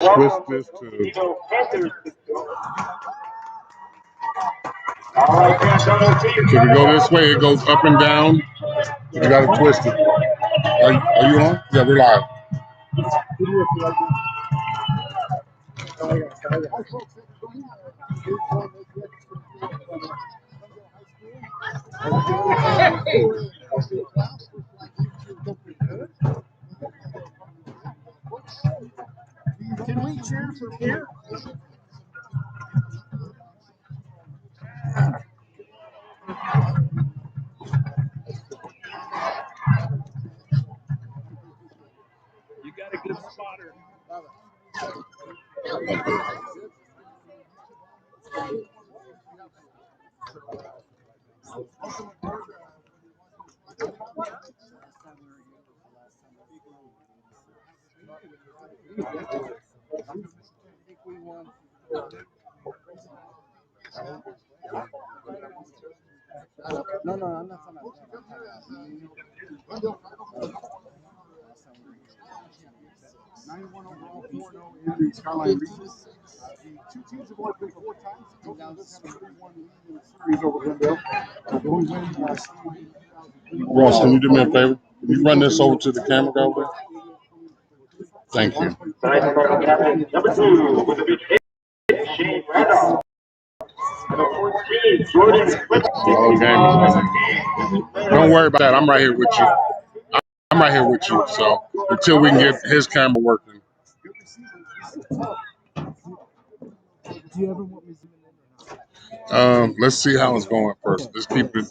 Twist this to. If you go this way, it goes up and down. You got to twist it. Are you on? Yeah, we're live. Can we cheer from here? You got a good spotter. No, I'm not talking about that. 91 overall, 4-0 in the Skyline region. The two teams have only played 4 times. Coconino does have a 3-1 lead in the series over Glendale. The only win last Ross, can you do me a favor? Can you run this over to the camera guy over there? Thank you. Number 2 with a big hit, Shane Randolph. Number 14, Jordan Flip. Don't worry about that. I'm right here with you. So until we can get his camera working. Let's see how it's going first. Let's keep it.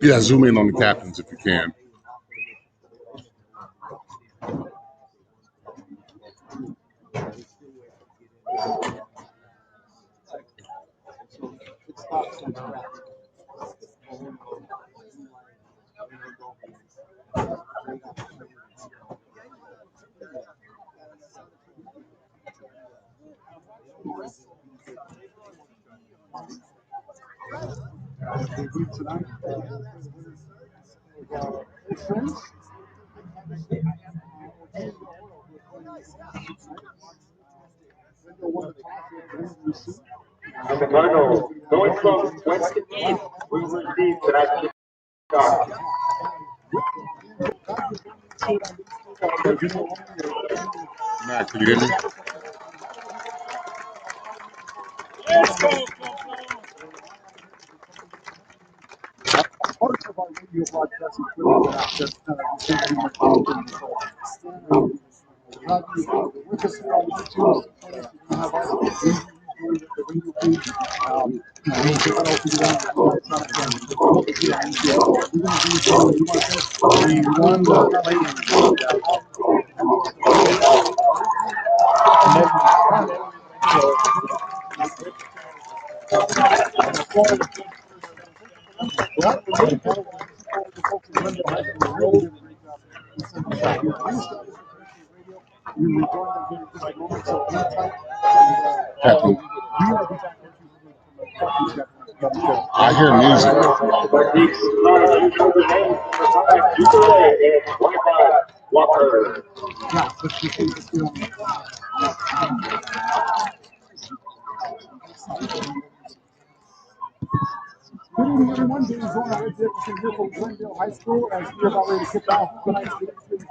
Yeah, zoom in on the captains if you can. tonight. And the Cardinals, going from west to east, will receive tonight's kickoff. Matt, can you hear me? Let's go, part of our radio broadcast is really access to with us on YouTube. We have our the radio page. Check out all I hear music. Walker. Good evening, everyone. James Zorn, right there from Glendale High School, as we're about ready to kick off tonight's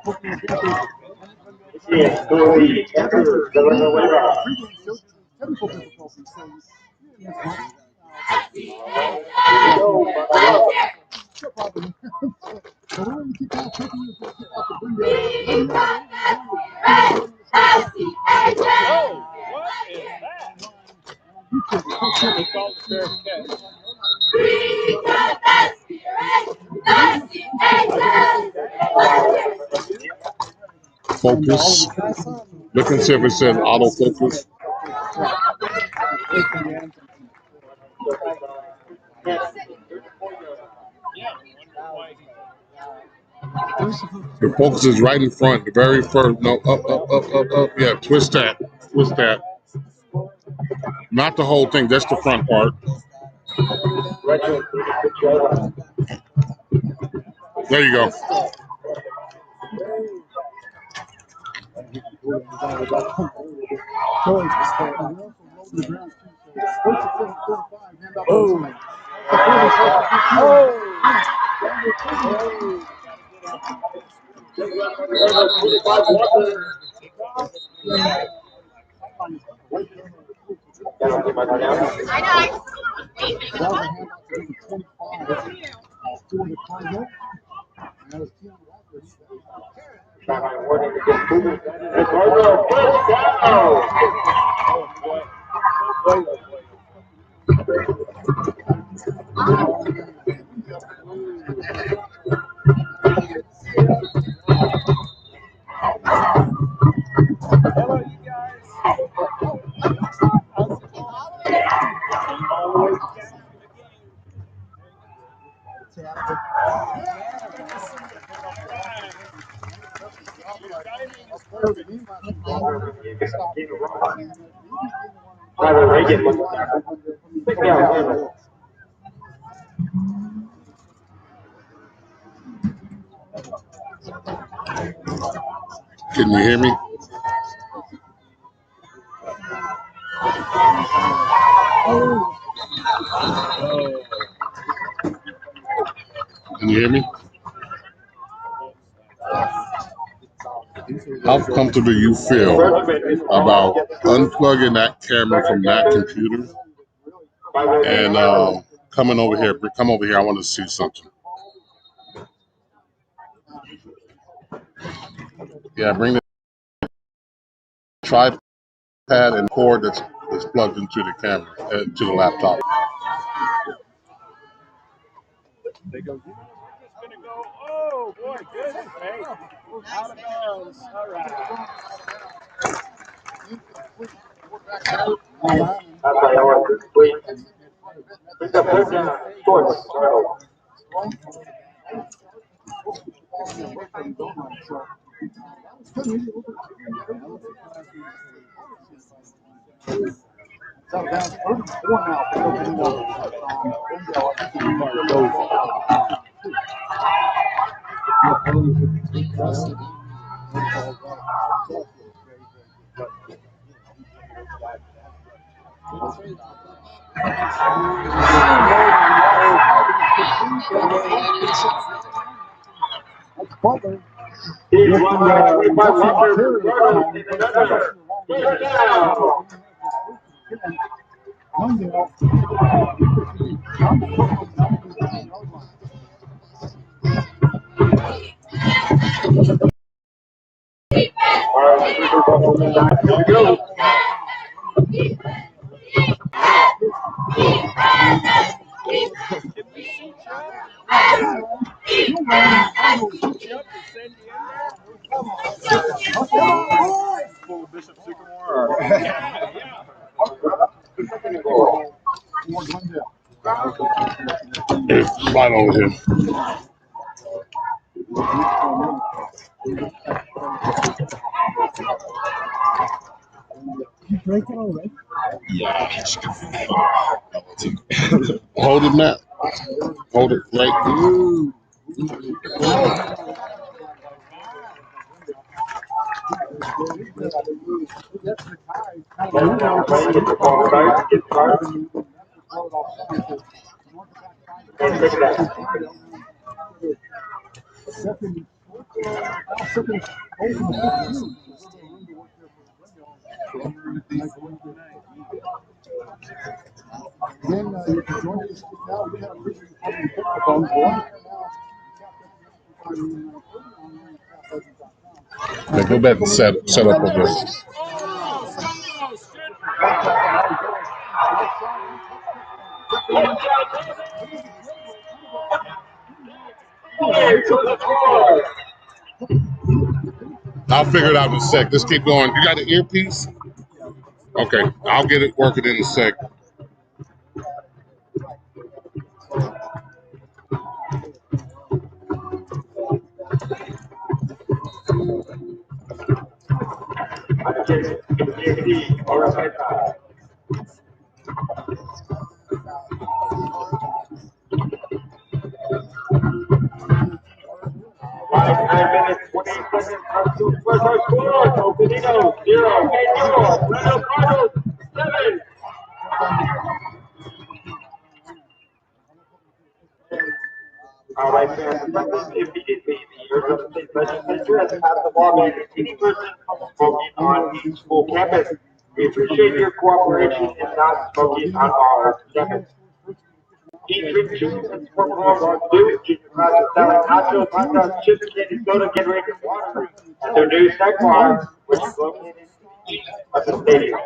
Coconino Panthers. Yes, for the Panthers, the runaway Technical difficulties, so no problem. So we're going to keep on taking this off the window. Oh, what is that? They called the fair catch. Focus. Look and see if it says autofocus. The focus is right in front, the very first. No, up. Yeah, twist that. Not the whole thing, just the front part. There you go. Hello, you guys. How's it Can you hear me? Can you hear me? How comfortable you feel about unplugging that camera from that computer and coming over here? Come over here. I want to see something. Yeah, bring the tripod and cord that's plugged into the camera, to the laptop. They go, we're just going to go, oh, boy, goodness, hey, out of bounds. All right. It's right over here. You drank it already? Yeah. Hold it, Matt. Hold it right. Now go back and set up over there. I'll figure it out in a sec. Just keep going. You got an earpiece? Okay, I'll get it working in a sec. 9 minutes, 28 seconds. Our two first our score. Coconino 0 and 0. Glendale Cardinals 7. All right, fans, immediately the Arizona State Legislature has passed the law banning any person from smoking on each school campus. We appreciate your cooperation in not smoking on our campus. Eat, drink, chew, and support programs are due. Junior class is selling nachos, hot dogs, chips, candy, soda, Gatorade, and water at their new snack bar, which is located east of the stadium.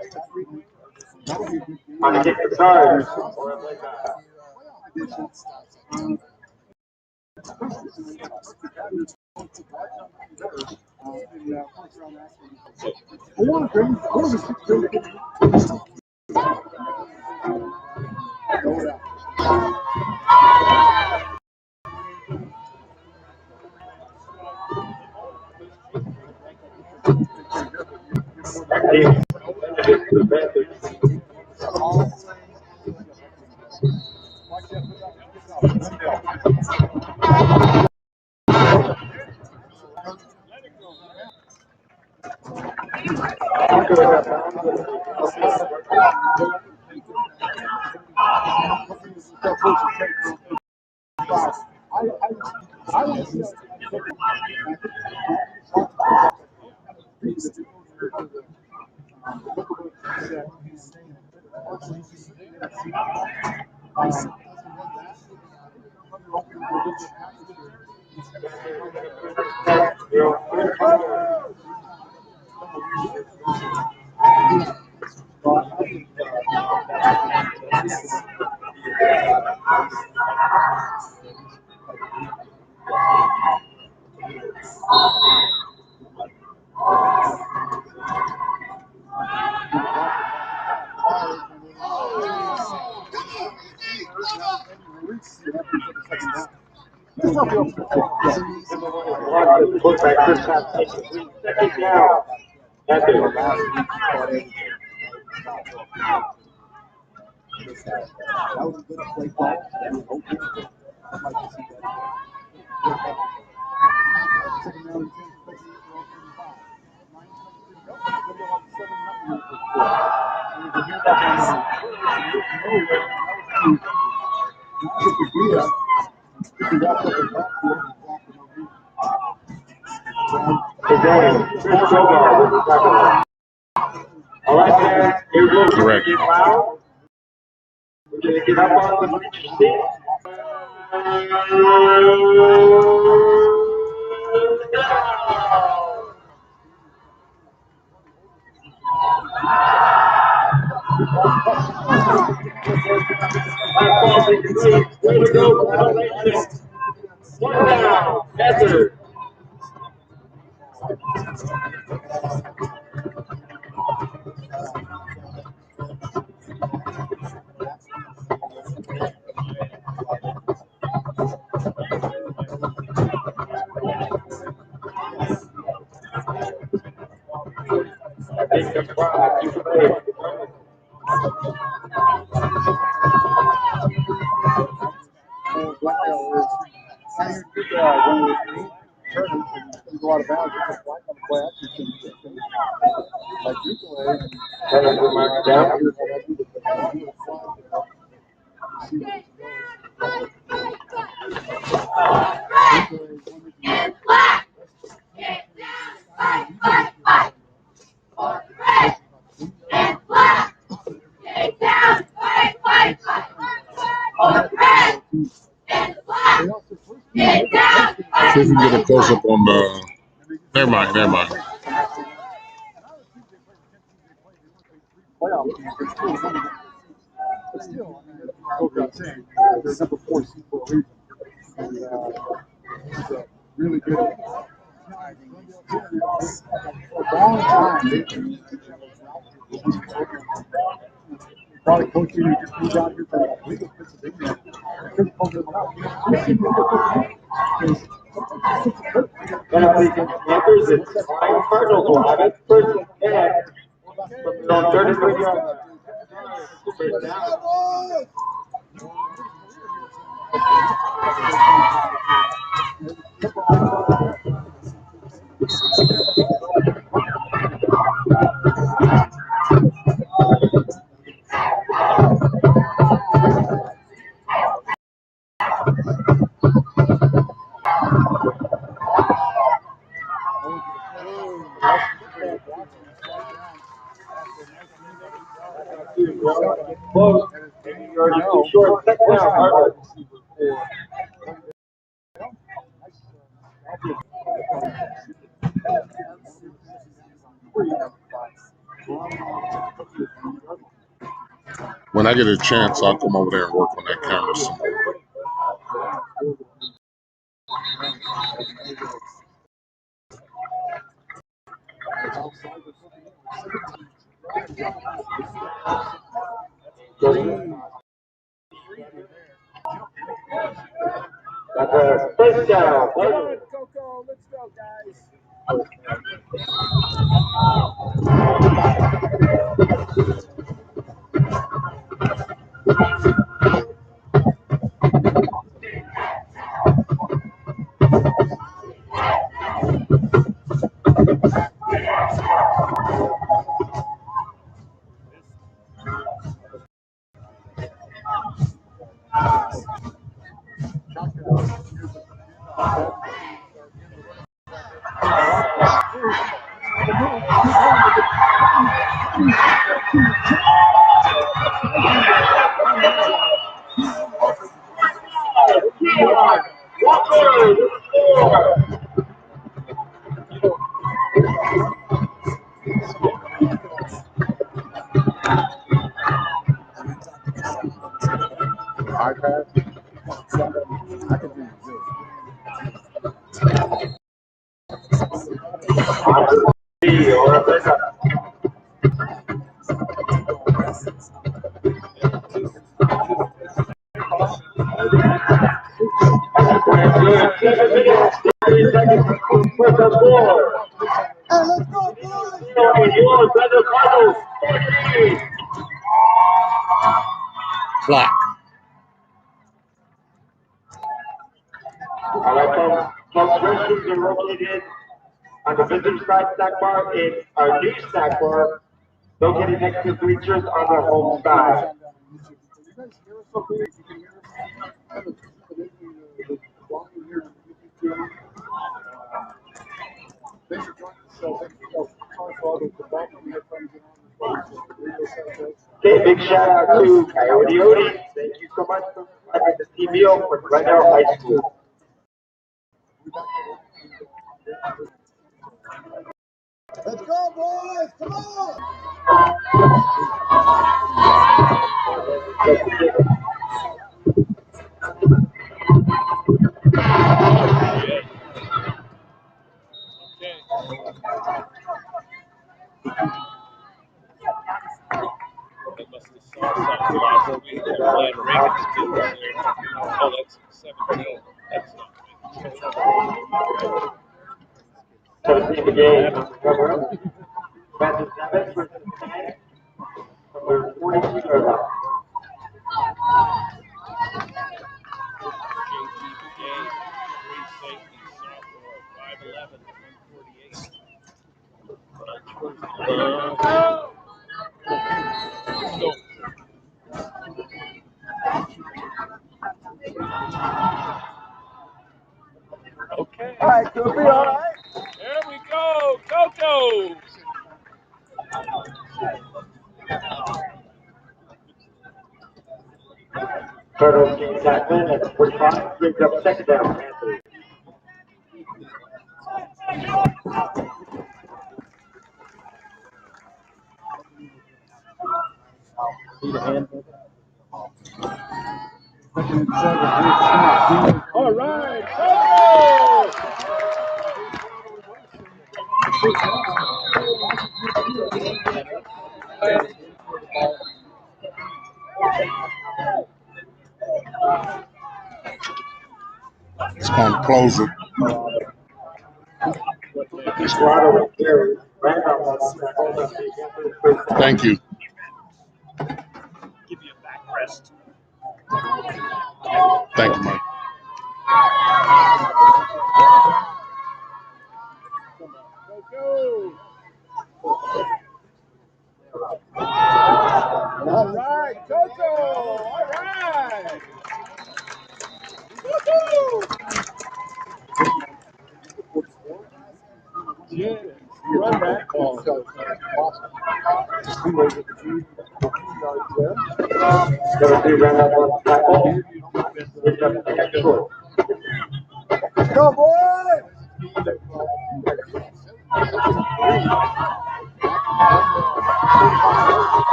On a gift card or a leg bag. Second down. Panthers. That was a good play call. I'd like to see that. Second down, 10, All right, fans, here we go. Correct. Get loud. We're going to get up on the bleacher seat. Way to go, congratulations. 1 down, Panthers. See if we can get a close up on the. Never mind. But still, I mean, goes without saying, they're number 4 seed for a reason. And it's a really good. A long time. Probably coaching you just moved out here from Pennsylvania. Couldn't figure it out. Panthers and Cardinals will have it. First and 10 from their own 33-yard. First down. close. Maybe you're too short. Second down, Cardinals. When I get a chance, I'll come over there and work on that camera some more. That's a first down. Come on, Coco. Let's go, guys. iPad. I can do Clock. All right, folks, restrooms are located on the visitor side snack bar. It's our new snack bar located next to the bleachers on the home side. You guys hear us okay? If you can hear us, kind of the volume here on the YouTube channel. Thanks for joining us. Sorry for all the development we had trying to get on as well. Okay, big shout out to Coyote Odie. Thank you so much for providing the team meal for Glendale High School. Let's go, boys! Come on! They must have saw something last week. They're playing Reagan's kids there. Oh, that's 17. That's not So the game, Panthers 7 versus 10. Number 42 are left. JTBA, free safety, sophomore, 5'11", 148. Let's go. Okay. All right, Goofy, all right. There we go, Coco. Cardinals gain tackling at 45, brings up second down, Panthers. All right, Coco. It's going to close it. Thank you. Give you a back rest. Thank you, Mike. Go. All right, Coco. All right. Woo-hoo. Yeah, run back. Number 3 ran up on the tackle. Picked up second short. Go, boy!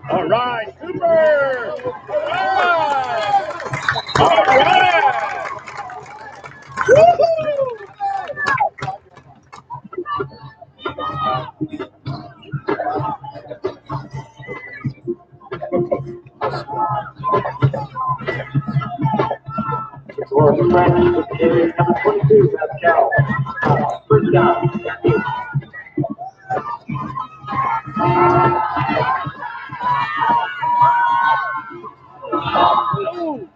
All right, Cooper! All right! All right! Woo-hoo! Or French with carry number 22, Pascal. First down. Oh!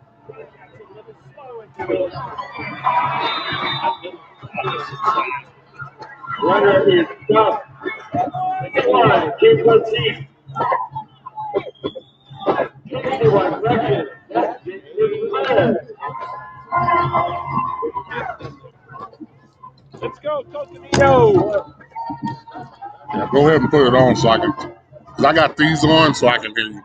Runner is done. Second line, James Team. 21 correction. That's it. Let's go, Coconino! Yeah, go ahead and put it on so I can. Cause I got these on so I can hear you.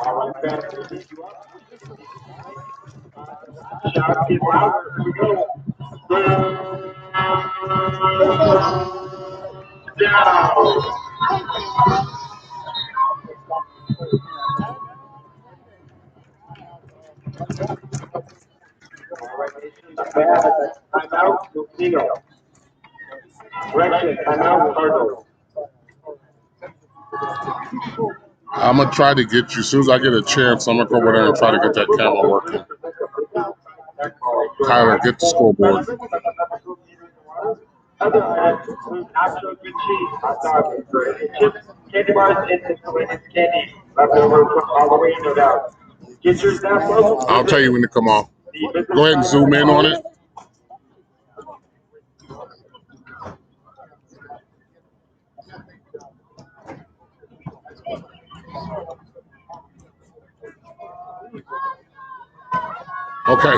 All right, Panthers. Shot is louder. Here we go. Down. All right, timeout, Coconino. Correction, timeout, Cardinals. I'm gonna try to get you as soon as I get a chance. I'm gonna go over there and try to get that camera working. Tyler, get the scoreboard. Other items include nachos with cheese, hot dogs, chips, candy bars, and miscellaneous candy. Leftover from Halloween, no doubt. Get yours now, folks. I'll tell you when to come off. Go ahead and zoom in on it. Okay.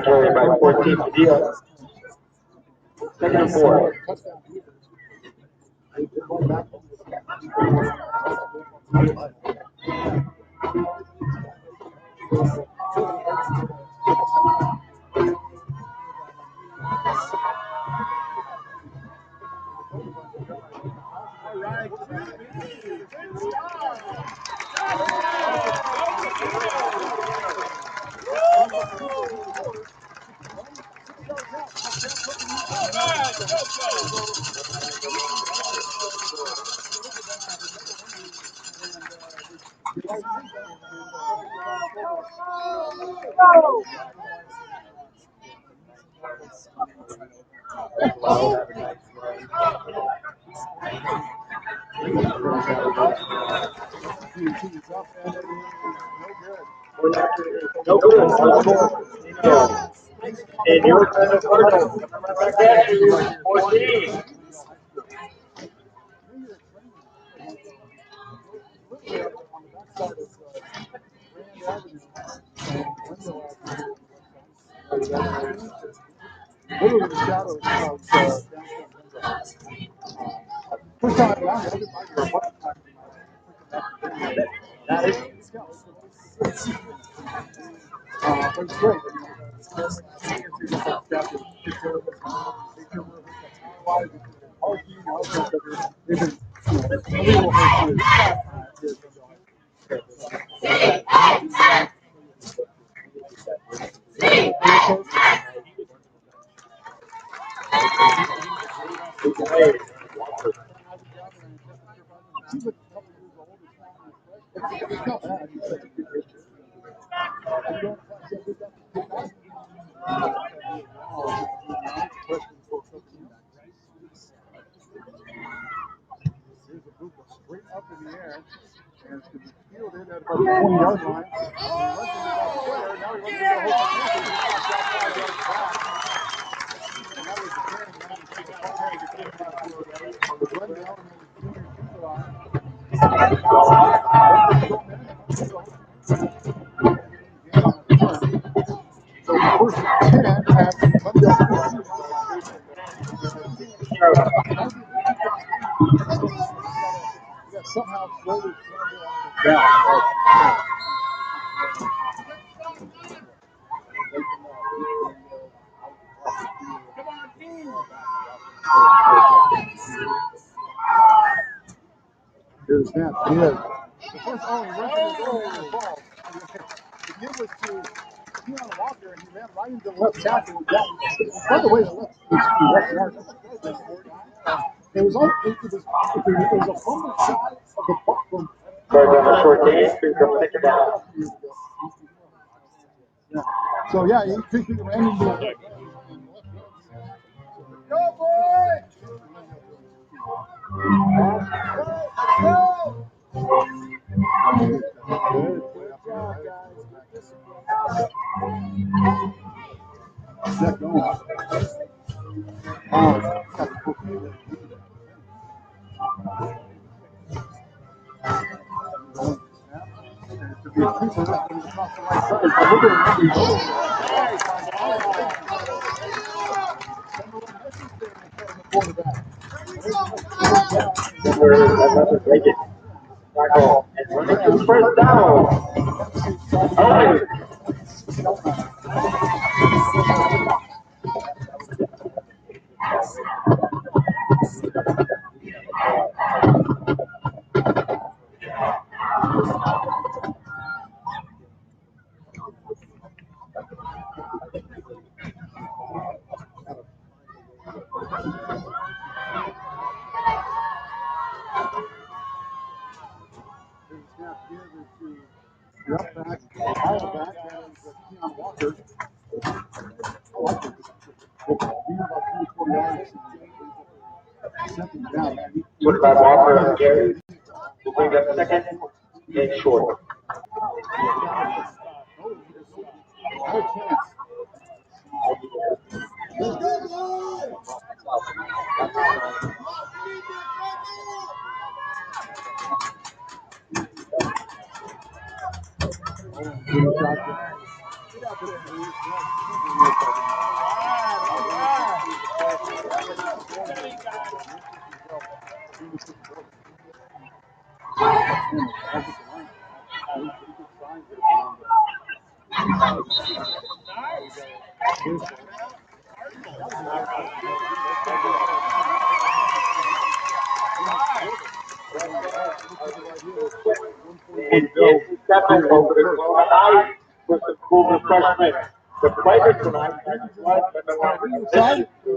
Carried by 14 Padilla. Second and 4. No good. No score. No. And your final Cardinals coming right back at you, 14. Literally the shadow of downtown first time around, I didn't mind your butt. That is but it's great. Straight up in the air, and it's going to be fielded at about the 20-yard line. Now he runs into the whole and that was the carry. The Glendale and the junior July. So first 10 at Glendale. Somehow slowly down. Here's the snap. He has the first he runs into the goal and falls. The give was to Keon Walker, and he ran right into the left tackle. By the way, the left guard. It was a fumble shot of the puck from. Sorry, on a short game, please don't take it down. So yeah, he ran into the. Go boy! Make it. Tackle. And running first down. All right. Put by Walker on Gary. We'll bring up second and short. And stepping over the goal line with the cool refreshment. The flavor tonight is like the one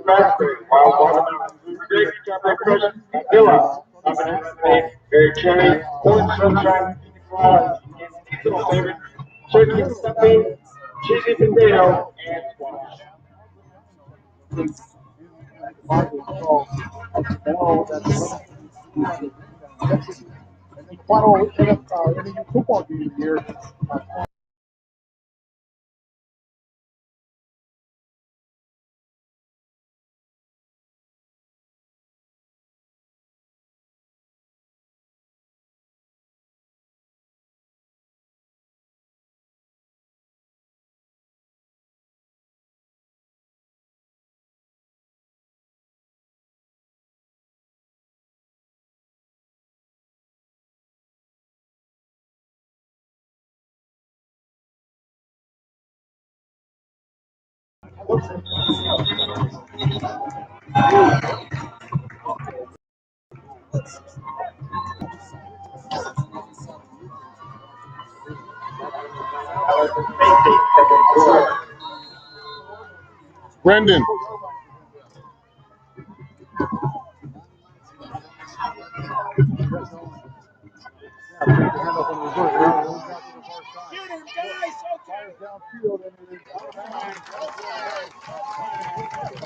raspberry, wild watermelon, grape, chocolate crush, vanilla, lemonade, berry cherry, orange sunshine, pina colada, and seasonal favorites, turkey stuffing, cheesy potato, and squash. tomorrow that's 11. And then the final NAU football game of the year. Brendan.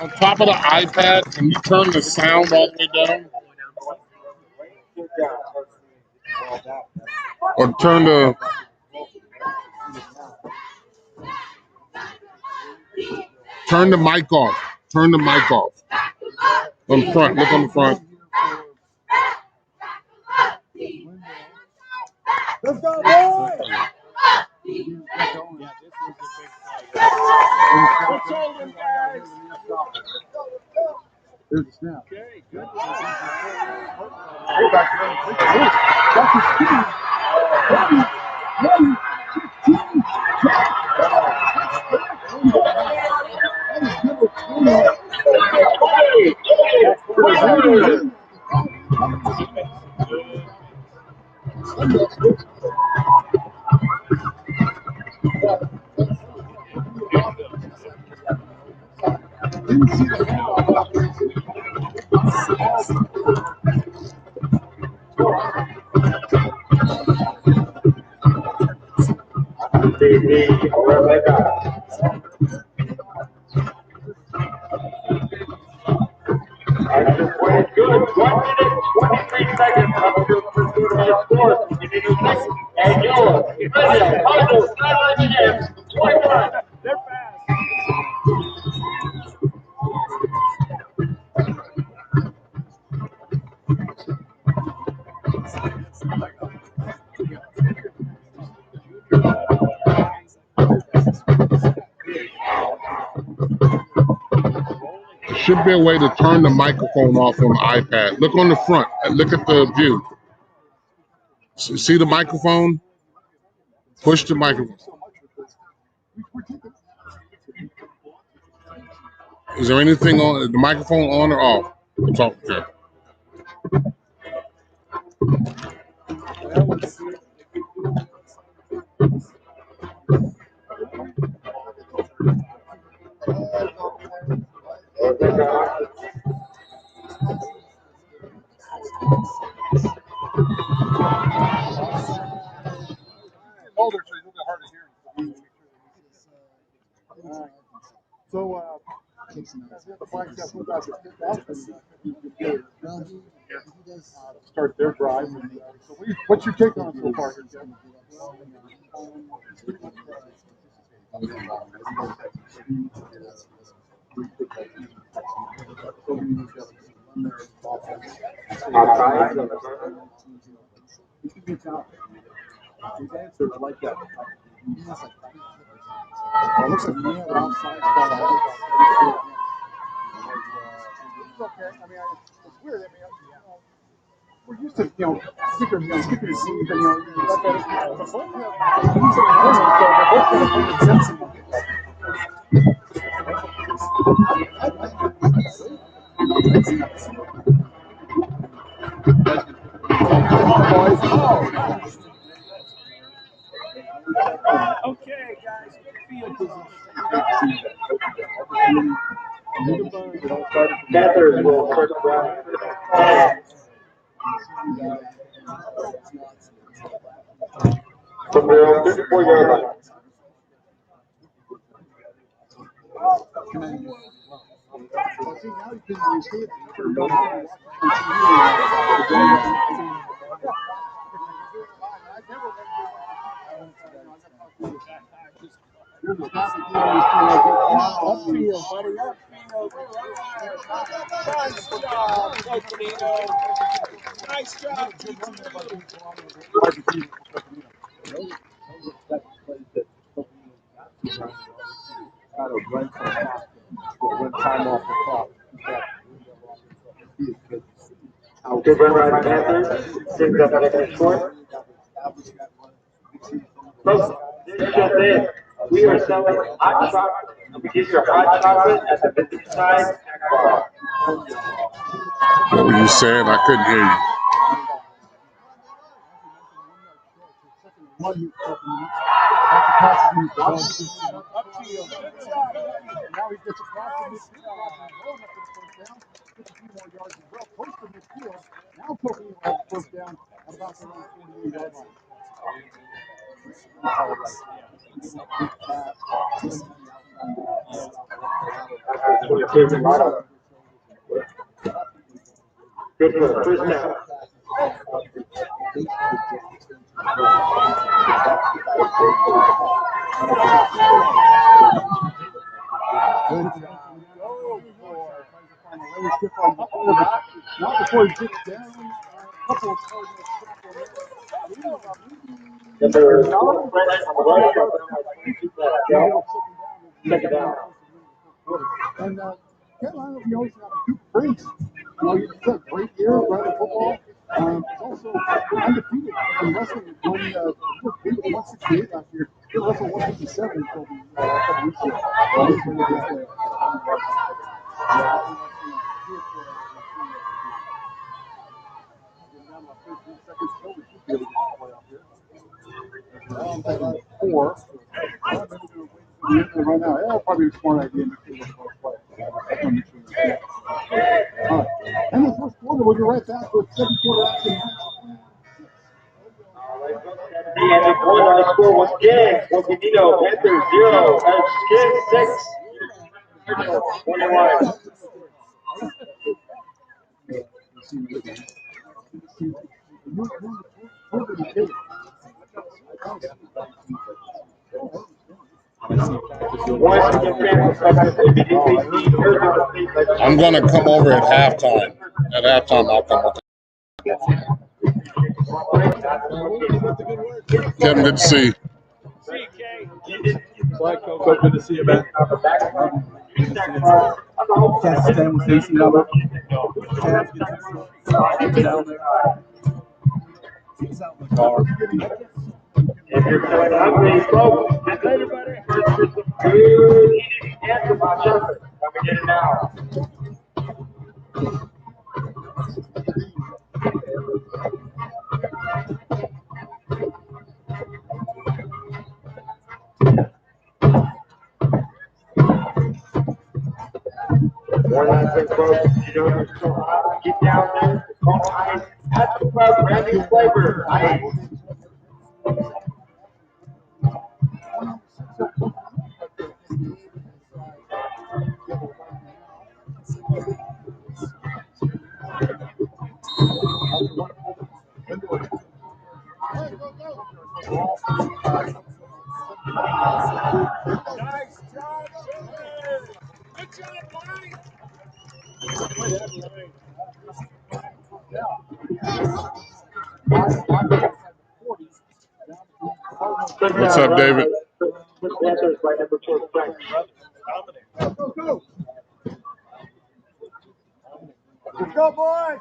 On top of the iPad, can you turn the sound all the way down? Or turn the mic off. Turn the mic off. On the front. Look on the front. Let's go, boys! Here's the snap. Okay, good. Extra point is good. 1 minute, 23 seconds up to pursuit of your score. In the next, and yours. Cardinals, sideline champs, 21. They're fast. Should be a way to turn the microphone off on the iPad. Look on the front. Look at the view. See the microphone? Push the microphone. Is there anything on the microphone on or off? It's off. Okay. Older, so he's a little bit hard to hear. So, the Flagstaff football start their drive. So what's your take on it so far here, Jeff? His answer, I like that. It looks like me an outside spot. It's okay. I mean, it's weird. I mean, we're used to, keeping the seat, and Okay, guys, field position. Panthers will start the drive. From their own 34-yard line. Well, see, now you can see it. You can Upfield, buddy, upfield. Nice job, Coconino. Nice job, Good run by Panthers. Brings up an extra score. Folks, this is just it. We are selling hot chocolate. We give you hot chocolate at the business side snack bar. What were you saying? I couldn't hear you. Now he gets across the midfield, well enough for the first down, gets a few more yards as well, close to midfield. Now Coconino has the first down at about their own 48-yard line. Good for the first down. Not before he gets down. A couple of Cardinals Second down. And Carolina, we always have Duke Prince. He's had a great year running football. He's also undefeated in wrestling. He won 168 last year. He wrestled 157 until a couple weeks ago. Four. Right now, that'll probably be a smart idea. And the first quarter, we'll be right back with second quarter action. And the quarter score was again, Coconino, Panthers 0, Skid 6, 21. I'm going to come over at halftime. At halftime, I'll come over. Kevin, good to see you. Coco, good to see you, man. Kansas State with AC number. Down there. He's out in the car. If you're feeling hungry, folks, get later, buddy. Good eating and some hot chocolate. Come and get it now. One last thing, folks. You know it's so hot. Get down there. Call ice. Ask about brand new flavor. Ice. Nice job, good job, Mike. What's up, David? Panthers by number 4, Frank. Let's go, boys!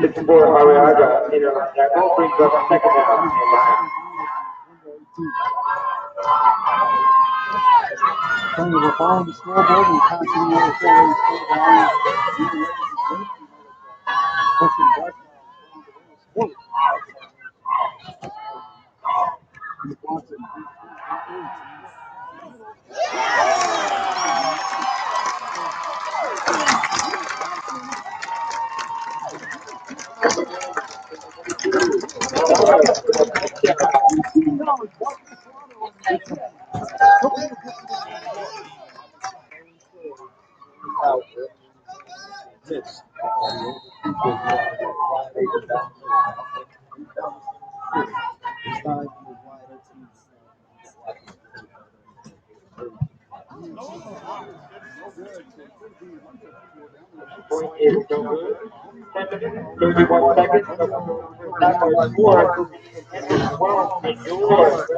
64 Ariaga, tackle brings up second down and 9. Trying to follow the scoreboard and passing the other forward down. Point is no good. 10 minutes, 31 seconds. That was 4. Panthers 12 and yours.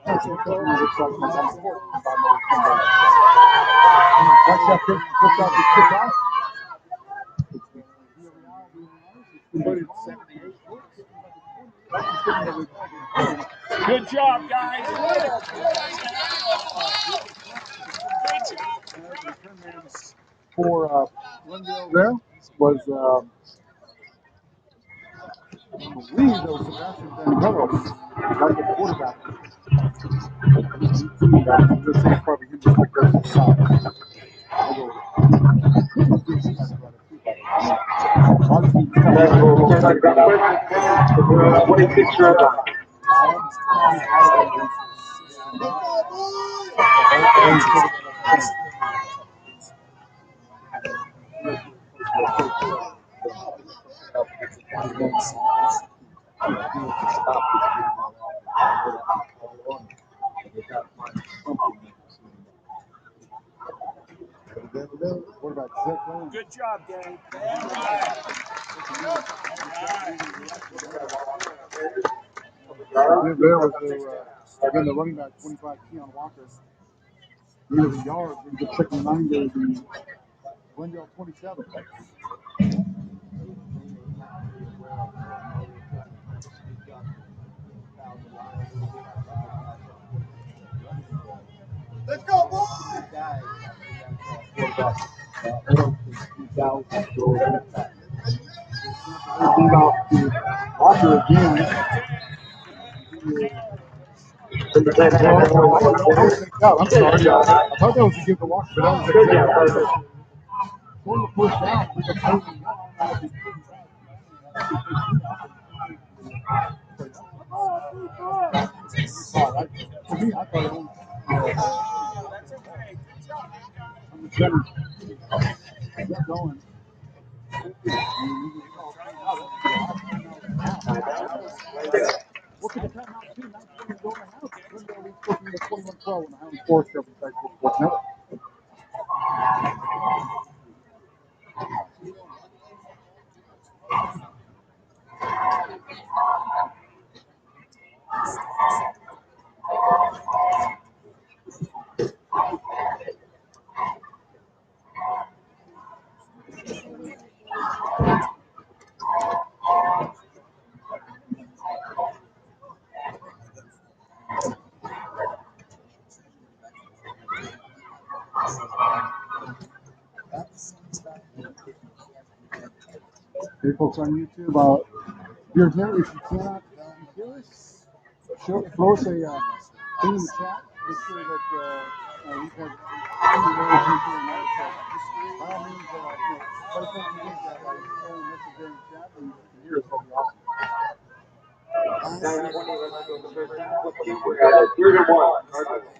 Glendale Cardinals 21. Good job, guys. For Glendale there was I believe that was Sebastian Vangelos, like the quarterback. I'm just saying probably him just because he's soft. That's for 26 yards on. Good job, Dave. There was again the running back 25 Keon Walker. Near the yard, the second line there, the Glendale 27. Let's go, boys! Walker again. I'm sorry, I thought that was a give to Walker, but that was a Good job, Carter. going to push down with the posing. For me, I thought it was. That's okay. Good job, guys. I'm just kept going. Look at the timeout, too. 9:20 to go in the house. Glendale leads 21-12 in the Highland Forest Cup in Texas. Hey, folks on YouTube, you're there, if you cannot hear us, throw us a thing in the chat. Make sure that we've had any errors in there. So by all means, let us know if you need that by throwing a message there in the chat, and you can hear us. That'd be awesome. 9:20 left to go in the first half. Let's see, we're at 3-1.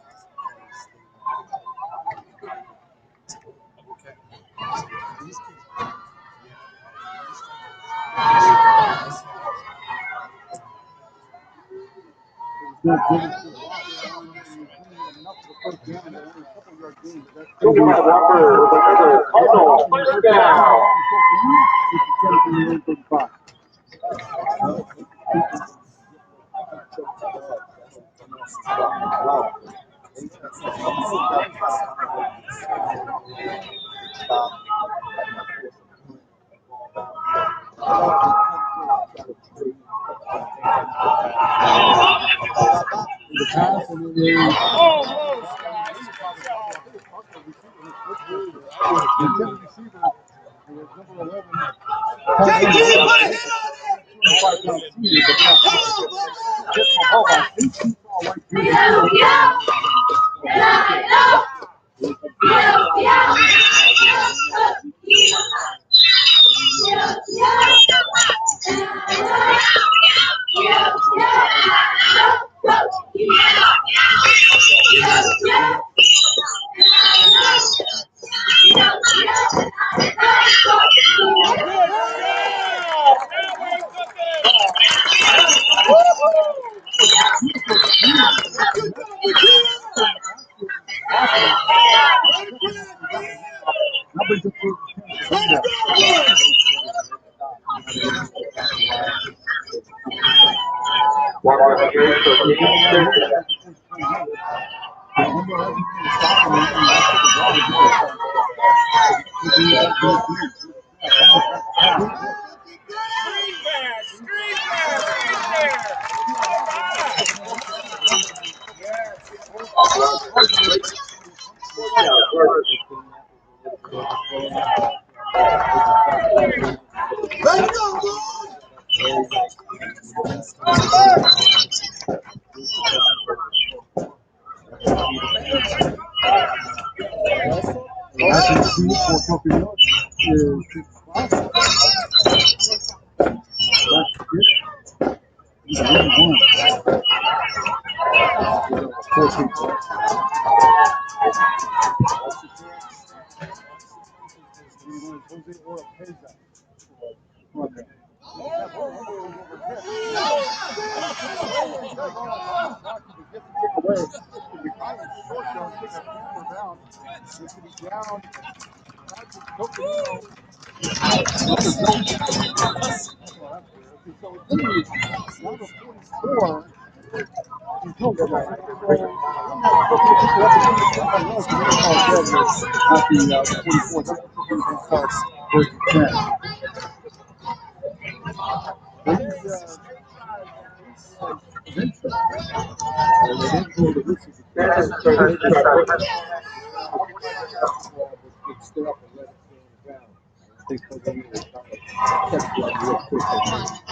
Cardinals. Cardinals, first down. Walker carries for James Thursday.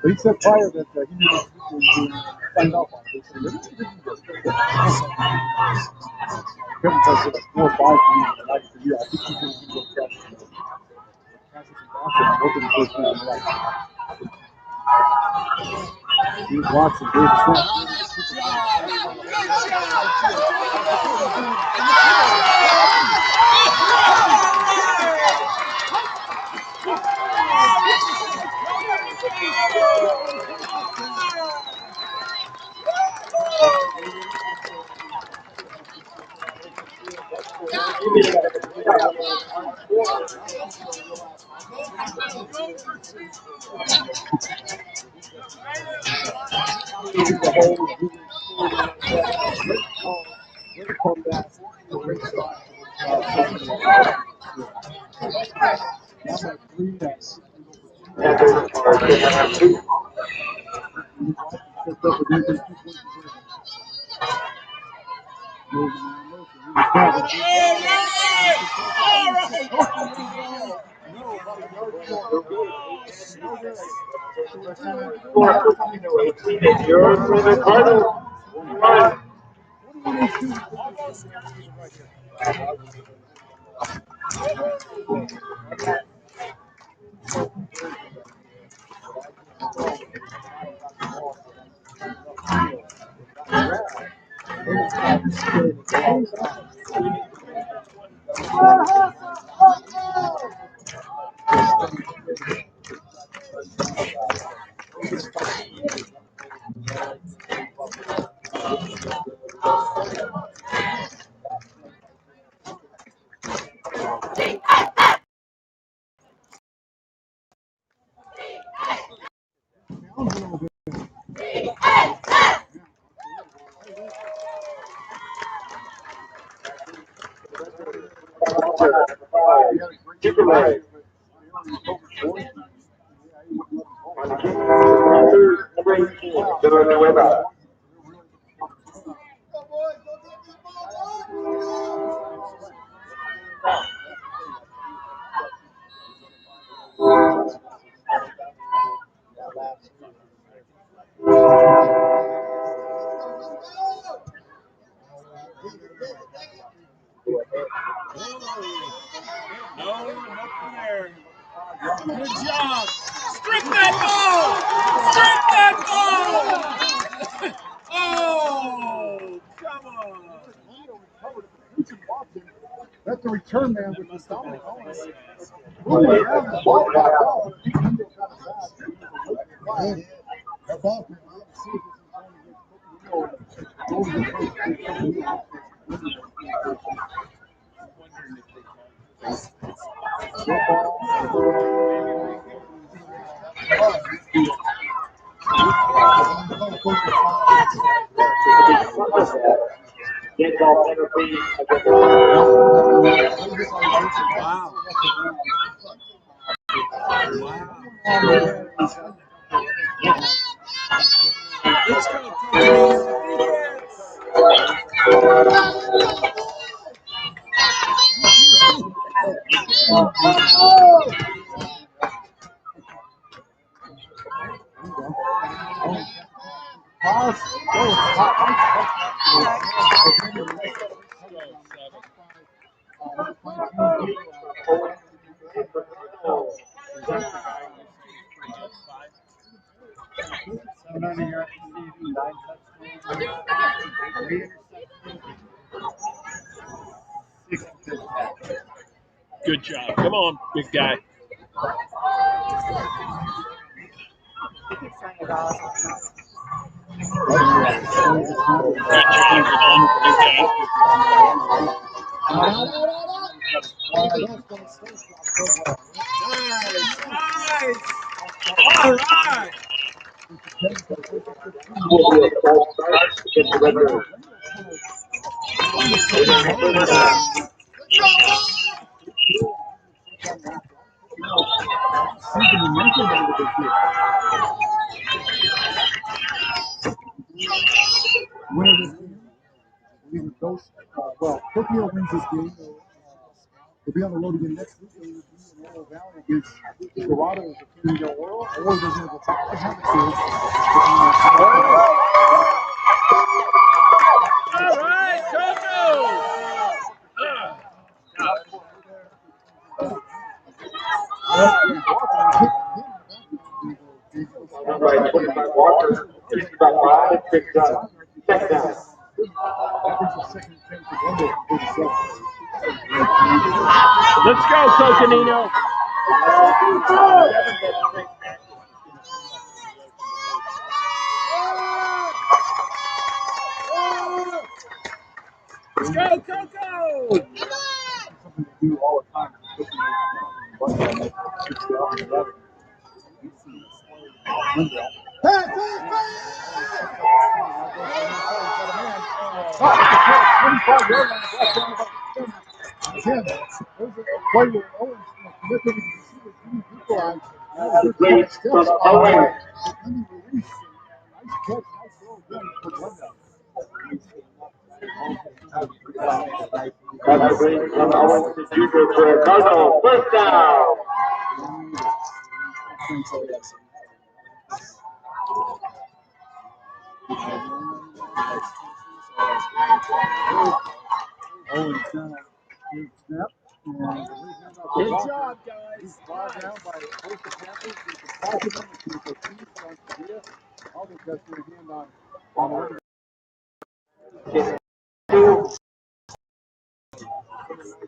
But he said prior that he knew this was signed off on. Kevin said like 4 or 5 for you. I think he's going to go catch He's watching David Smith. Coconino 18 and yours for the Cardinals. Run. Chick-fil-A. Panthers, number 18, Villanueva. Nothing there. Good job. Strip that ball. Strip that ball. Oh, come on. That's the return man with the Dominic Owens. Really, yeah, the ball back up. That ball came out. See if Get ball penalty against Wow. Let's go, Coconino. Good job. Come on, big guy. Good job. Come on, big guy. Nice. All right. will be a false start against the Red Bulls. well, Coconino wins this game. They'll be on the road again next week. They will be in Oro Valley against Dorado as a team in the world. Or they're going to go back to Hamilton. All right, Coco. Number 25 Walker, 65 picked up. Second down. Let's go, Coconino. Let's go, Coco. Do all the time. Blades from Owen. That's the bring from Owens to Junior for a Cardinal. First down. Owens now. Good snap. Good job, guys. He's brought down by both the Panthers. He's attacking them. He's a piece on Sevilla. All the guys put a hand on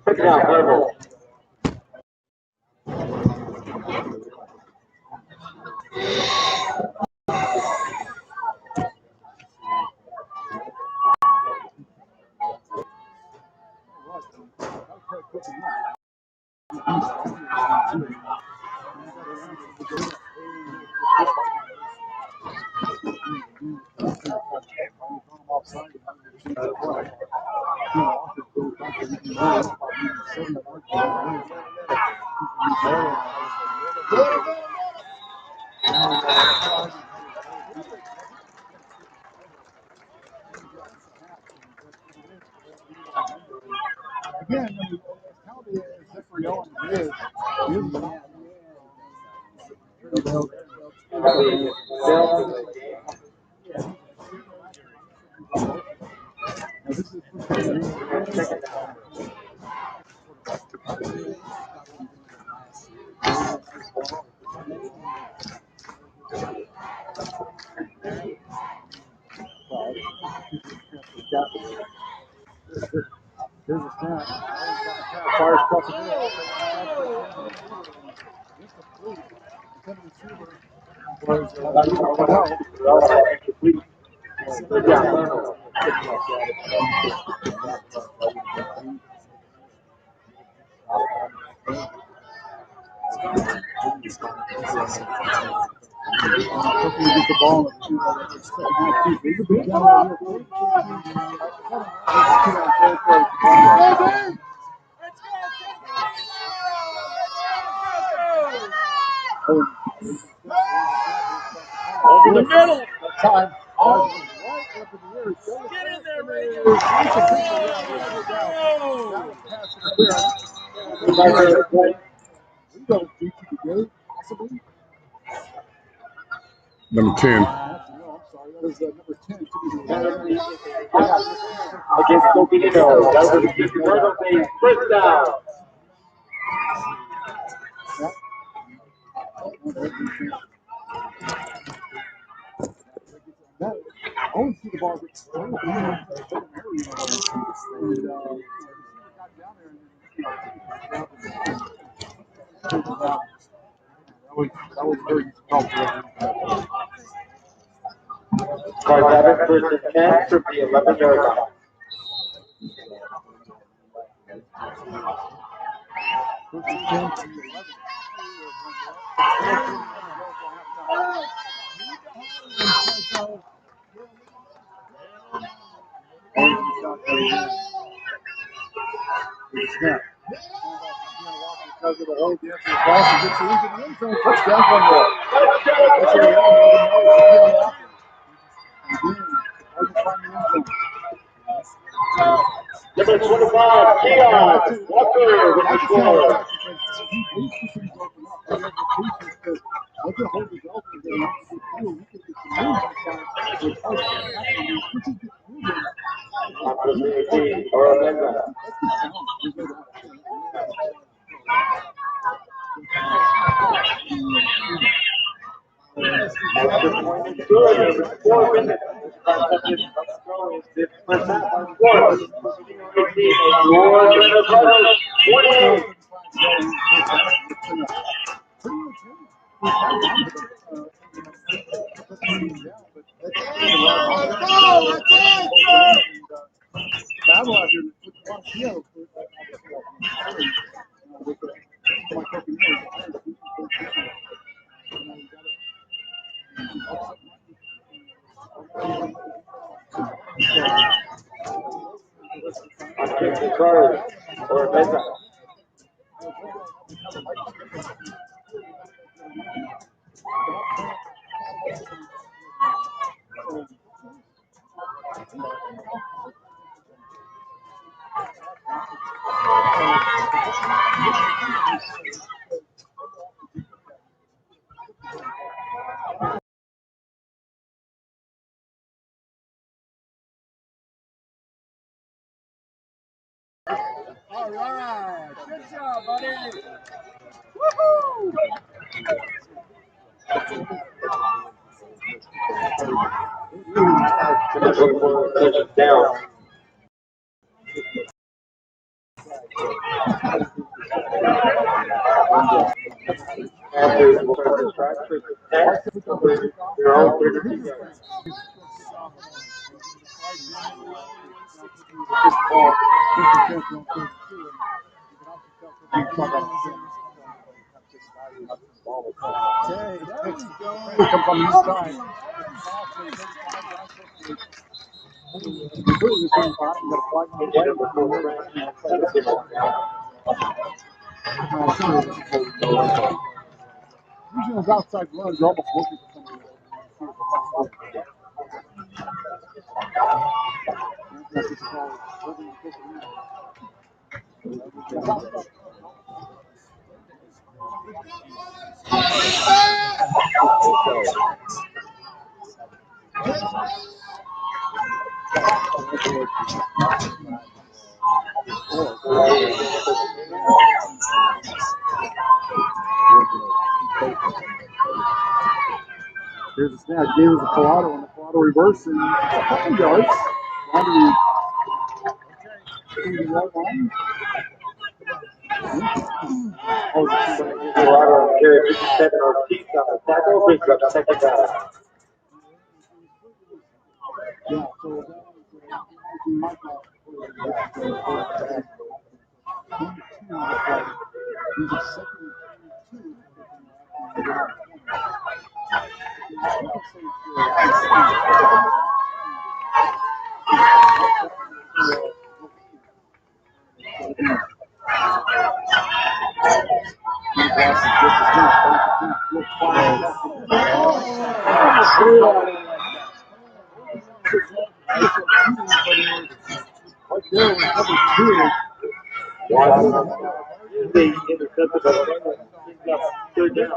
Pick it out, Cardinal. Again, as talented as Zephyr Owen is, here's a snap. Fires across the middle. Good job, Cardinal. Gets the ball Over the middle. time. Oh. Get in there, Reagan. Go. Number 10. Against Coconino. That was the Cardinals a first down. I want to see the ball get thrown. That was very helpful. Cards have it first and 10 from the 11-yard line. Snap. Because of the hold, the answer is pass and gets it into the end zone. Touchdown, one more. Number 25, Keon Walker with the score. Or Amanda. Extra point is good. Over 4 minutes. 5 seconds of throw is this first half on score. Coconino 18 and your Cardinals 28. Battle out here. Kick the card or Amanda. All right. Good job, buddy. Woohoo! Down. Panthers will start the strike for the 10. They're all 32 yards. Usually those outside runs are almost looking for somebody. Here's the snap. Gave us a Colado, and the Colado reverse in a couple yards. Colorado carry 57 Ortiz on the tackle, brings up second down. Yeah, so he might not. He's a second two. They intercepted the third down.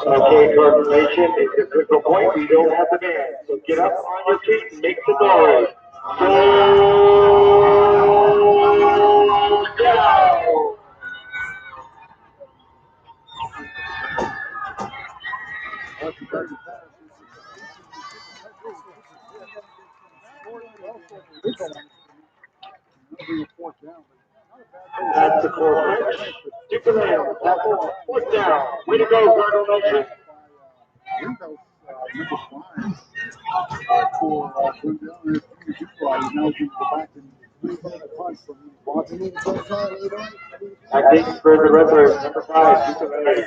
Okay, Cardinals Nation, it's a critical point. We don't have the man. So get up on your feet and make some noise. Go down! That's the fourth pitch. Superman, tackle, fourth down. Way to go, Cardinal Nation. For Glendale, and it's now to go back and punch from Watson. Acting for the Redbirds, number 5, Superman.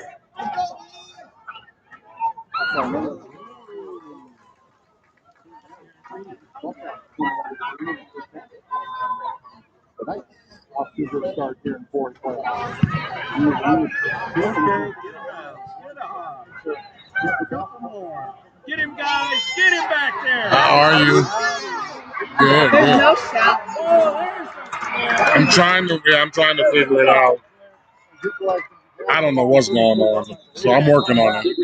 Off to a good start here in fourth place. Get him, guys. Get him back there. How are you? Good, There's good. no shot. I'm trying to figure it out. I don't know what's going on, so I'm working on it.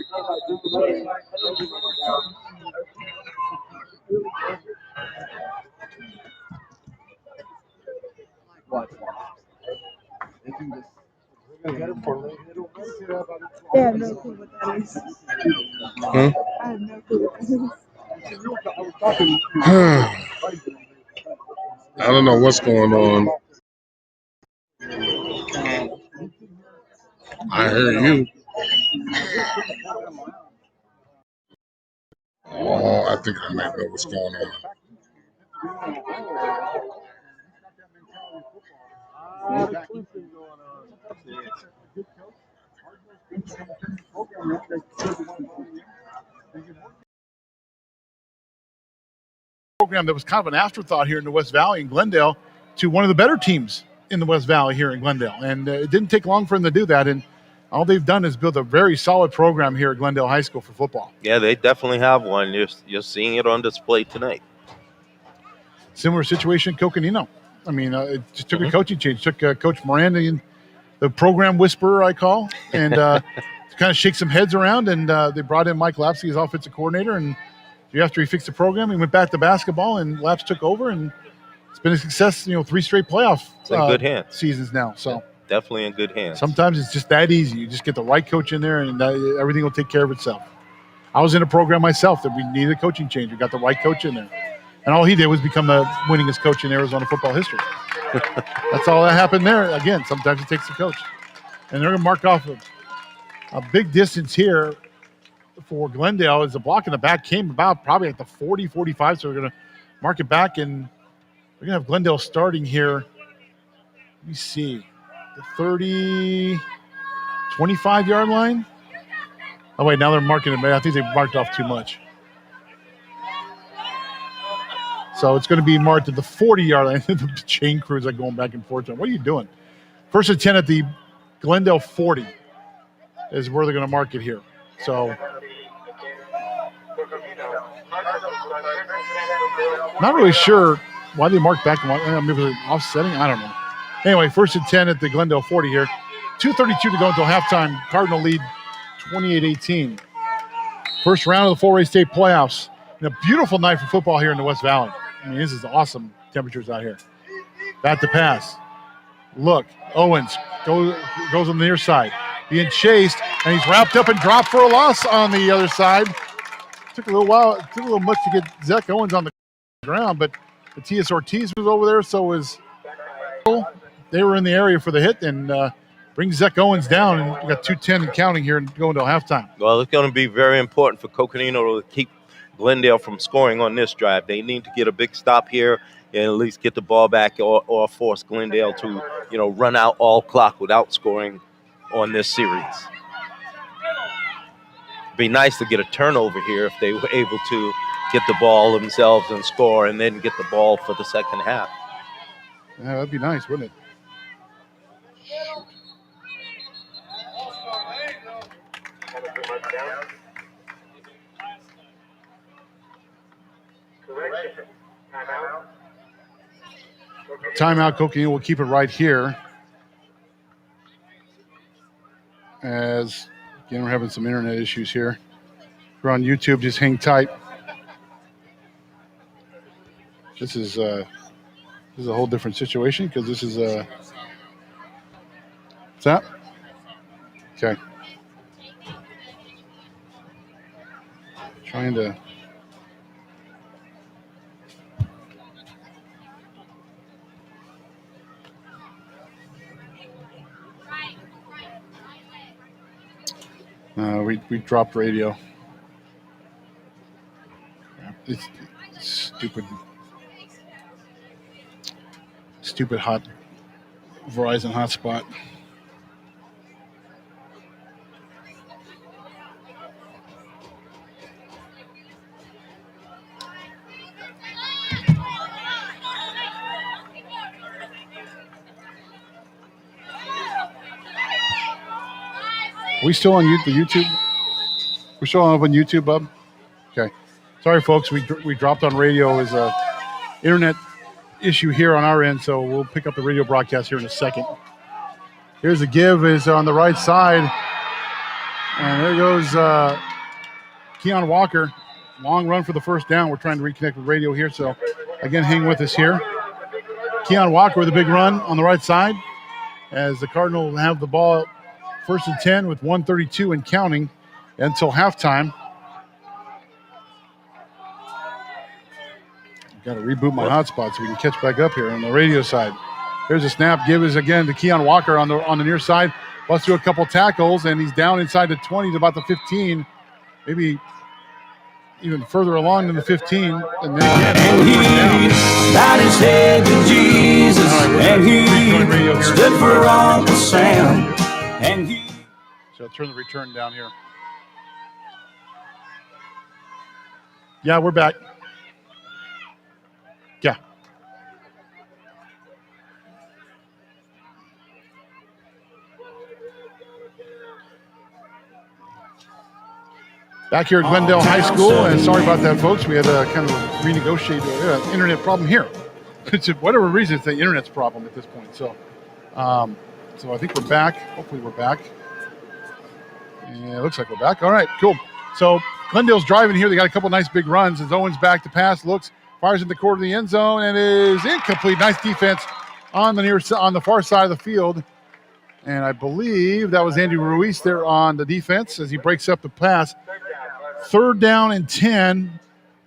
They have no clue what that is. Huh? I have no clue what that is. I don't know what's going on. I hear you. Oh, I think I might know what's going on. Program that was kind of an afterthought here in the West Valley in Glendale to one of the better teams in the West Valley here in Glendale. And it didn't take long for them to do that. And all they've done is build a very solid program here at Glendale High School for football. Yeah, they definitely have one. You're seeing it on display tonight. Similar situation in Coconino. I mean, it just took a coaching change. Took Coach Miranda, in the program whisperer, I call, and to kind of shake some heads around. And they brought in Mike Lapsky as offensive coordinator. And after he fixed the program, he went back to basketball, and Laps took over. And it's been a success, 3 straight playoff good hands. Seasons now. So definitely in good hands. Sometimes it's just that easy. You just get the right coach in there, and everything will take care of itself. I was in a program myself that we needed a coaching change. We got the right coach in there. And all he did was become the winningest coach in Arizona football history. That's all that happened there. Again, sometimes it takes the coach. And they're going to mark off a big distance here for Glendale as the block in the back came about probably at the 40, 45. So we're going to mark it back, and we're going to have Glendale starting here. Let me see. The 30, 25-yard line. Oh, wait, now they're marking it. I think they marked off too much. So it's going to be marked at the 40-yard line. The chain crews are going back and forth. What are you doing? First and 10 at the Glendale 40 is where they're going to mark it here. So not really sure why they marked back. Maybe they're offsetting. I don't know. Anyway, first and 10 at the Glendale 40 here. 2:32 to go until halftime. Cardinal lead 28-18. First round of the 4A state playoffs. And a beautiful night for football here in the West Valley. I mean, this is awesome temperatures out here. Back to pass. Look, Owens goes on the near side. Being chased, and he's wrapped up and dropped for a loss on the other side. Took a little while. It took a little much to get Zach Owens on the ground, but Matias Ortiz was over there, so was they were in the area for the hit, and brings Zach Owens down, and we got 2:10 and counting here and going to halftime. Well, it's going to be very important for Coconino to keep Glendale from scoring on this drive. They need to get a big stop here and at least get the ball back or force Glendale to, run out all clock without scoring on this series. Be nice to get a turnover here if they were able to get the ball themselves and score and then get the ball for the second half. Yeah, that'd be nice, wouldn't it? Timeout, Coconino will keep it right here. As, again, we're having some internet issues here. If you're on YouTube, just hang tight. This is a whole different situation because this is what's that? Okay. Trying to. We dropped radio. It's stupid hot Verizon hotspot. Are we still on the YouTube? We're still up on YouTube, bub? Okay. Sorry, folks. We dropped on radio as a internet issue here on our end, so we'll pick up the radio broadcast here in a second. Here's the give is on the right side. And there goes Keon Walker. Long run for the first down. We're trying to reconnect with radio here, so again, hang with us here. Keon Walker with a big run on the right side as the Cardinals have the ball first and 10 with 1:32 and counting until halftime. Got to reboot my hotspot so we can catch back up here on the radio side. Here's a snap. Give is again to Keon Walker on the near side. Busts through a couple tackles, and he's down inside the 20 to about the 15. Maybe even further along than the 15. And then again, he bowed his head to Jesus, and he stood for Uncle Sam. And he. So I'll turn the return down here. Yeah, we're back. Yeah. Back here at Glendale High School, and sorry about that, folks. We had a kind of renegotiate internet problem here. It's whatever reason, it's the internet's problem at this point. So, so I think we're back. Hopefully, we're back. Yeah, it looks like we're back. All right, cool. So Glendale's driving here. They got a couple nice big runs. As Owens back to pass, looks, fires in the corner of the end zone, and is incomplete. Nice defense on the far side of the field. And I believe that was Andy Ruiz there on the defense as he breaks up the pass. 3rd down and 10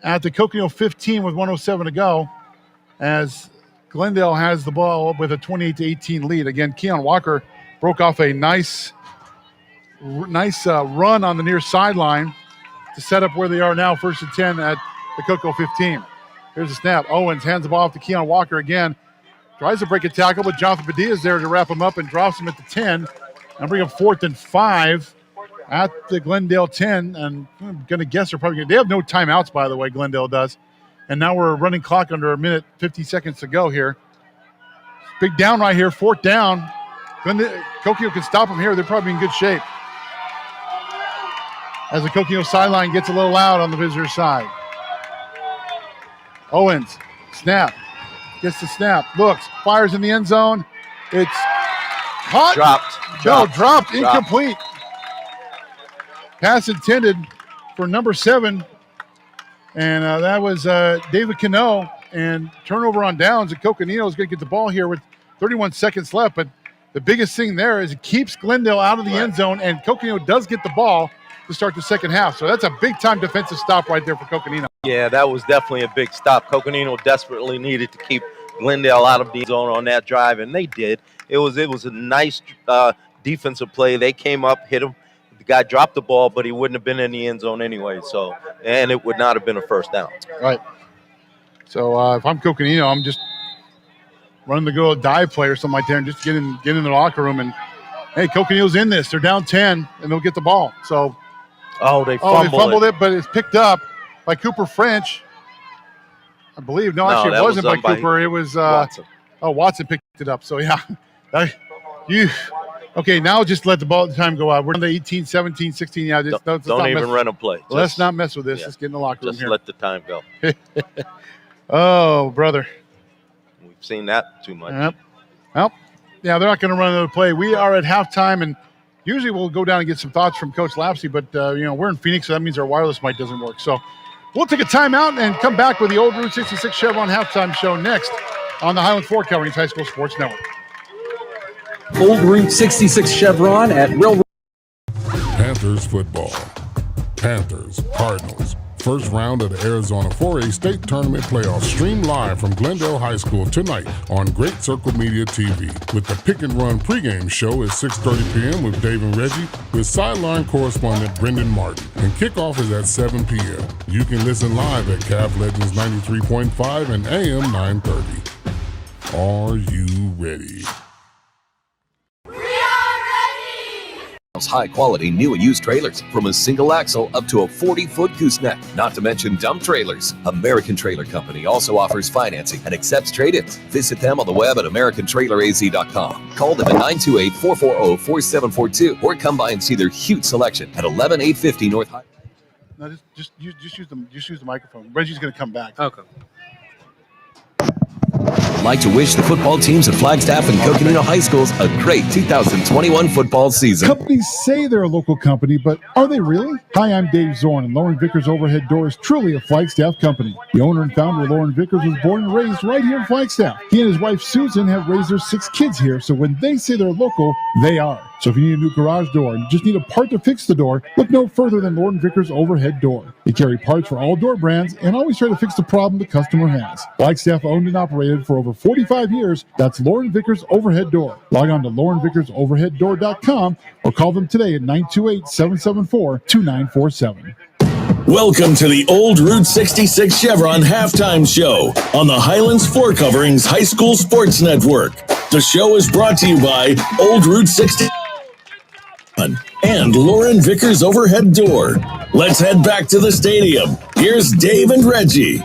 at the Coconino 15 with 1:07 to go as Glendale has the ball with a 28-18 lead. Again, Keon Walker broke off a nice run on the near sideline to set up where they are now, 1st and 10 at the Coco 15. Here's a snap. Owens hands the ball off to Keon Walker again. Tries to break a tackle, but Jonathan Padilla is there to wrap him up and drops him at the 10 and bring up 4th and 5 at the Glendale 10. And I'm going to guess they have no timeouts, by the way, Glendale does. And now we're running clock under a minute, 50 seconds to go here. Big down right here, 4th down. Coconino can stop them here. They're probably in good shape. As the Coconino sideline gets a little loud on the visitor side. Owens, snap. Gets the snap, looks, fires in the end zone. It's caught. Dropped. Incomplete. Pass intended for number 7. And that was David Cano. And turnover on downs. And Coconino is going to get the ball here with 31 seconds left. But the biggest thing there is it keeps Glendale out of the end zone. And Coconino does get the ball to start the second half. So that's a big-time defensive stop right there for Coconino. Yeah, that was definitely a big stop. Coconino desperately needed to keep Glendale out of the zone on that drive, and they did. It was a nice defensive play. They came up, hit him. The guy dropped the ball, but he wouldn't have been in the end zone anyway. So, and it would not have been a first down. Right. So if I'm Coconino, I'm just running the go dive play or something like that, and just get in the locker room and, hey, Coconino's in this. They're down 10, and they'll get the ball. So, they fumbled it, but it's picked up by Cooper French. I believe. No, actually, it wasn't by Cooper. It was Watson. Watson picked it up. So, yeah. Okay, now just let the time go out. We're on the 18, 17, 16. Yeah, don't even run a play. Let's not mess with this. Yeah. Let's get in the locker room here. Just let the time go. Oh, brother. We've seen that too much. Yep. Well, yeah, they're not going to run another play. We are at halftime, and usually we'll go down and get some thoughts from Coach Lapsey, but, we're in Phoenix, so that means our wireless mic doesn't work. So we'll take a timeout and come back with the Old Route 66 Chevron halftime show next on the Highland 4 Coverings High School Sports Network. Old Route 66 Chevron at Railroad. Panthers football. Panthers, Cardinals. First round of the Arizona 4A State Tournament playoffs streamed live from Glendale High School tonight on Great Circle Media TV. With the Pick and Run pregame show at 6:30 p.m. with Dave and Reggie with sideline correspondent Brendan Martin. And kickoff is at 7 p.m. You can listen live at Cav Legends 93.5 and AM 930. Are you ready? High-quality new and used trailers from a single axle up to a 40-foot gooseneck, not to mention dump trailers. American Trailer Company also offers financing and accepts trade-ins. Visit them on the web at americantraileraz.com. Call them at 928-440-4742 or come by and see their huge selection at 11850 North High. No, just use the microphone. Reggie's going to come back. Okay. Like to wish the football teams at Flagstaff and Coconino High Schools a great 2021 football season. Companies say they're a local company, but are they really? Hi, I'm Dave Zorn, and Lauren Vickers Overhead Door is truly a Flagstaff company. The owner and founder, Lauren Vickers, was born and raised right here in Flagstaff. He and his wife, Susan, have raised their 6 kids here, so when they say they're local, they are. So if you need a new garage door and just need a part to fix the door, look no further than Lauren Vickers Overhead Door. They carry parts for all door brands and always try to fix the problem the customer has. Flagstaff owned and operated for over 45 years. That's Lauren Vickers Overhead Door. Log on to laurenvickersoverheaddoor.com or call them today at 928-774-2947. Welcome to the Old Route 66 Chevron halftime show on the Highlands 4 Coverings High School Sports Network. The show is brought to you by Old Route 66 and Lauren Vickers Overhead Door. Let's head back to the stadium. Here's Dave and Reggie.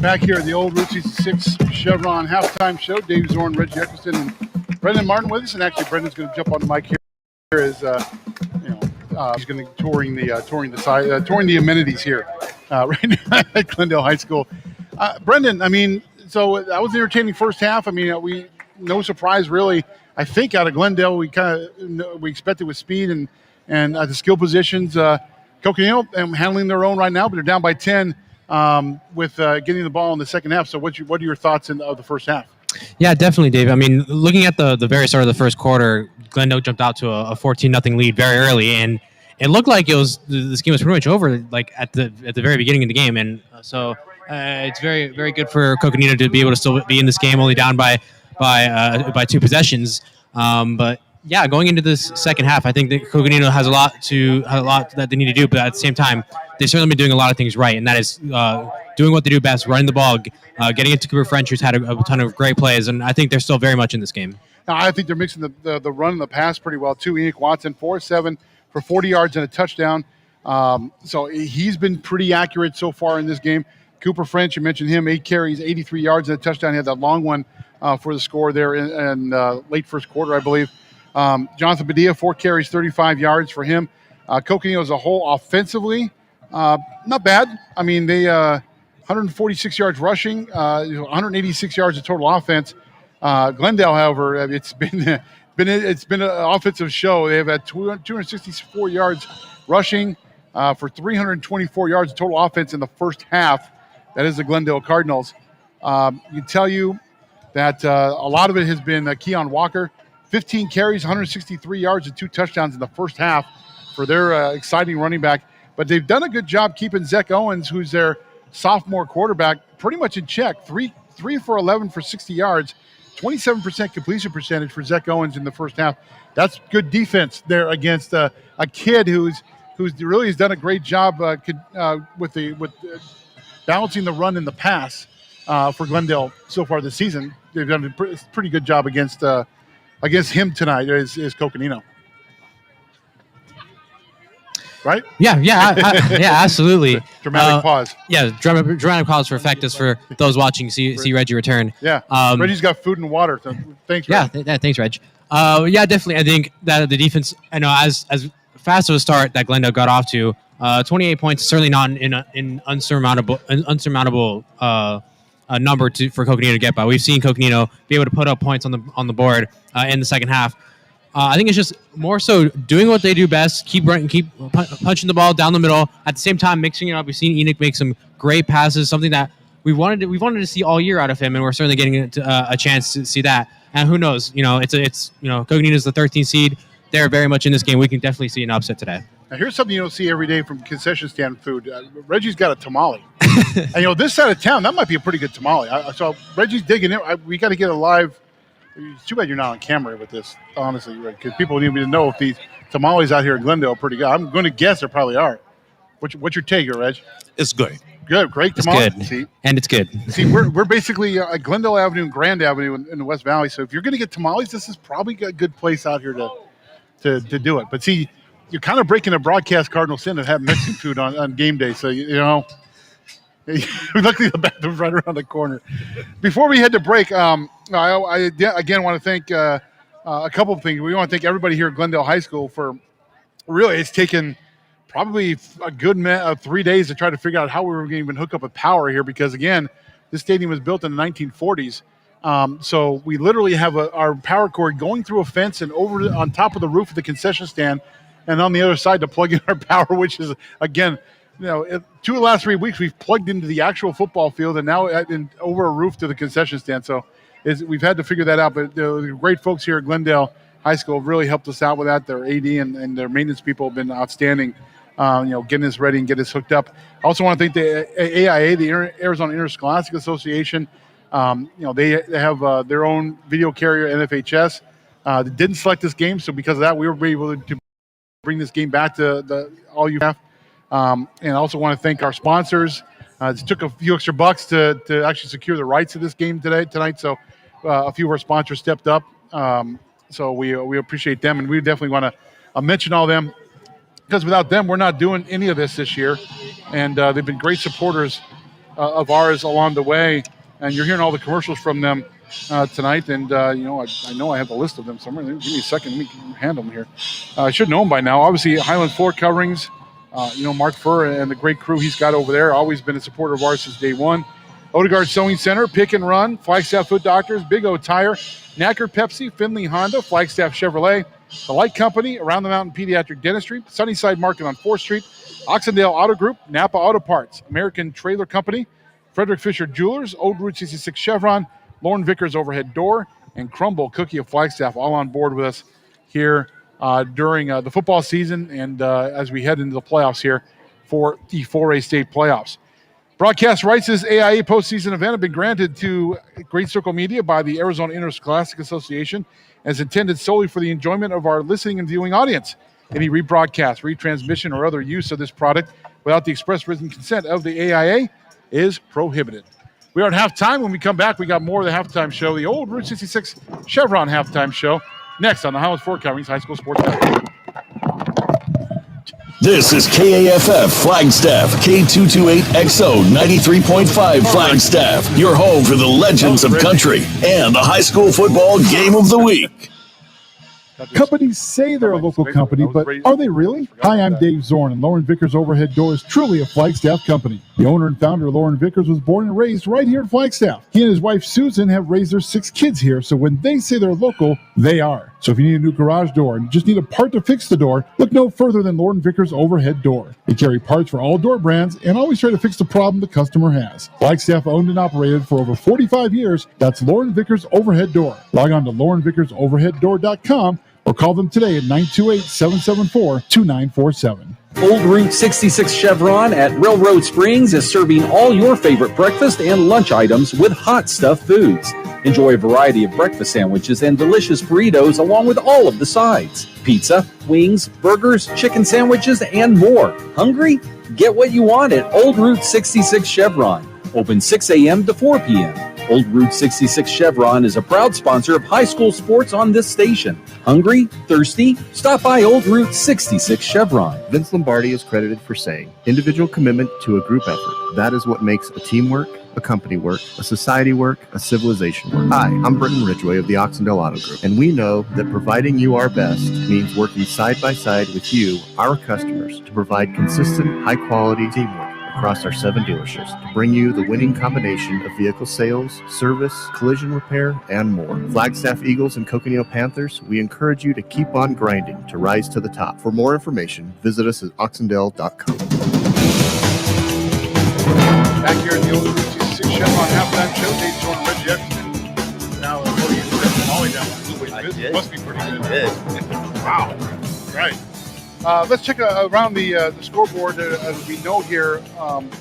Back here at the Old Route 66 Chevron halftime show. Dave Zorn, Reggie Eckerson, and Brendan Martin with us. And actually, Brendan's going to jump on the mic here. is he's going to touring the amenities here right now at Glendale High School. Brendan, I mean, so that was an entertaining first half. I mean, no surprise really. I think out of Glendale, we expected with speed and the skill positions. Coconino handling their own right now, but they're down by 10 with getting the ball in the second half. So what are your thoughts of the first half? Yeah, definitely, Dave. I mean, looking at the very start of the first quarter, Glendale jumped out to a 14-0 lead very early, and it looked like this game was pretty much over, like at the very beginning of the game. And so it's very, very good for Coconino to be able to still be in this game, only down by 2 possessions. But yeah, going into this second half, I think that Coconino has a lot that they need to do, but at the same time, they've certainly been doing a lot of things right, and that is doing what they do best, running the ball, getting it to Cooper French, who's had a ton of great plays, and I think they're still very much in this game. Now, I think they're mixing the run and the pass pretty well, too. Enoch Watson, 4-7 for 40 yards and a touchdown. So he's been pretty accurate so far in this game. Cooper French, you mentioned him, 8 carries, 83 yards and a touchdown. He had that long one for the score there in late first quarter, I believe. Jonathan Padilla, 4 carries, 35 yards for him. Coconino as a whole offensively, not bad. I mean, they 146 yards rushing, 186 yards of total offense. Glendale, however, it's been an offensive show. They have had 264 yards rushing for 324 yards of total offense in the first half. That is the Glendale Cardinals. You tell you that a lot of it has been Keon Walker, 15 carries, 163 yards and 2 touchdowns in the first half for their exciting running back. But they've done a good job keeping Zach Owens, who's their sophomore quarterback, pretty much in check. 3 for 11 for 60 yards, 27% completion percentage for Zach Owens in the first half. That's good defense there against a kid who's really has done a great job with balancing the run and the pass for Glendale so far this season. They've done a pretty good job against him tonight. Is Coconino. Right? Yeah, absolutely. Dramatic pause. Yeah, dramatic pause for effectiveness for those watching. See Reggie return. Yeah, Reggie's got food and water. So thanks, Reg. Yeah, thanks, Reg. Yeah, definitely. I think that the defense, as fast of a start that Glendale got off to, 28 points, certainly not an unsurmountable number for Coconino to get by. We've seen Coconino be able to put up points on the board in the second half. I think it's just more so doing what they do best, keep punching the ball down the middle. At the same time, mixing it up. We've seen Enoch make some great passes, something that we wanted to see all year out of him, and we're certainly getting a chance to see that. And who knows? It's Coconino's the 13th seed. They're very much in this game. We can definitely see an upset today. Now, here's something you don't see every day from concession stand food. Reggie's got a tamale. And, this side of town, that might be a pretty good tamale. So Reggie's digging in. We got to get a live. It's too bad you're not on camera with this, honestly, because people need me to know if these tamales out here in Glendale are pretty good. I'm going to guess they probably are. What's your take here, Reg? It's good. Good, great tamale. It's good. See? And it's good. See, we're basically at Glendale Avenue and Grand Avenue in the West Valley. So if you're going to get tamales, this is probably a good place out here to do it. But see, you're kind of breaking a broadcast Cardinal sin of having Mexican food on game day. So, luckily the bathroom's right around the corner. Before we head to break, I again want to thank a couple of things. We want to thank everybody here at Glendale High School for really, it's taken probably a good 3 days to try to figure out how we were going to even hook up with power here because, again, this stadium was built in the 1940s. So we literally have our power cord going through a fence and over on top of the roof of the concession stand and on the other side to plug in our power, which is, again, 2 of the last 3 weeks we've plugged into the actual football field and now over a roof to the concession stand. So we've had to figure that out. But the great folks here at Glendale High School have really helped us out with that. Their AD and their maintenance people have been outstanding, getting us ready and get us hooked up. I also want to thank the AIA, the Arizona Interscholastic Association. They have their own video carrier, NFHS. They didn't select this game, so because of that, we were able to bring this game back to all you have. And I also want to thank our sponsors. It took a few extra bucks to actually secure the rights to this game tonight. So a few of our sponsors stepped up. So we appreciate them, and we definitely want to mention all of them because without them, we're not doing any of this year. And they've been great supporters of ours along the way. And you're hearing all the commercials from them tonight, and I know I have the list of them somewhere. Give me a second. Let me hand them here. I should know them by now. Obviously, Highland Floor Coverings. Mark Furr and the great crew he's got over there. Always been a supporter of ours since day one. Odegaard Sewing Center, Pick and Run, Flagstaff Foot Doctors, Big O Tire, Knacker Pepsi, Finley Honda, Flagstaff Chevrolet, The Light Company, Around the Mountain Pediatric Dentistry, Sunnyside Market on 4th Street, Oxendale Auto Group, Napa Auto Parts, American Trailer Company, Frederick Fisher Jewelers, Old Route 66 Chevron, Lauren Vickers Overhead Door, and Crumble Cookie of Flagstaff, all on board with us here during the football season and as we head into the playoffs here for the 4A state playoffs. Broadcast rights to this AIA postseason event have been granted to Great Circle Media by the Arizona Interscholastic Association as intended solely for the enjoyment of our listening and viewing audience. Any rebroadcast, retransmission, or other use of this product without the express written consent of the AIA is prohibited. We are at halftime. When we come back, we got more of the halftime show, the old Route 66 Chevron halftime show, next on the Highlands Fort Coverings High School Sports Network. This is KAFF Flagstaff, K228XO 93.5 Flagstaff, your home for the legends of country and the high school football game of the week. Companies say they're a local company, but are they really? Hi, I'm Dave Zorn, and Lauren Vickers Overhead Door is truly a Flagstaff company. The owner and founder, Lauren Vickers, was born and raised right here in Flagstaff. He and his wife, Susan, have raised their 6 kids here, so when they say they're local, they are. So if you need a new garage door and just need a part to fix the door, look no further than Lauren Vickers Overhead Door. They carry parts for all door brands and always try to fix the problem the customer has. Flagstaff owned and operated for over 45 years. That's Lauren Vickers Overhead Door. Log on to laurenvickersoverheaddoor.com or call them today at 928-774-2947. Old Route 66 Chevron at Railroad Springs is serving all your favorite breakfast and lunch items with Hot Stuff Foods. Enjoy a variety of breakfast sandwiches and delicious burritos along with all of the sides. Pizza, wings, burgers, chicken sandwiches, and more. Hungry? Get what you want at Old Route 66 Chevron. Open 6 a.m. to 4 p.m. Old Route 66 Chevron is a proud sponsor of high school sports on this station. Hungry? Thirsty? Stop by Old Route 66 Chevron. Vince Lombardi is credited for saying, individual commitment to a group effort. That is what makes a team work, a company work, a society work, a civilization work. Hi, I'm Britton Ridgway of the Oxendale Auto Group, and we know that providing you our best means working side by side with you, our customers, to provide consistent, high-quality teamwork across our 7 dealerships to bring you the winning combination of vehicle sales, service, collision repair, and more. Flagstaff Eagles and Coconino Panthers, we encourage you to keep on grinding to rise to the top. For more information, visit us at oxendale.com. Back here at the old Route 66 Chevron halftime show, Dave Zorn and Reggie Epstein. Now, what do you think? Molly down there. Must be pretty good. Wow. Right. Let's check around the scoreboard as we know here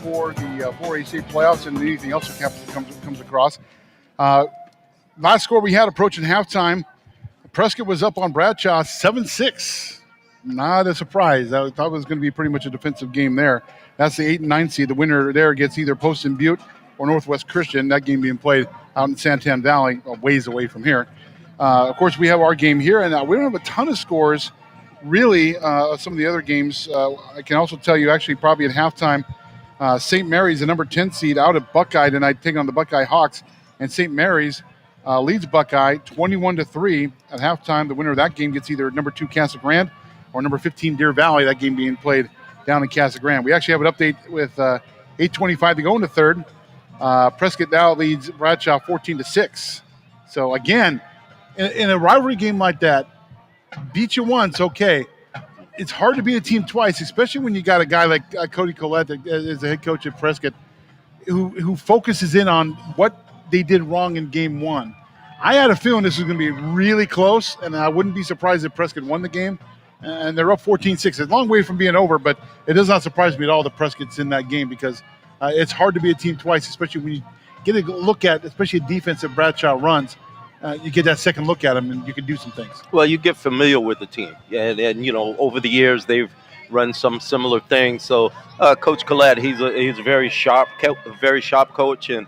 for the 4A state playoffs and anything else that comes across. Last score we had approaching halftime, Prescott was up on Bradshaw 7-6. Not a surprise. I thought it was going to be pretty much a defensive game there. That's the 8 and 9 seed. The winner there gets either Poston Butte or Northwest Christian. That game being played out in Santan Valley, a ways away from here. Of course, we have our game here, and we don't have a ton of scores. Really, some of the other games, I can also tell you actually probably at halftime, St. Mary's, the number 10 seed, out at Buckeye tonight, taking on the Buckeye Hawks. And St. Mary's leads Buckeye 21-3 at halftime. The winner of that game gets either number 2 Casa Grande or number 15 Deer Valley, that game being played down in Casa Grande. We actually have an update with 8:25 to go in the third. Prescott now leads Bradshaw 14-6. So, again, in a rivalry game like that, beat you once, okay. It's hard to beat a team twice, especially when you got a guy like Cody Collette that is the head coach at Prescott who focuses in on what they did wrong in game one. I had a feeling this was going to be really close, and I wouldn't be surprised if Prescott won the game. And they're up 14-6. It's a long way from being over, but it does not surprise me at all that Prescott's in that game because it's hard to be a team twice, especially when you get a look at, especially a defense that Bradshaw runs. You get that second look at them, and you can do some things. Well, you get familiar with the team. And over the years, they've run some similar things. So Coach Collette, he's a very sharp coach and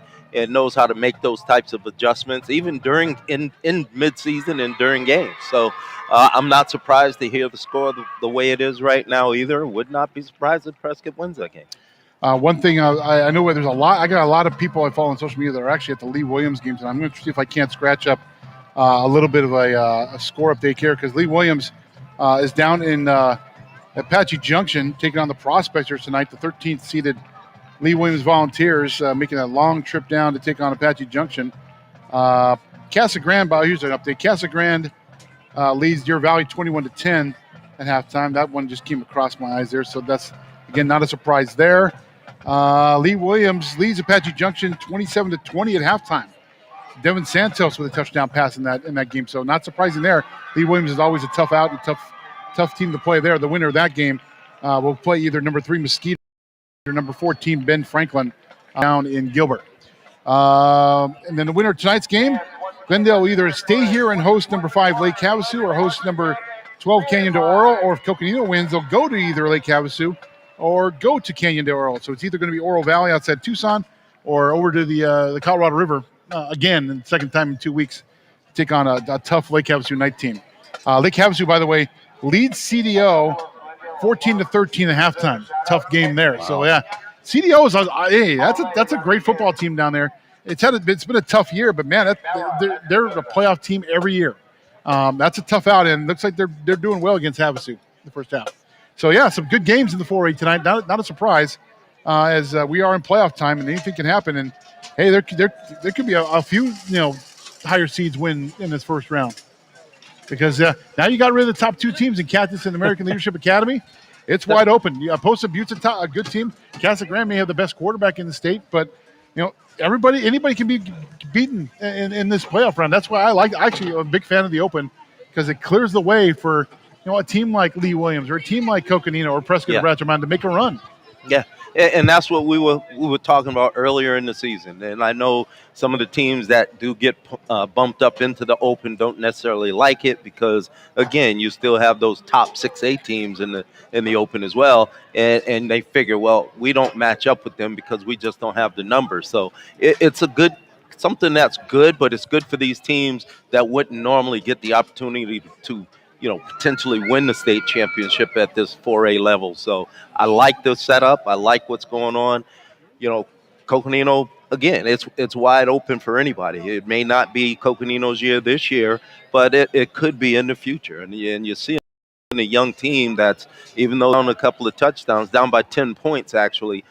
knows how to make those types of adjustments, even in midseason and during games. So I'm not surprised to hear the score the way it is right now either. Would not be surprised if Prescott wins that game. One thing I know where there's I got a lot of people I follow on social media that are actually at the Lee Williams games, and I'm going to see if I can't scratch up a little bit of a score update here, because Lee Williams is down in Apache Junction taking on the Prospectors tonight, the 13th seeded Lee Williams Volunteers making a long trip down to take on Apache Junction. Casa Grande, here's an update. Casa Grande leads Deer Valley 21-10 at halftime. That one just came across my eyes there, so that's, again, not a surprise there. Lee Williams leads Apache Junction 27-20 at halftime. Devin Santos with a touchdown pass in that game, so not surprising there. Lee Williams is always a tough out and tough team to play there. The winner of that game will play either number 3 Mesquite or number 14 Ben Franklin down in Gilbert. And then the winner of tonight's game, Glendale will either stay here and host number 5 Lake Havasu or host number 12 Canyon de Oro, or if Coconino wins, they'll go to either Lake Havasu or go to Canyon de Oro. So it's either going to be Oro Valley outside Tucson or over to the Colorado River again, the second time in 2 weeks, to take on a tough Lake Havasu night team. Lake Havasu, by the way, leads CDO 14-13 at halftime. Tough game there. Wow. So yeah, CDO is that's a great football team down there. It's been a tough year, but man, they're a playoff team every year. That's a tough out, and looks like they're doing well against Havasu in the first half. So yeah, some good games in the 4A tonight. Not a surprise, as we are in playoff time, and anything can happen. And hey, there could be a few higher seeds win in this first round, because now you got rid of the top 2 teams in Cactus and American Leadership Academy. It's wide open. Post Butte's a good team. Casa Grande may have the best quarterback in the state, but anybody can be beaten in this playoff round. That's why I'm a big fan of the open, because it clears the way for a team like Lee Williams or a team like Coconino or Prescott or Bradford to make a run. Yeah, and that's what we were talking about earlier in the season. And I know some of the teams that do get bumped up into the open don't necessarily like it, because again, you still have those top 6A teams in the open as well, and they figure, well, we don't match up with them because we just don't have the numbers. So it's something that's good, but it's good for these teams that wouldn't normally get the opportunity to potentially win the state championship at this 4A level. So I like the setup. I like what's going on. Coconino, again, it's wide open for anybody. It may not be Coconino's year this year, but it could be in the future. And you see a young team that's, even though on a couple of touchdowns, down by 10 points actually,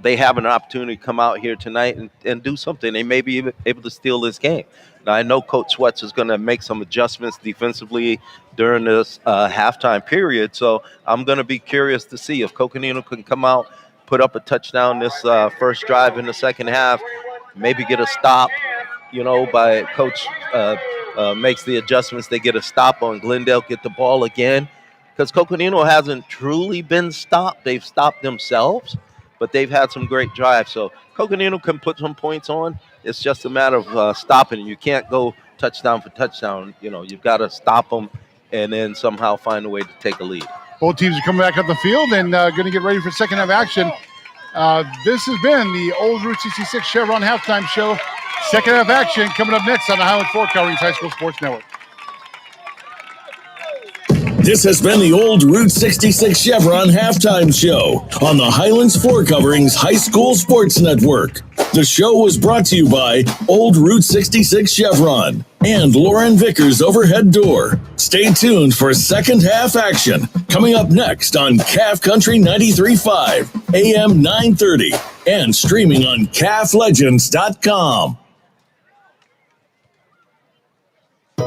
they have an opportunity to come out here tonight and do something. They may be able to steal this game. Now, I know Coach Sweats is going to make some adjustments defensively during this halftime period, so I'm going to be curious to see if Coconino can come out, put up a touchdown this first drive in the second half, maybe get a stop, by Coach makes the adjustments. They get a stop on Glendale, get the ball again, because Coconino hasn't truly been stopped. They've stopped themselves, but they've had some great drives. So Coconino can put some points on. It's just a matter of stopping. You can't go touchdown for touchdown. You've got to stop them and then somehow find a way to take a lead. Both teams are coming back up the field and going to get ready for second half action. This has been the Old Route 66 Chevron Halftime Show. Second half action coming up next on the Highland Fork Coverings High School Sports Network. This has been the Old Route 66 Chevron Halftime Show on the Highlands 4 Coverings High School Sports Network. The show was brought to you by Old Route 66 Chevron and Lauren Vickers Overhead Door. Stay tuned for second half action coming up next on Calf Country 93.5 AM 930 and streaming on calflegends.com.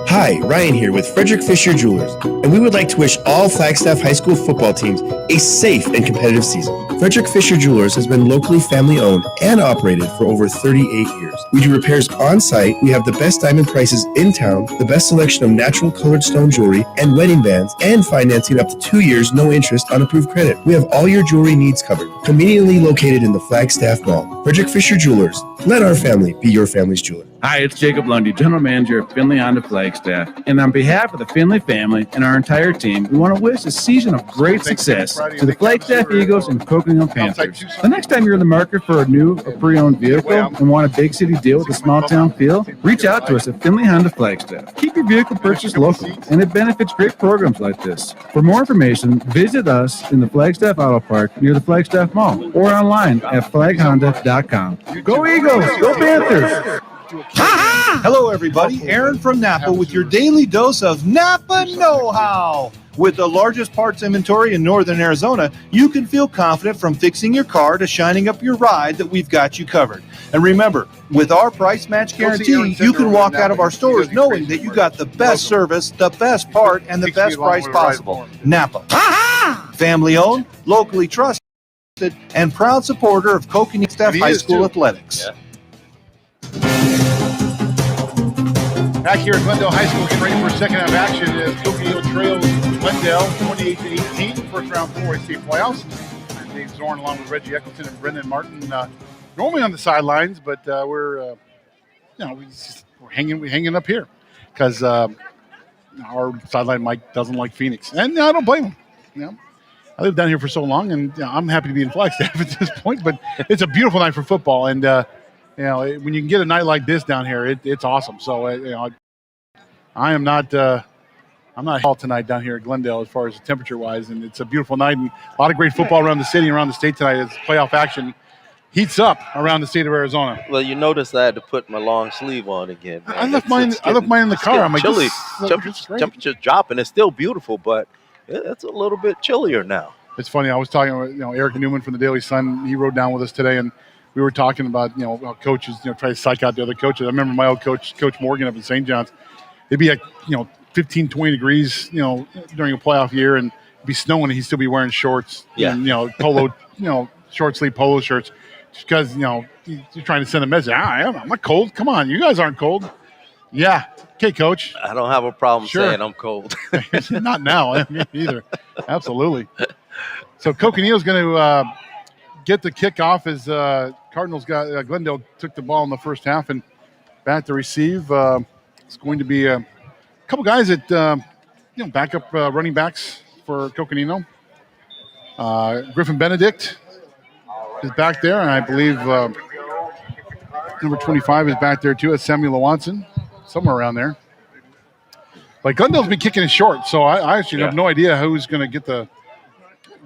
Hi, Ryan here with Frederick Fisher Jewelers, and we would like to wish all Flagstaff High School football teams a safe and competitive season. Frederick Fisher Jewelers has been locally family-owned and operated for over 38 years. We do repairs on-site, we have the best diamond prices in town, the best selection of natural colored stone jewelry and wedding bands, and financing up to 2 years no interest on approved credit. We have all your jewelry needs covered, conveniently located in the Flagstaff Mall. Frederick Fisher Jewelers, let our family be your family's jeweler. Hi, it's Jacob Lundy, General Manager of Finley Honda Flagstaff. And on behalf of the Finley family and our entire team, we want to wish a season of great success to the Flagstaff Eagles and Coconino Panthers. The next time you're in the market for a new or pre-owned vehicle and want a big city deal with a small town feel, reach out to us at Finley Honda Flagstaff. Keep your vehicle purchased local, and it benefits great programs like this. For more information, visit us in the Flagstaff Auto Park near the Flagstaff Mall or online at flaghonda.com. Go Eagles! Go Panthers! Hello, everybody. Aaron from Napa with your daily dose of Napa know-how. With the largest parts inventory in northern Arizona, you can feel confident from fixing your car to shining up your ride that we've got you covered. And remember, with our price match guarantee, you can walk out of our stores knowing that you got the best service, the best part, and the best price possible. Napa. Family owned, locally trusted, and proud supporter of Coconino High School athletics. Back here at Glendale High School, getting ready for a second half action as Coconino trails Glendale 28-18, first round 4A state playoffs. I'm Dave Zorn along with Reggie Eccleston and Brendan Martin. Normally on the sidelines, but we're hanging up here because our sideline Mike doesn't like Phoenix, and I don't blame him. You know, I lived down here for so long, and I'm happy to be in Flagstaff at this point. But it's a beautiful night for football, and when you can get a night like this down here, it's awesome. So, I'm not hot tonight down here at Glendale as far as temperature-wise, and it's a beautiful night and a lot of great football around the city and around the state tonight as playoff action heats up around the state of Arizona. Well, you notice I had to put my long sleeve on again. Man. I left mine in the car. I'm like, chilly. Temperature's dropping. It's still beautiful, but it's a little bit chillier now. It's funny. I was talking with Eric Newman from the Daily Sun. He rode down with us today, and we were talking about how coaches try to psych out the other coaches. I remember my old coach, Coach Morgan up in St. John's. It'd be 15, 20 degrees, during a playoff year, and it'd be snowing, and he'd still be wearing shorts, and polo, short sleeve polo shirts, just because you're trying to send a message. I'm not cold. Come on, you guys aren't cold. Yeah, okay, Coach. I don't have a problem saying I'm cold. Not now, me either. Absolutely. So Coconino's going to get the kickoff as Cardinals Glendale took the ball in the first half and back to receive. It's going to be a couple guys that backup running backs for Coconino. Griffin Benedict is back there, and I believe number 25 is back there too. It's Samuel Watson, somewhere around there. But Glendale's been kicking it short, so I actually have no idea who's going to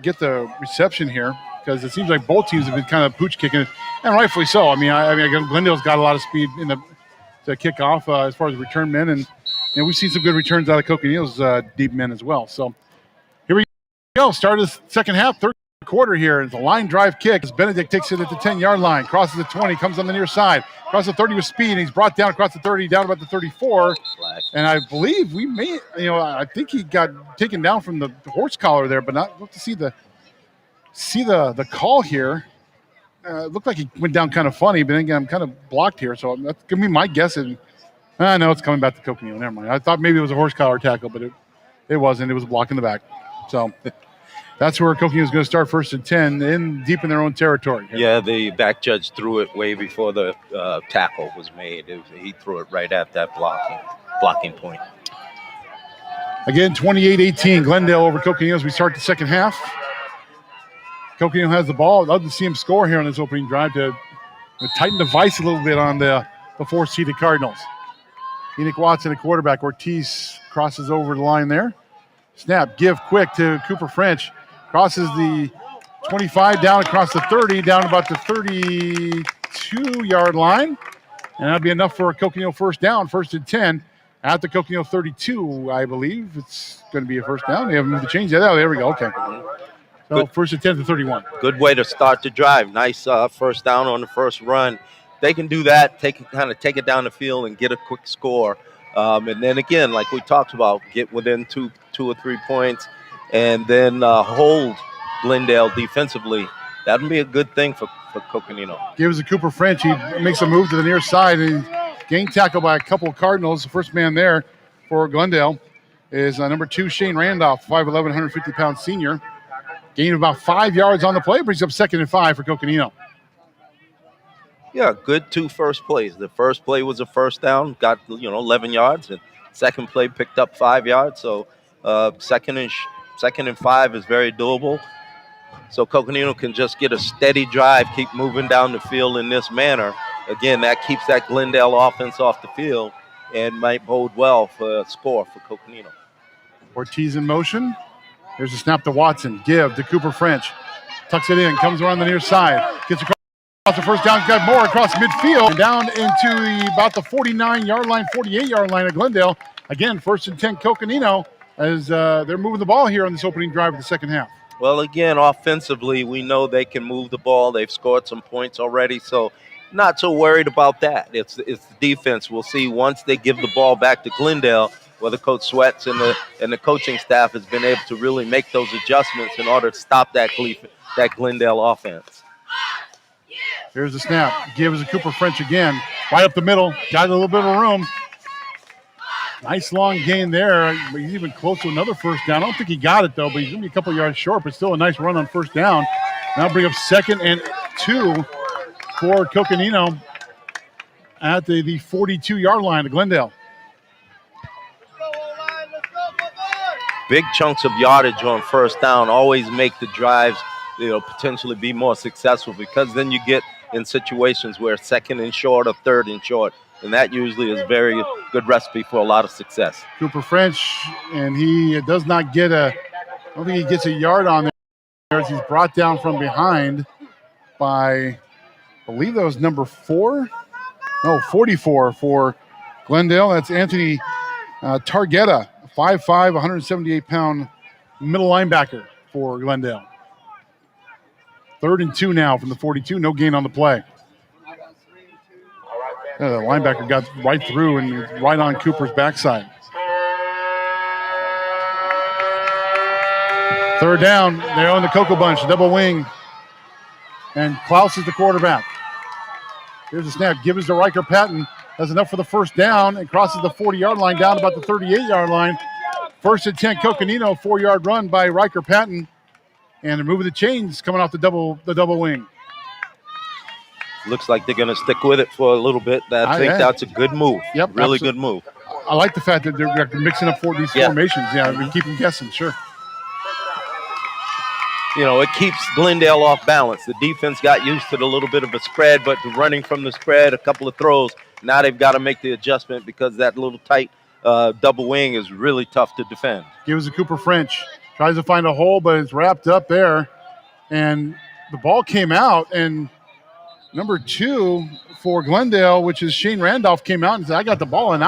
get the reception here, because it seems like both teams have been kind of pooch kicking it, and rightfully so. I mean, Glendale's got a lot of speed in the kickoff as far as return men, and we've seen some good returns out of Coconino's deep men as well. So here we go. Start of the second half, third quarter here. It's a line drive kick as Benedict takes it at the 10-yard line, crosses the 20, comes on the near side, crosses the 30 with speed, and he's brought down across the 30, down about the 34. And I believe I think he got taken down from the horse collar there, but not to see the call here. It looked like he went down kind of funny, but then again, I'm kind of blocked here, so that's going to be my guess. No, it's coming back to Coconino. Never mind. I thought maybe it was a horse collar tackle, but it wasn't. It was a block in the back. So that's where Coconino is going to start first and 10, deep in their own territory. Yeah, the back judge threw it way before the tackle was made. He threw it right at that blocking point. Again, 28-18, Glendale over Coconino as we start the second half. Coconino has the ball. I'd love to see him score here on this opening drive to tighten the vice a little bit on the four-seeded Cardinals. Enoch Watson, a quarterback. Ortiz crosses over the line there. Snap, give quick to Cooper French. Crosses the 25 down across the 30, down about the 32-yard line. And that'll be enough for a Coconino first down, first and 10. At the Coconino 32, I believe. It's going to be a first down. They haven't moved the change yet. Oh, there we go. Okay. So first and 10 to 31. Good way to start the drive. Nice first down on the first run. They can do that, take it down the field and get a quick score. And then again, like we talked about, get within two or 3 points and then hold Glendale defensively. That would be a good thing for Coconino. Gives it Cooper French. He makes a move to the near side and gang tackle by a couple of Cardinals. The first man there for Glendale is number 2, Shane Randolph, 5'11", 150-pound senior. Gain of about 5 yards on the play, brings up second and 5 for Coconino. Yeah, good 2 first plays. The first play was a first down, got 11 yards, and second play picked up 5 yards. So second and 5 is very doable. So Coconino can just get a steady drive, keep moving down the field in this manner. Again, that keeps that Glendale offense off the field and might bode well for a score for Coconino. Ortiz in motion. Here's a snap to Watson. Give to Cooper French. Tucks it in, comes around the near side. Gets across the first down, got more across midfield. And down into about the 49-yard line, 48-yard line of Glendale. Again, 1st and 10 Coconino as they're moving the ball here on this opening drive of the second half. Well, again, offensively, we know they can move the ball. They've scored some points already, so not so worried about that. It's the defense. We'll see once they give the ball back to Glendale, whether Coach Sweats and the coaching staff has been able to really make those adjustments in order to stop that Glendale offense. Here's the snap. Gives a Cooper French again. Right up the middle. Got a little bit of room. Nice long gain there. He's even close to another first down. I don't think he got it, though, but he's going to be a couple yards short, but still a nice run on first down. Now bring up 2nd and 2 for Coconino at the 42-yard line of Glendale. Big chunks of yardage on first down always make the drives, potentially be more successful, because then you get in situations where 2nd and short or 3rd and short, and that usually is very good recipe for a lot of success. Cooper French, and he does not get I don't think he gets a yard on there as he's brought down from behind by, I believe that was number 4. No, 44 for Glendale. That's Anthony Targetta, 5'5", 178-pound middle linebacker for Glendale. 3rd and 2 now from the 42. No gain on the play. The linebacker got right through and right on Cooper's backside. 3rd down. They're on the Cocoa Bunch, double wing. And Klaus is the quarterback. Here's a snap. Gives to Riker Patton. That's enough for the first down and crosses the 40-yard line down about the 38-yard line. 1st and 10 Coconino, 4-yard run by Riker Patton. And they're moving the chains coming off the double wing. Looks like they're going to stick with it for a little bit. I think that's a good move. Yep, really good move. I like the fact that they're mixing up these formations. Yeah, we keep them guessing, sure. It keeps Glendale off balance. The defense got used to the little bit of a spread, but running from the spread, a couple of throws, now they've got to make the adjustment because that little tight double wing is really tough to defend. Gives a Cooper French. Tries to find a hole, but it's wrapped up there. And the ball came out, and number 2 for Glendale, which is Shane Randolph, came out and said, I got the ball. And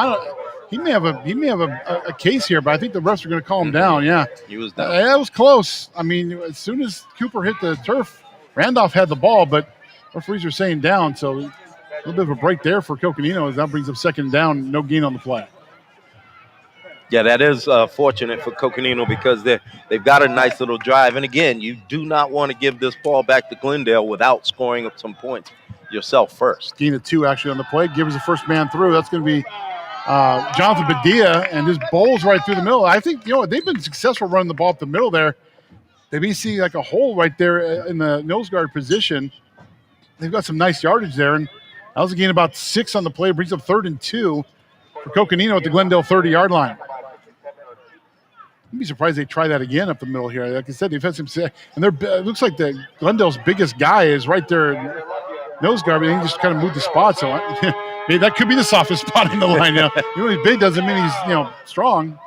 he may have a case here, but I think the refs are going to call him down. Yeah. He was down. That was close. I mean, as soon as Cooper hit the turf, Randolph had the ball, but referees are saying down. So a little bit of a break there for Coconino as that brings up 2nd down, no gain on the play. Yeah, that is fortunate for Coconino because they've got a nice little drive. And, again, you do not want to give this ball back to Glendale without scoring up some points yourself first. Gain of 2 actually on the play. Gives the first man through. That's going to be Jonathan Padilla, and just bowls right through the middle. I think, they've been successful running the ball up the middle there. They may see like a hole right there in the nose guard position. They've got some nice yardage there. And that was a gain about 6 on the play. Brings up 3rd and 2 for Coconino at the Glendale 30-yard line. I'd be surprised they try that again up the middle here. Like I said, they've had some, and it looks like the Glendale's biggest guy is right there, nose guard, and he just kind of moved the spot. So maybe that could be the softest spot in the line now. He's big doesn't mean he's strong.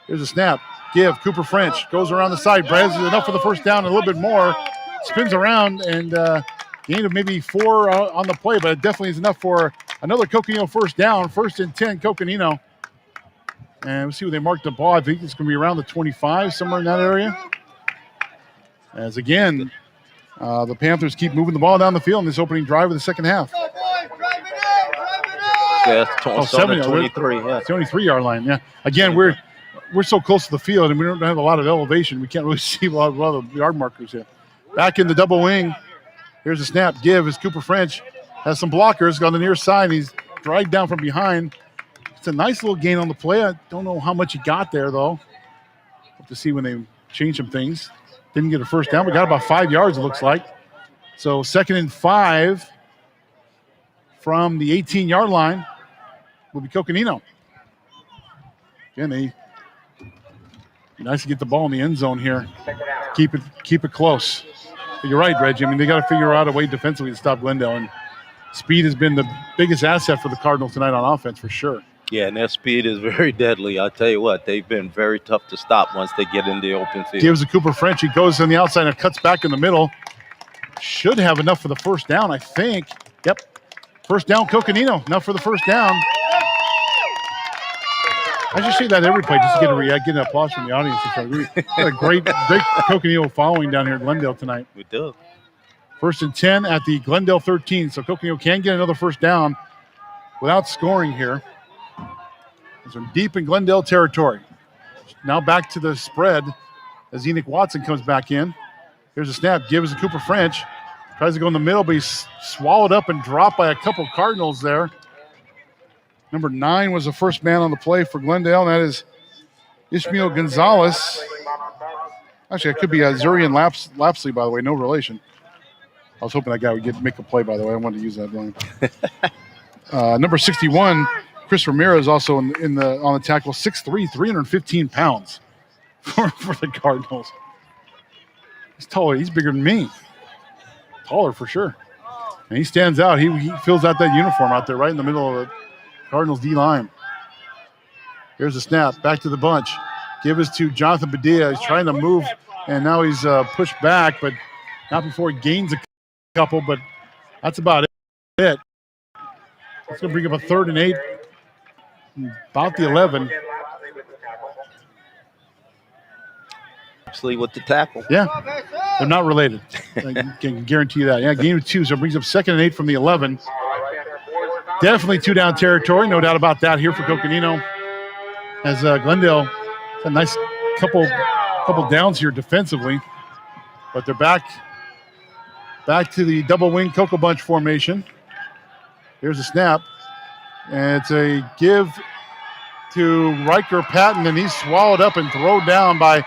Here's a snap. Give Cooper French goes around the side. Braz is enough for the first down, a little bit more. Spins around and gain of maybe 4 on the play, but it definitely is enough for another Coconino first down. 1st and 10 Coconino. And we'll see where they mark the ball. I think it's going to be around the 25, somewhere in that area. As again, the Panthers keep moving the ball down the field in this opening drive of the second half. Yeah, it's 23. Yeah, 23-yard line. Yeah. Again, we're so close to the field, and we don't have a lot of elevation. We can't really see a lot of yard markers here. Back in the double wing. Here's a snap. Give is Cooper French. Has some blockers on the near side. He's dragged down from behind. It's a nice little gain on the play. I don't know how much he got there, though. We'll have to see when they change some things. Didn't get a first down, but got about 5 yards, it looks like. So 2nd and 5 from the 18-yard line will be Coconino. Again, be nice to get the ball in the end zone here. Keep it close. But you're right, Reggie. I mean, they got to figure out a way defensively to stop Glendale, and speed has been the biggest asset for the Cardinals tonight on offense for sure. Yeah, and their speed is very deadly. I'll tell you what, they've been very tough to stop once they get in the open field. Gives to Cooper French. He goes on the outside and cuts back in the middle. Should have enough for the first down, I think. Yep. First down, Coconino. Enough for the first down. I just say that every play just to get an applause from the audience. We got a great Coconino following down here in Glendale tonight. We do. First and 10 at the Glendale 13. So Coconino can get another first down without scoring here. So deep in Glendale territory. Now back to the spread as Enoch Watson comes back in. Here's a snap. Gives to Cooper French. Tries to go in the middle, but he's swallowed up and dropped by a couple Cardinals there. Number 9 was the first man on the play for Glendale, and that is Ishmael Gonzalez. Actually, it could be Zurian Lapsley, by the way, no relation. I was hoping that guy would make a play, by the way. I wanted to use that line. Number 61, Chris Ramirez, also on the tackle, 6'3", 315 pounds for the Cardinals. He's taller. He's bigger than me. Taller for sure. And he stands out. He fills out that uniform out there right in the middle of the Cardinals D-line. Here's a snap. Back to the bunch. Give us to Jonathan Padilla. He's trying to move, and now he's pushed back, but not before he gains a couple, but that's about it. It's going to bring up a 3rd and 8. About the 11. Actually, with the tackle. Yeah, they're not related. I can guarantee you that. Yeah, gain of 2, so it brings up 2nd and 8 from the 11. Definitely 2-down territory, no doubt about that here for Coconino. As Glendale, a nice couple downs here defensively, but they're back to the double wing Cocoa Bunch formation. Here's a snap, and it's a give to Riker Patton, and he's swallowed up and thrown down by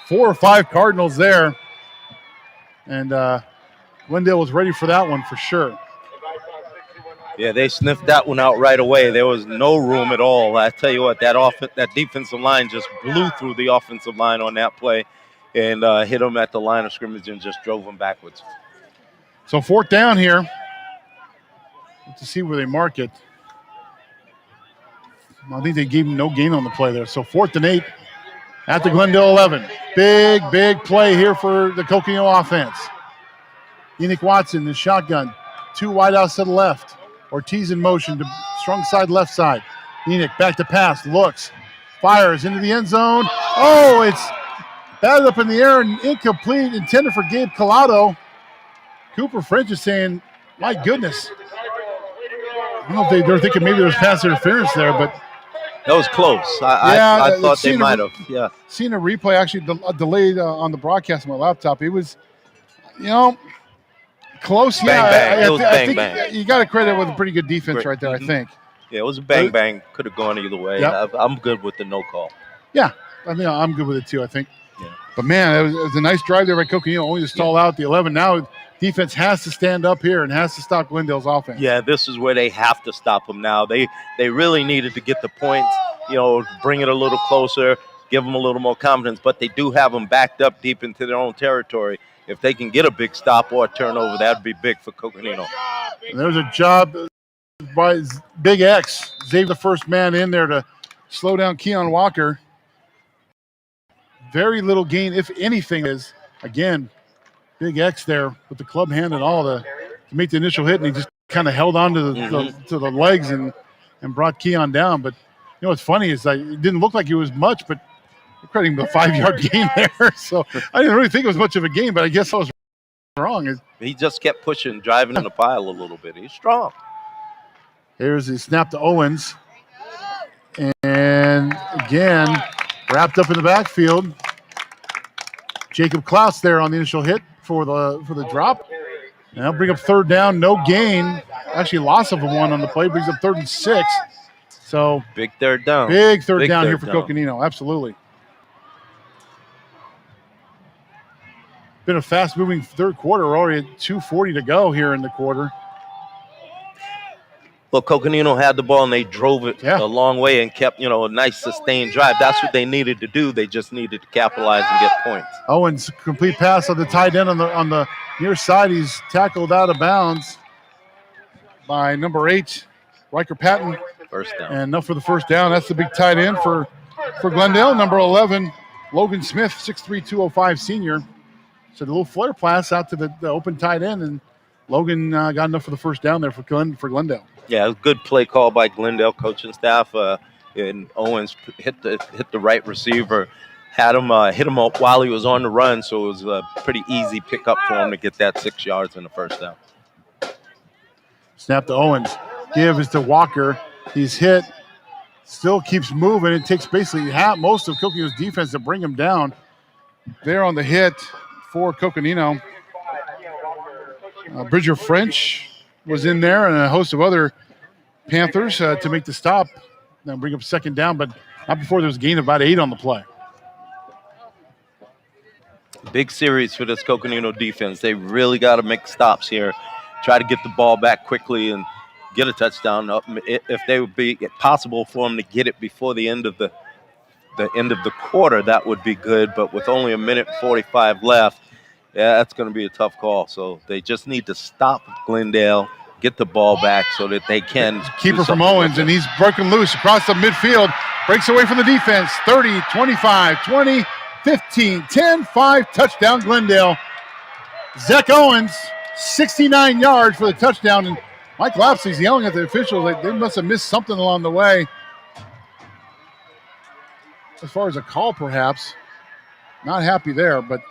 4 or 5 Cardinals there. And Glendale was ready for that one for sure. Yeah, they sniffed that one out right away. There was no room at all. I tell you what, that defensive line just blew through the offensive line on that play and hit them at the line of scrimmage and just drove them backwards. So 4th down here. Let's see where they mark it. I think they gave him no gain on the play there. So 4th and 8 at the Glendale 11. Big play here for the Coconino offense. Enoch Watson, the shotgun. 2 wideouts to the left. Ortiz in motion to strong side, left side. Enoch back to pass, looks, fires into the end zone. Oh, it's batted up in the air and incomplete, intended for Gabe Collado. Cooper French is saying, my goodness. I don't know if they're thinking maybe there was pass interference there, but. That was close. I thought they might have. Yeah. Seeing a replay actually delayed on the broadcast on my laptop. It was, close. Bang. It was I think bang. You got to credit with a pretty good defense right there, I think. Yeah, it was a bang. Could have gone either way. Yep. I'm good with the no call. Yeah, I'm good with it too, I think. Yeah. But, man, it was a nice drive there by Coconino, only to stall out the 11. Now defense has to stand up here and has to stop Glendale's offense. Yeah, this is where they have to stop them now. They really needed to get the points, bring it a little closer, give them a little more confidence, but they do have them backed up deep into their own territory. If they can get a big stop or a turnover, that would be big for Coconino. And there's a job by Big X. Xavier, the first man in there to slow down Keon Walker. Very little gain, if anything, is, again, Big X there with the club hand and all to make the initial hit, and he just kind of held on to the legs and brought Keon down. But, what's funny is it didn't look like it was much, but we're crediting him a 5-yard gain there. So I didn't really think it was much of a gain, but I guess I was wrong. He just kept pushing, driving in the pile a little bit. He's strong. Here's the snap to Owens. And again, wrapped up in the backfield. Jacob Klaus there on the initial hit for the drop. And that'll bring up 3rd down, no gain. Actually, loss of 1 on the play, brings up 3rd and 6. So big 3rd down. Big third down here for Coconino, absolutely. Been a fast-moving third quarter. We're already at 2:40 to go here in the quarter. Well, Coconino had the ball and they drove it a long way and kept, a nice sustained drive. That's what they needed to do. They just needed to capitalize and get points. Owens complete pass on the tight end on the near side. He's tackled out of bounds by number 8, Riker Patton. First down. And enough for the first down. That's the big tight end for Glendale. Number 11, Logan Smith, 6'3", 205 senior. So the little flare pass out to the open tight end, and Logan got enough for the first down there for Glendale. Yeah, it was a good play call by Glendale coaching staff. And Owens hit the right receiver, hit him up while he was on the run, so it was a pretty easy pickup for him to get that 6 yards in the first down. Snap to Owens. Give is to Walker. He's hit. Still keeps moving. It takes basically most of Coconino's defense to bring him down. There on the hit for Coconino. Bridger French was in there and a host of other Panthers to make the stop. Now bring up second down, but not before there was a gain of about 8 on the play. Big series for this Coconino defense. They really got to make stops here, try to get the ball back quickly and get a touchdown. If they would be possible for them to get it before the end of the quarter, that would be good. But with only a minute and 45 left, that's going to be a tough call. So they just need to stop Glendale, get the ball back so that they can. Keeper from Owens, and he's broken loose across the midfield. Breaks away from the defense. 30, 25, 20, 15, 10, 5. Touchdown, Glendale. Zach Owens, 69 yards for the touchdown. And Mike Lapsley's yelling at the officials like they must have missed something along the way. As far as a call, perhaps. Not happy there, but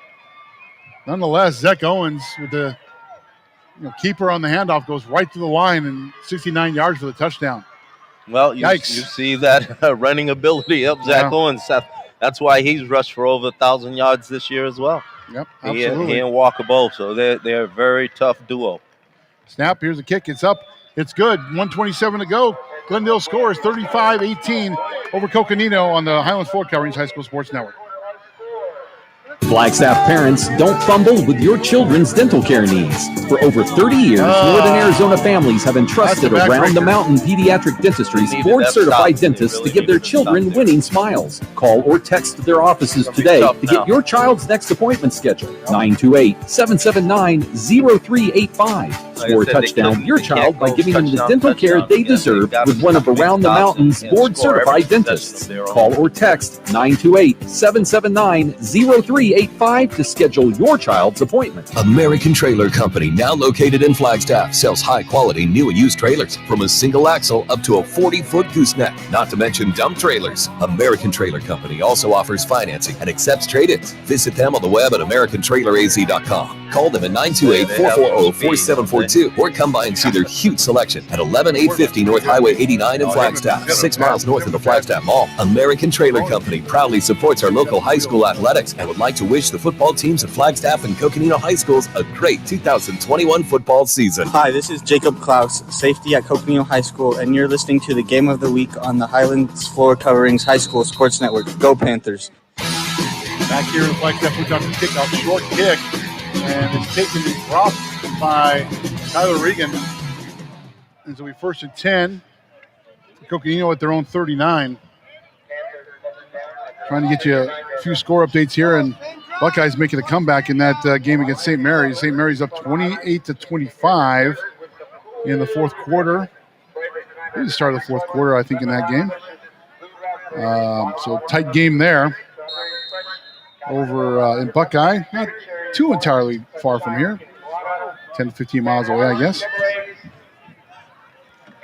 nonetheless, Zach Owens with the keeper on the handoff goes right to the line and 69 yards for the touchdown. Well, you see that running ability of Zach Owens. That's why he's rushed for over 1,000 yards this year as well. Yep, absolutely. He and Walker both, so they're a very tough duo. Snap, here's the kick. It's up. It's good. 1:27 to go. Glendale scores 35-18 over Coconino on the Highland Floor Coverings High School Sports Network. Flagstaff parents, don't fumble with your children's dental care needs. For over 30 years, Northern Arizona families have entrusted Around the Mountain Pediatric Dentistry's board-certified dentists to give their children winning smiles. Call or text their offices today to get your child's next appointment scheduled. 928-779-0385. Score a touchdown your child by giving them the dental care they deserve with one of Around the Mountain's board-certified dentists. Call or text 928-779-0385 to schedule your child's appointment. American Trailer Company, now located in Flagstaff, sells high-quality new and used trailers from a single axle up to a 40-foot gooseneck, not to mention dump trailers. American Trailer Company also offers financing and accepts trade-ins. Visit them on the web at americantraileraz.com. Call them at 928-440-4742 or come by and see their huge selection at 11850 North Highway 89 in Flagstaff, 6 miles north of the Flagstaff Mall. American Trailer Company proudly supports our local high school athletics and would like to wish the football teams at Flagstaff and Coconino High Schools a great 2021 football season. Hi, this is Jacob Klaus, safety at Coconino High School, and you're listening to the Game of the Week on the Highlands Floor Coverings High School Sports Network. Go Panthers. Back here in Flagstaff, we've got the kickoff, short kick, and it's taken and dropped by Tyler Regan. And so we first and 10. Coconino at their own 39. Trying to get you a few score updates here, and Buckeyes making a comeback in that game against St. Mary's. St. Mary's up 28-25 in the fourth quarter. Really started the fourth quarter, I think, in that game. So tight game there over in Buckeye. Not too entirely far from here. 10 to 15 miles away, I guess.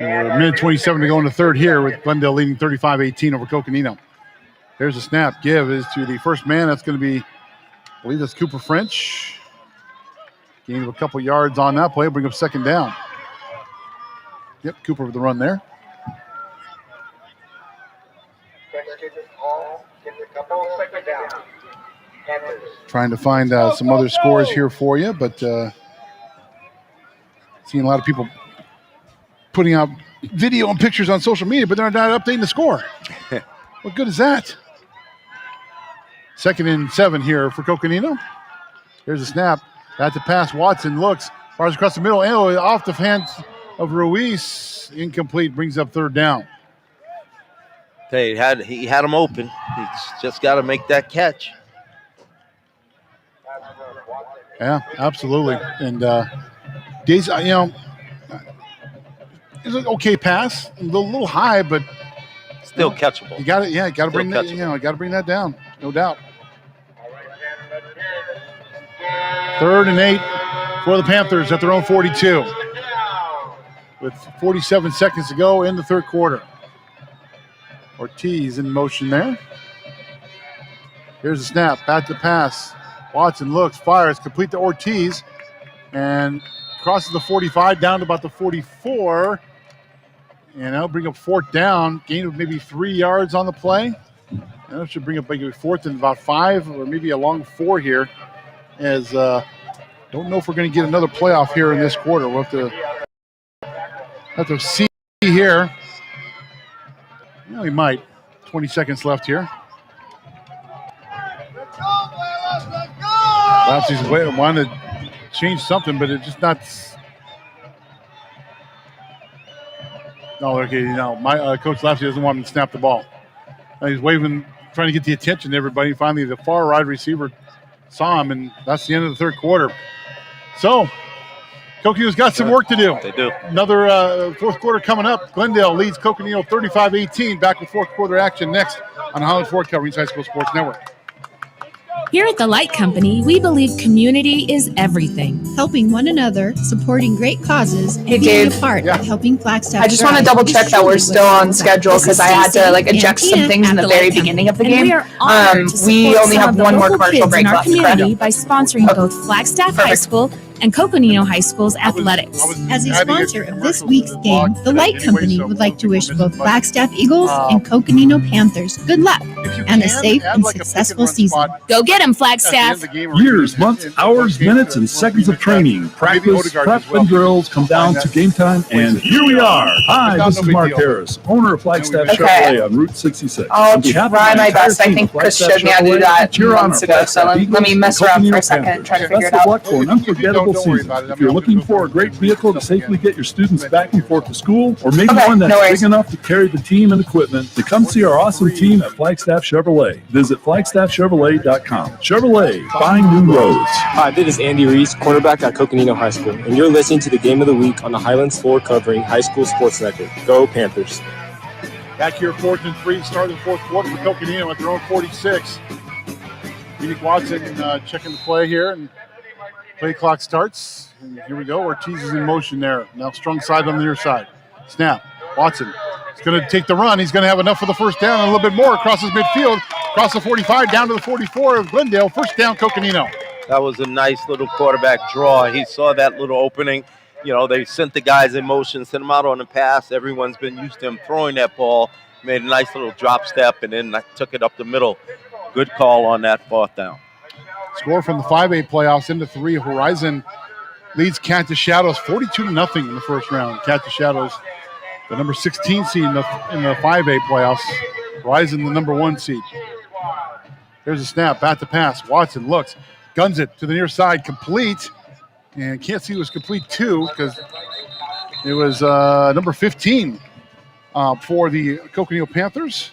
And we're a minute 27 to go in the third here with Glendale leading 35-18 over Coconino. There's a snap. Give is to the first man. That's going to be, I believe that's Cooper French. Gain of a couple yards on that play. Bring up second down. Yep, Cooper with the run there. Trying to find some other scores here for you, but seeing a lot of people putting out video and pictures on social media, but they're not updating the score. What good is that? 2nd and 7 here for Coconino. Here's a snap. That's a pass. Watson looks, fires across the middle, and off the hands of Ruiz. Incomplete, brings up third down. He had him open. He's just got to make that catch. Yeah, absolutely. And Days, it's an okay pass, a little high, but still catchable. You got it. Yeah, got to bring that. Catchable. Got to bring that down, no doubt. 3rd and 8 for the Panthers at their own 42, with 47 seconds to go in the third quarter. Ortiz in motion there. Here's the snap, back to pass. Watson looks, fires, complete to Ortiz, and crosses the 45 down to about the 44. And that'll bring up fourth down, gain of maybe 3 yards on the play. And that should bring up maybe fourth and about 5, or maybe a long 4 here. As don't know if we're going to get another playoff here in this quarter. We'll have to see here. Well, we might. 20 seconds left here. Lapsy's wanted to change something, but it's just not. No, okay, my Coach Lapsy doesn't want him to snap the ball. He's waving, trying to get the attention of everybody. Finally, the far wide receiver saw him, and that's the end of the third quarter. So, Coconino's got some work to do. They do. Another fourth quarter coming up. Glendale leads Coconino 35-18. Back with fourth quarter action next on Highland Ford Coverings High School Sports Network. Here at the Light Company, we believe community is everything. Helping one another, supporting great causes, and Hey, being Dave. a part of helping Flagstaff. I just want to double check that we're still on schedule because I had to eject some things in the very beginning of the game. We are honored to We support only some have of the one more local commercial kids break in our left. community correct? by sponsoring both Flagstaff High School and Coconino High School's athletics. As a sponsor of this week's game, the Light Company would like to wish both Flagstaff Eagles and Coconino Panthers good luck and a safe and successful season. Go get 'em, Flagstaff! Years, months, hours, minutes, and seconds of training, practice, prep, and drills come down to game time, and here we are. Hi, this is Mark Harris, owner of Flagstaff Chevrolet on Route 66. I'll On behalf of try the my entire best. I team think of Chris Flagstaff showed me how to do Chevrolet, that cheer on months our ago, so Flagstaff let me Eagles mess and around for Coconino a second and Panthers. try to figure it Best of out. luck for an unforgettable season. If you're looking for a great vehicle to safely get your students back and forth to school, or maybe one that's big enough to carry the team and equipment, to come see our awesome team at Flagstaff Chevrolet. Visit flagstaffchevrolet.com. Chevrolet, find new roads. Hi, this is Andy Reese, quarterback at Coconino High School, and you're listening to the Game of the Week on the Highlands Floor Covering High School Sports Network. Go Panthers. Back here, 4th and 3, start of the fourth quarter for Coconino at their own 46. Unique Watson checking the play here, and play clock starts. And here we go. Ortiz is in motion there. Now strong side on the near side. Snap. Watson is going to take the run. He's going to have enough for the first down and a little bit more. Crosses midfield, across the 45, down to the 44 of Glendale. First down, Coconino. That was a nice little quarterback draw. He saw that little opening. They sent the guys in motion, sent them out on the pass. Everyone's been used to him throwing that ball. Made a nice little drop step, and then took it up the middle. Good call on that fourth down. Score from the 5A playoffs into 3. Horizon leads Cactus Shadows 42-0 in the first round. Cactus Shadows, the number 16 seed in the 5A playoffs. Horizon, the number 1 seed. There's a snap, back to pass. Watson looks, guns it to the near side, complete. And can't see it was complete too because it was number 15 for the Coconino Panthers.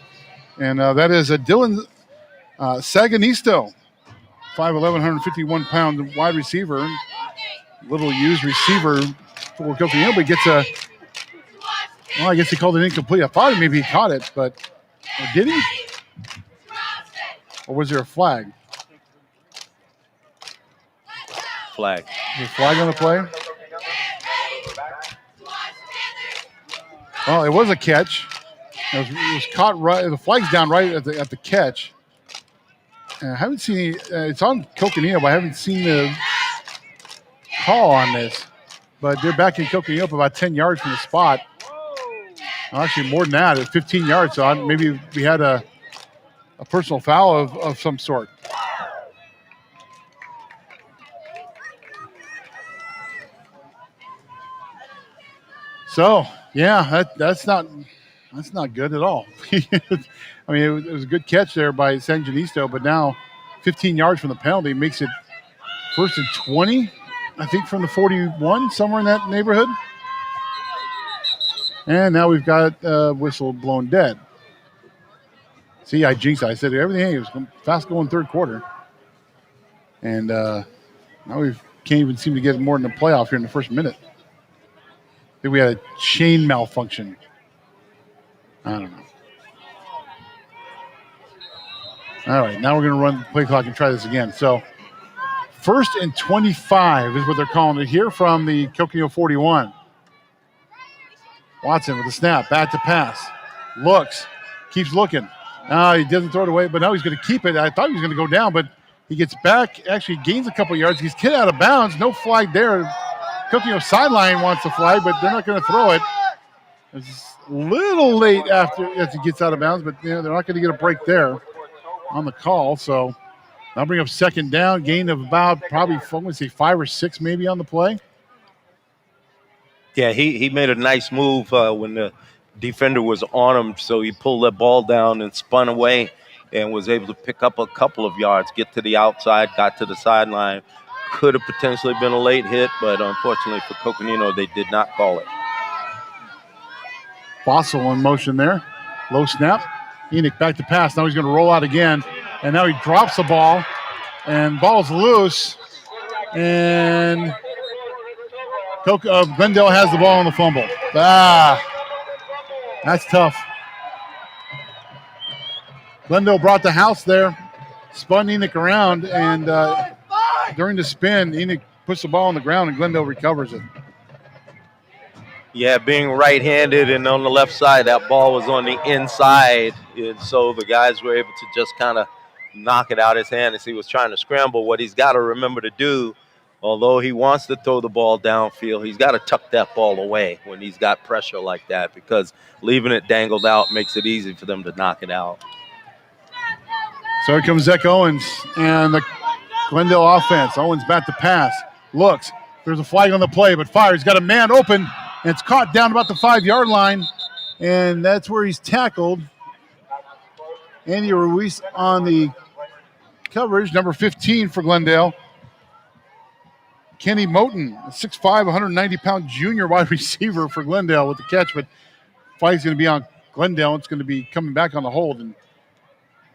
And that is Dylan Saganisto, 5'11", 151-pound wide receiver. Little used receiver for Coconino, but gets a, I guess he called it incomplete. I thought maybe he caught it, but did he? Or was there a flag? Flag. Is there a flag on the play? Well, it was a catch. It was caught right. The flag's down right at the catch. I haven't seen it's on Coconino, but I haven't seen the call on this. But they're back in Coconino up about 10 yards from the spot. Actually, more than that. It's 15 yards. So maybe we had a personal foul of some sort. So, yeah, that's not good at all. I mean, it was a good catch there by San Janisto, but now 15 yards from the penalty makes it 1st and 20, I think, from the 41, somewhere in that neighborhood. And now we've got whistle blown dead. See, I jinxed it. I said everything was fast going third quarter. And now we can't even seem to get more than the playoff here in the first minute. I think we had a chain malfunction. I don't know. All right, now we're going to run the play clock and try this again. So 1st and 25 is what they're calling it here from the Coconino 41. Watson with the snap, back to pass. Looks, keeps looking. He doesn't throw it away, but now he's going to keep it. I thought he was going to go down, but he gets back, actually gains a couple yards. He's kicked out of bounds. No flag there. Coconino sideline wants the flag, but they're not going to throw it. It's a little late after as he gets out of bounds, but they're not going to get a break there on the call. So I'll bring up 2nd down, gain of about probably, I'm going to say 5 or 6 maybe on the play. Yeah, he made a nice move when the defender was on him, so he pulled that ball down and spun away and was able to pick up a couple of yards, get to the outside, got to the sideline. Could have potentially been a late hit, but unfortunately for Coconino, they did not call it. Fossil in motion there. Low snap. Enoch back to pass. Now he's going to roll out again, and now he drops the ball, and ball's loose, and Glendale has the ball on the fumble. That's tough. Glendale brought the house there, spun Enoch around, and during the spin, Enoch puts the ball on the ground, and Glendale recovers it. Yeah, being right-handed and on the left side, that ball was on the inside, and so the guys were able to just kind of knock it out his hand as he was trying to scramble. What he's got to remember to do, although he wants to throw the ball downfield, he's got to tuck that ball away when he's got pressure like that, because leaving it dangled out makes it easy for them to knock it out. So here comes Zach Owens and the Glendale offense. Owens back to pass. Looks. There's a flag on the play, but fires. He's got a man open, and it's caught down about the 5-yard line, and that's where he's tackled. Andy Ruiz on the coverage, number 15 for Glendale. Kenny Moten, a 6'5", 190-pound junior wide receiver for Glendale with the catch, but flag's going to be on Glendale. It's going to be coming back on the hold. And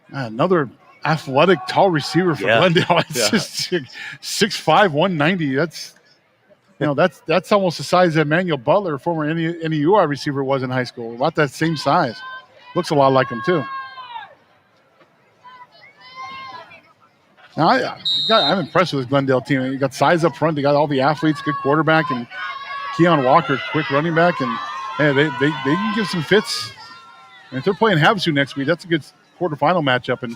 another athletic, tall receiver for Glendale. It's just 6'5", 190. That's almost the size that Emmanuel Butler, former NEU wide receiver, was in high school. About that same size. Looks a lot like him, too. Now, I'm impressed with this Glendale team. You got size up front. They got all the athletes, good quarterback, and Keon Walker, quick running back. And they can give some fits. And if they're playing Havasu next week, that's a good quarterfinal matchup. And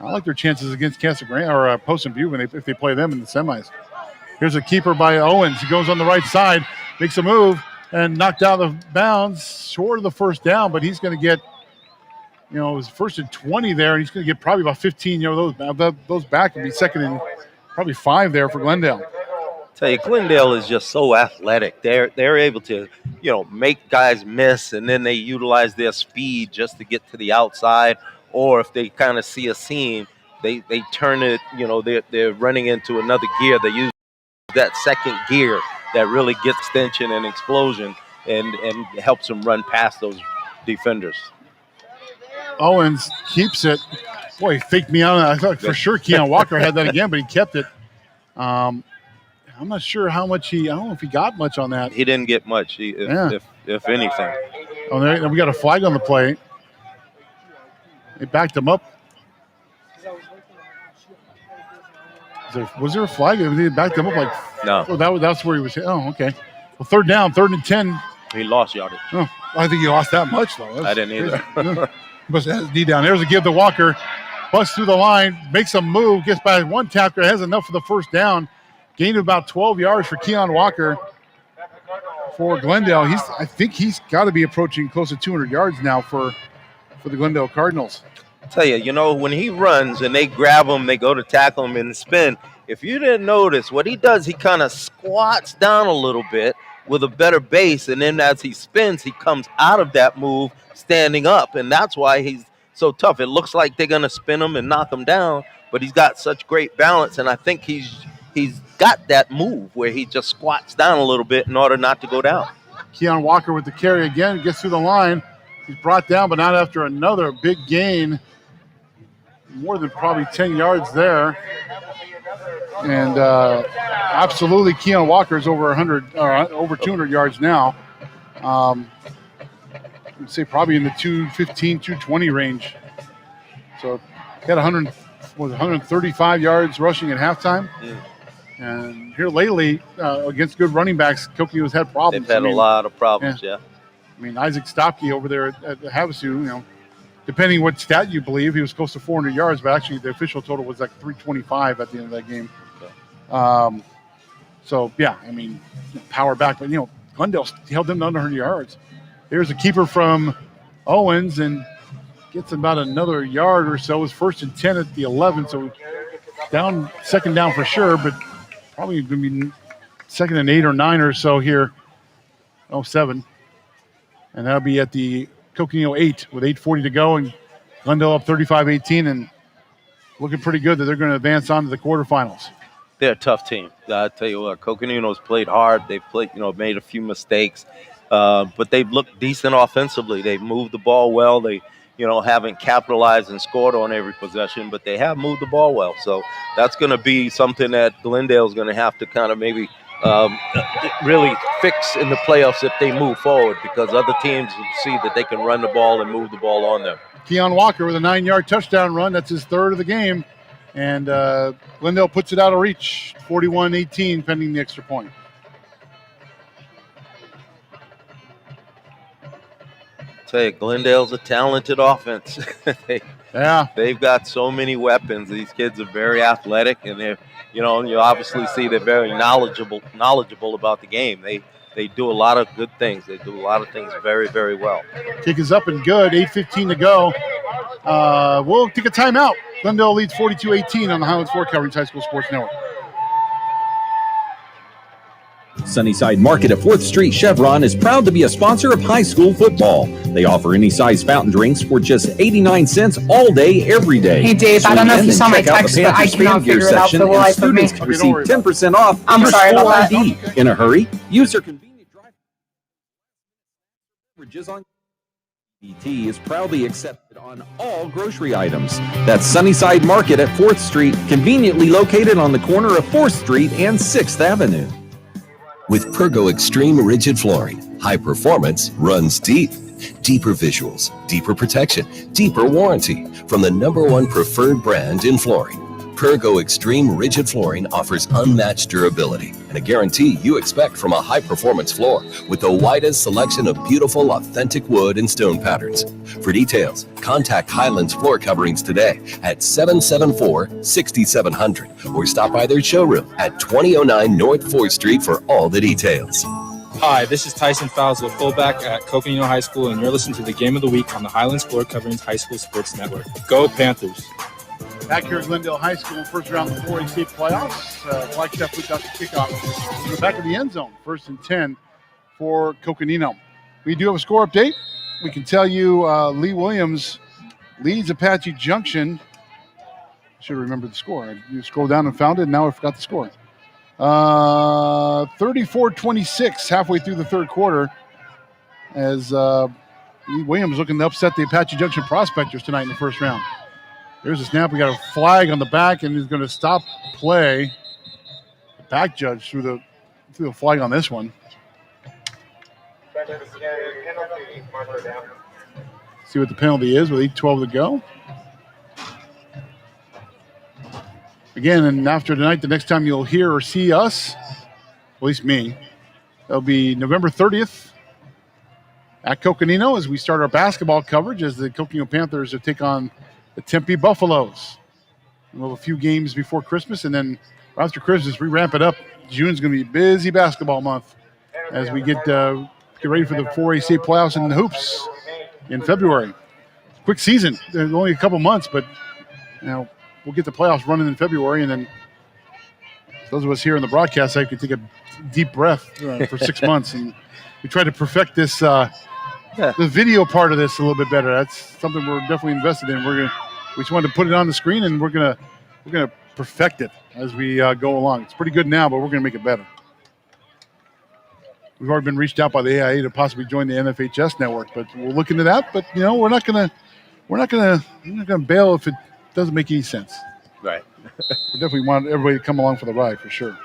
I like their chances against Casa Grande or Poston View if they play them in the semis. Here's a keeper by Owens. He goes on the right side, makes a move, and knocked out of bounds, short of the first down, but he's going to get, it was 1st and 20 there, and he's going to get probably about 15. Those back and be 2nd and probably 5 there for Glendale. Tell you, Glendale is just so athletic. They're able to, make guys miss, and then they utilize their speed just to get to the outside. Or if they kind of see a seam, they turn it. They're running into another gear. They use that second gear that really gets extension and explosion and helps them run past those defenders. Owens keeps it. Boy, he faked me out. I thought for sure Keon Walker had that again, but he kept it. I'm not sure how much I don't know if he got much on that. He didn't get much, if anything. Oh, there, we got a flag on the play. They backed him up. Was there a flag? They backed him up like no. Oh, that's where he was. Oh, okay. Well, 3rd down, 3rd and 10. He lost yardage. Oh, I think he lost that much though. I didn't either. Must have his knee down. There's a give to Walker. Busts through the line, makes a move, gets by one tackler, has enough for the first down. Gained about 12 yards for Keon Walker for Glendale. I think he's got to be approaching close to 200 yards now for the Glendale Cardinals. I tell you, when he runs and they grab him, they go to tackle him and spin. If you didn't notice, what he does, he kind of squats down a little bit with a better base, and then as he spins, he comes out of that move standing up, and that's why he's so tough. It looks like they're going to spin him and knock him down, but he's got such great balance, and I think he's got that move where he just squats down a little bit in order not to go down. Keon Walker with the carry again, gets through the line. He's brought down, but not after another big gain. More than probably 10 yards there. And absolutely, Keon Walker is over 100 or over 200 yards now. I'd say probably in the 215, 220 range. So he had 135 yards rushing at halftime. And here lately, against good running backs, Coconino's had problems. They've had a lot of problems, yeah. I mean, Isaac Stopke over there at Havasu, depending what stat you believe, he was close to 400 yards, but actually the official total was like 325 at the end of that game. So, yeah, I mean, power back. But, Glendale held them to under 100 yards. Here's a keeper from Owens and gets about another yard or so. It was 1st and 10 at the 11, so second down for sure, but probably going to be 2nd and 8 or 9 or so here. 7. And that'll be at the Coconino 8 with 8:40 to go, and Glendale up 35-18 and looking pretty good that they're going to advance on to the quarterfinals. They're a tough team. I tell you what, Coconino's played hard. They've played, made a few mistakes, but they've looked decent offensively. They've moved the ball well. They, haven't capitalized and scored on every possession, but they have moved the ball well. So that's going to be something that Glendale's going to have to kind of maybe really fix in the playoffs if they move forward, because other teams see that they can run the ball and move the ball on them. Keon Walker with a 9-yard touchdown run. That's his 3rd of the game. And Glendale puts it out of reach, 41-18, pending the extra point. Tell you, Glendale's a talented offense. They've got so many weapons. These kids are very athletic, and they're, you obviously see they're very knowledgeable about the game. They do a lot of good things. They do a lot of things very, very well. Kick is up and good. 8:15 to go. We'll take a timeout. Glendale leads 42-18 on the Highland 4 Coverings High School Sports Network. Sunnyside Market at 4th Street Chevron is proud to be a sponsor of high school football. They offer any size fountain drinks for just 89 cents all day, every day. Hey, Dave, I don't know if you saw my text, but I cannot figure it out for the life of me. Students receive 10% off. I'm sorry about that. ID. In a hurry, use your convenient drive. Beverages on BT is proudly accepted on all grocery items. That's Sunnyside Market at 4th Street, conveniently located on the corner of 4th Street and 6th Avenue. With Pergo Extreme Rigid Flooring, high performance runs deep. Deeper visuals, deeper protection, deeper warranty from the #1 preferred brand in flooring. Pergo Extreme Rigid Flooring offers unmatched durability and a guarantee you expect from a high-performance floor with the widest selection of beautiful, authentic wood and stone patterns. For details, contact Highlands Floor Coverings today at 774-6700 or stop by their showroom at 2009 North 4th Street for all the details. Hi, this is Tyson Fowles, the fullback at Coconino High School, and you're listening to the Game of the Week on the Highlands Floor Coverings High School Sports Network. Go Panthers! Back here at Glendale High School, first round of the 4A state playoffs. Flagstaff puts out the kickoff in the back of the end zone, 1st and 10 for Coconino. We do have a score update. We can tell you Lee Williams leads Apache Junction. I should remember the score. You scroll down and found it, and now I forgot the score. 34-26 halfway through the third quarter as Lee Williams looking to upset the Apache Junction Prospectors tonight in the first round. There's a snap. We got a flag on the back, and he's going to stop play. The back judge threw the flag on this one. See what the penalty is with 8:12 to go. Again, and after tonight, the next time you'll hear or see us, at least me, it'll be November 30th at Coconino as we start our basketball coverage as the Coconino Panthers will take on the Tempe Buffaloes. We'll have a few games before Christmas, and then after Christmas, we ramp it up. June's going to be busy basketball month as we get ready for the 4A state playoffs and the hoops in February. Quick season. There's only a couple months, but we'll get the playoffs running in February, and then those of us here in the broadcast side can take a deep breath for 6 months, and we try to perfect this the video part of this a little bit better. That's something we're definitely invested in. We just wanted to put it on the screen, and we're gonna perfect it as we go along. It's pretty good now, but we're gonna make it better. we've already been reached out by the AIA to possibly join the NFHS network, but we'll look into that. But we're not gonna bail if it doesn't make any sense. Right. We definitely want everybody to come along for the ride for sure.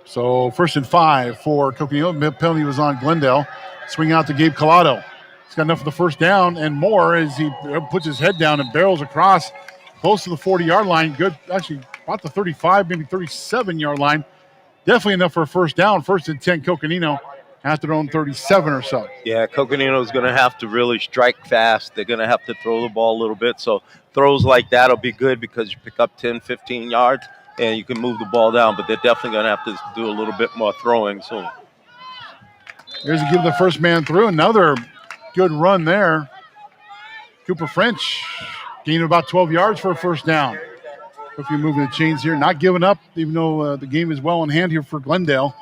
So 1st and 5 for Coconino. The penalty was on Glendale. Swing out to Gabe Collado. He's got enough for the first down and more as he puts his head down and barrels across close to the 40-yard line. Good, actually about the 35, maybe 37-yard line. Definitely enough for a first down. 1st and 10 Coconino at their own 37 or so. Yeah, Coconino is going to have to really strike fast. They're going to have to throw the ball a little bit. So throws like that will be good because you pick up 10, 15 yards. And you can move the ball down, but they're definitely going to have to do a little bit more throwing soon. Here's a give the first man through. Another good run there. Cooper French gained about 12 yards for a first down. If you're moving the chains here, not giving up, even though the game is well in hand here for Glendale.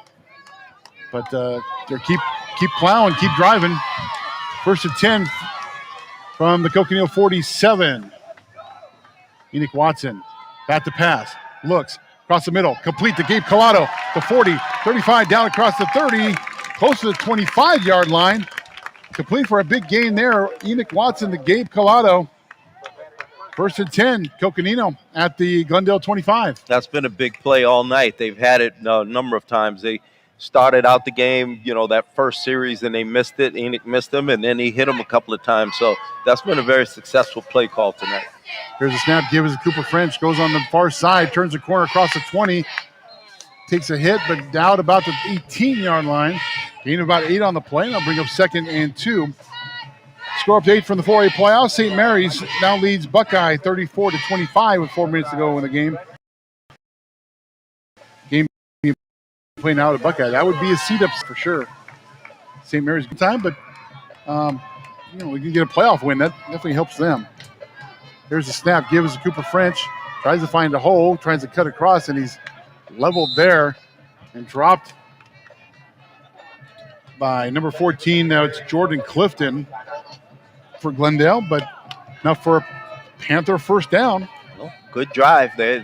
But they keep plowing, keep driving. 1st and 10 from the Coconino 47. Enoch Watson, bat to pass. Looks across the middle, complete to Gabe Collado, the 40, 35 down across the 30, close to the 25-yard line. Complete for a big gain there. Enoch Watson to Gabe Collado. 1st and 10, Coconino at the Glendale 25. That's been a big play all night. They've had it a number of times. They started out the game, that first series, and they missed it. Enoch missed them, and then he hit them a couple of times. So that's been a very successful play call tonight. Here's a snap, gives to Cooper French, goes on the far side, turns the corner across the 20, takes a hit, but out about the 18-yard line. Gain about 8 on the play, and I'll bring up 2nd and 2. Score up to 8 from the 4A playoffs. St. Mary's now leads Buckeye 34-25 with 4 minutes to go in the game. Game playing out at Buckeye. That would be a seat-up for sure. St. Mary's good time, but we can get a playoff win. That definitely helps them. Here's the snap, gives to Cooper French, tries to find a hole, tries to cut across, and he's leveled there and dropped by number 14. Now it's Jordan Clifton for Glendale, but enough for a Panther first down. Well, good drive. They're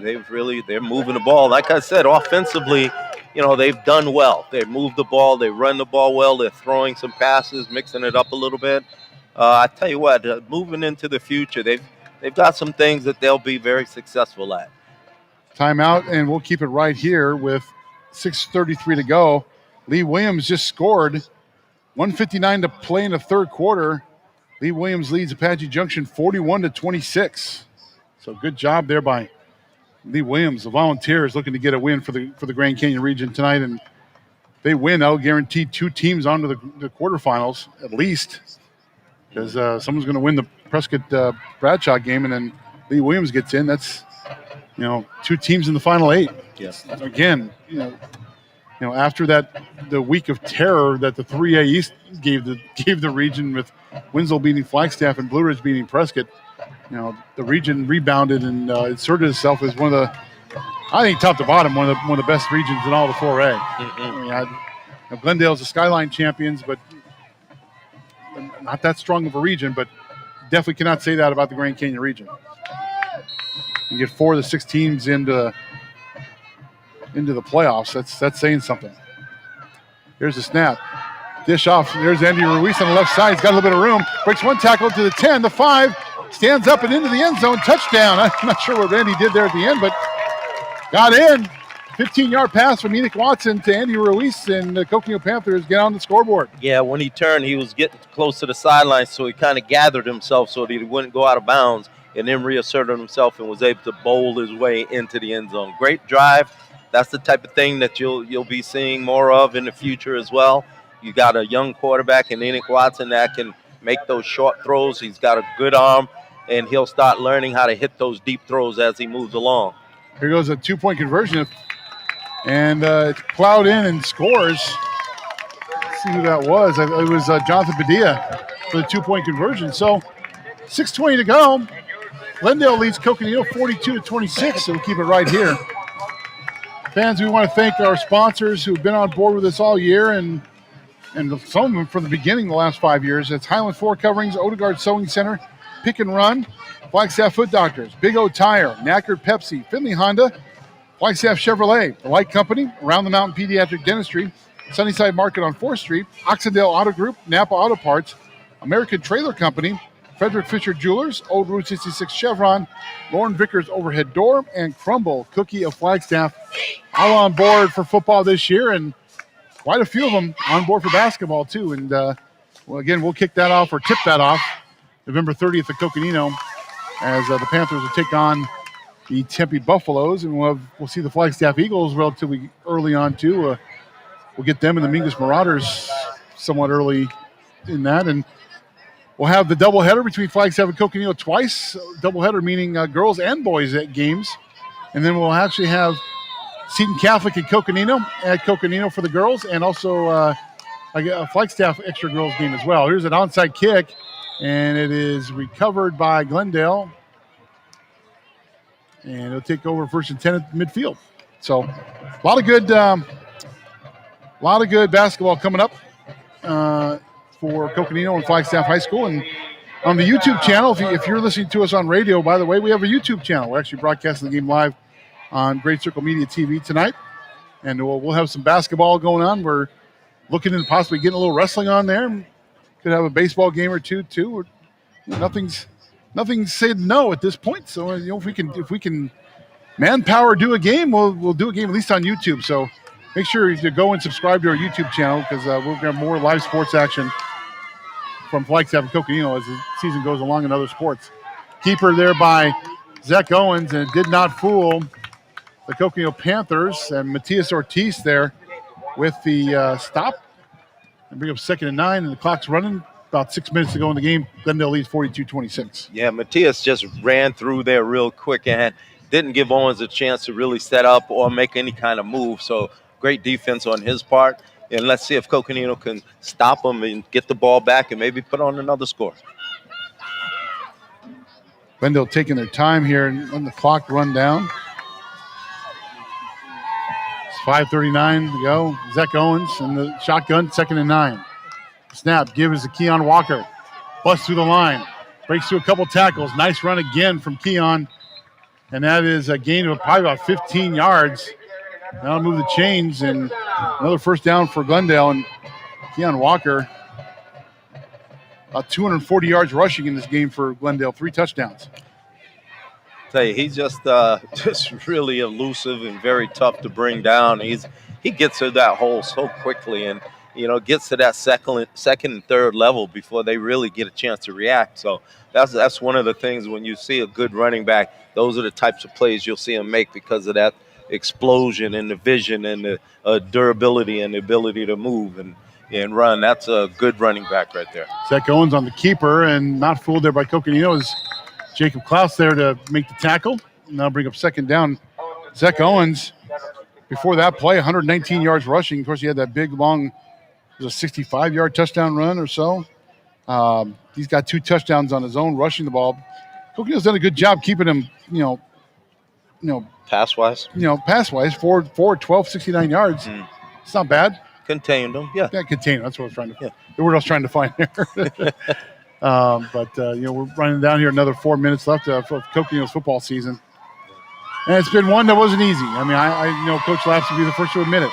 moving the ball. Like I said, offensively, they've done well. They move the ball, they run the ball well, they're throwing some passes, mixing it up a little bit. I tell you what, moving into the future, they've got some things that they'll be very successful at. Timeout, and we'll keep it right here with 6:33 to go. Lee Williams just scored. 1:59 to play in the third quarter. Lee Williams leads Apache Junction 41-26. So good job there by Lee Williams. The Volunteers looking to get a win for the Grand Canyon region tonight, and if they win, that'll guarantee 2 teams onto the quarterfinals at least, because someone's going to win the Prescott Bradshaw game, and then Lee Williams gets in. That's 2 teams in the final 8. Yes. Again, after the week of terror that the 3A East gave the region with Winslow beating Flagstaff and Blue Ridge beating Prescott, the region rebounded and inserted itself as one of the, I think top to bottom, one of the best regions in all the 4A. Mm-hmm. Glendale's the Skyline champions, but not that strong of a region, but definitely cannot say that about the Grand Canyon region. You get 4 of the 6 teams into the playoffs. That's saying something. Here's the snap. Dish off. There's Andy Ruiz on the left side. He's got a little bit of room. Breaks one tackle to the 10, the 5. Stands up and into the end zone. Touchdown. I'm not sure what Andy did there at the end, but got in. 15-yard pass from Enoch Watson to Andy Ruiz, and the Coconino Panthers get on the scoreboard. Yeah, when he turned, he was getting close to the sideline, so he kind of gathered himself so that he wouldn't go out of bounds, and then reasserted himself and was able to bowl his way into the end zone. Great drive. That's the type of thing that you'll be seeing more of in the future as well. You got a young quarterback in Enoch Watson that can make those short throws. He's got a good arm, and he'll start learning how to hit those deep throws as he moves along. Here goes a 2-point conversion, and it's plowed in and scores. Let's see who that was. It was Jonathan Padilla for the 2-point conversion. So 6:20 to go. Glendale leads Coconino 42-26, so we'll keep it right here. Fans, we want to thank our sponsors who've been on board with us all year, and some of them from the beginning the last 5 years. It's Highland Floor Coverings, Odegaard Sewing Center, Pick and Run, Flagstaff Foot Doctors, Big O Tire, Knackert Pepsi, Finley Honda, Flagstaff Chevrolet, the Light Company, Around the Mountain Pediatric Dentistry, Sunnyside Market on 4th Street, Oxendale Auto Group, Napa Auto Parts, American Trailer Company, Frederick Fisher Jewelers, Old Route 66 Chevron, Lauren Vickers Overhead Door, and Crumble Cookie of Flagstaff, all on board for football this year, and quite a few of them on board for basketball too. And again, we'll kick that off or tip that off November 30th at Coconino as the Panthers will take on the Tempe Buffaloes, and we'll see the Flagstaff Eagles relatively early on too. We'll get them and the Mingus Marauders somewhat early in that, and we'll have the doubleheader between Flagstaff and Coconino twice. Doubleheader meaning girls and boys at games, and then we'll actually have Seton Catholic at Coconino for the girls, and also a Flagstaff extra girls game as well. Here's an onside kick, and it is recovered by Glendale. And it'll take over first and 10 at midfield. So a lot of good basketball coming up for Coconino and Flagstaff High School. And on the YouTube channel, if you're listening to us on radio, by the way, we have a YouTube channel. We're actually broadcasting the game live on Great Circle Media TV tonight. And we'll have some basketball going on. We're looking into possibly getting a little wrestling on there. Could have a baseball game or two, too. Nothing's said no at this point. So if we can manpower do a game, we'll do a game at least on YouTube. So make sure you go and subscribe to our YouTube channel because we're going to have more live sports action from Flagstaff and Coconino as the season goes along in other sports. Keeper there by Zach Owens, and it did not fool the Coconino Panthers, and Matias Ortiz there with the stop and bring up 2nd and 9, and the clock's running. About 6 minutes to go in the game. Glendale leads 42-26. Yeah, Matias just ran through there real quick and didn't give Owens a chance to really set up or make any kind of move. So great defense on his part. And let's see if Coconino can stop him and get the ball back and maybe put on another score. Glendale taking their time here and letting the clock run down. It's 5:39 to go. Zach Owens and the shotgun, 2nd and 9. Snap, give is to Keon Walker. Busts through the line. Breaks through a couple tackles. Nice run again from Keon. And that is a gain of probably about 15 yards. That'll move the chains, and another first down for Glendale. And Keon Walker, about 240 yards rushing in this game for Glendale. 3 touchdowns. Tell you, he's just really elusive and very tough to bring down. He gets to that hole so quickly and gets to that second and third level before they really get a chance to react. So that's one of the things when you see a good running back, those are the types of plays you'll see him make because of that explosion and the vision and the durability and the ability to move and run. That's a good running back right there. Zach Owens on the keeper, and not fooled there by Coconino is Jacob Klaus there to make the tackle. And that'll bring up 2nd down. Zach Owens, before that play, 119 yards rushing. Of course, he had that big, long, it was a 65-yard touchdown run or so. He's got 2 touchdowns on his own rushing the ball. Coconino's done a good job keeping him, pass-wise. Pass-wise, 4, 12, 69 yards. It's not bad. Contained them, yeah. Yeah, contained. That's what I was trying to. The word I was trying to find there. But we're running down here. Another 4 minutes left of Coconino's football season, and it's been one that wasn't easy. I mean, I know Coach Laps would be the first to admit it.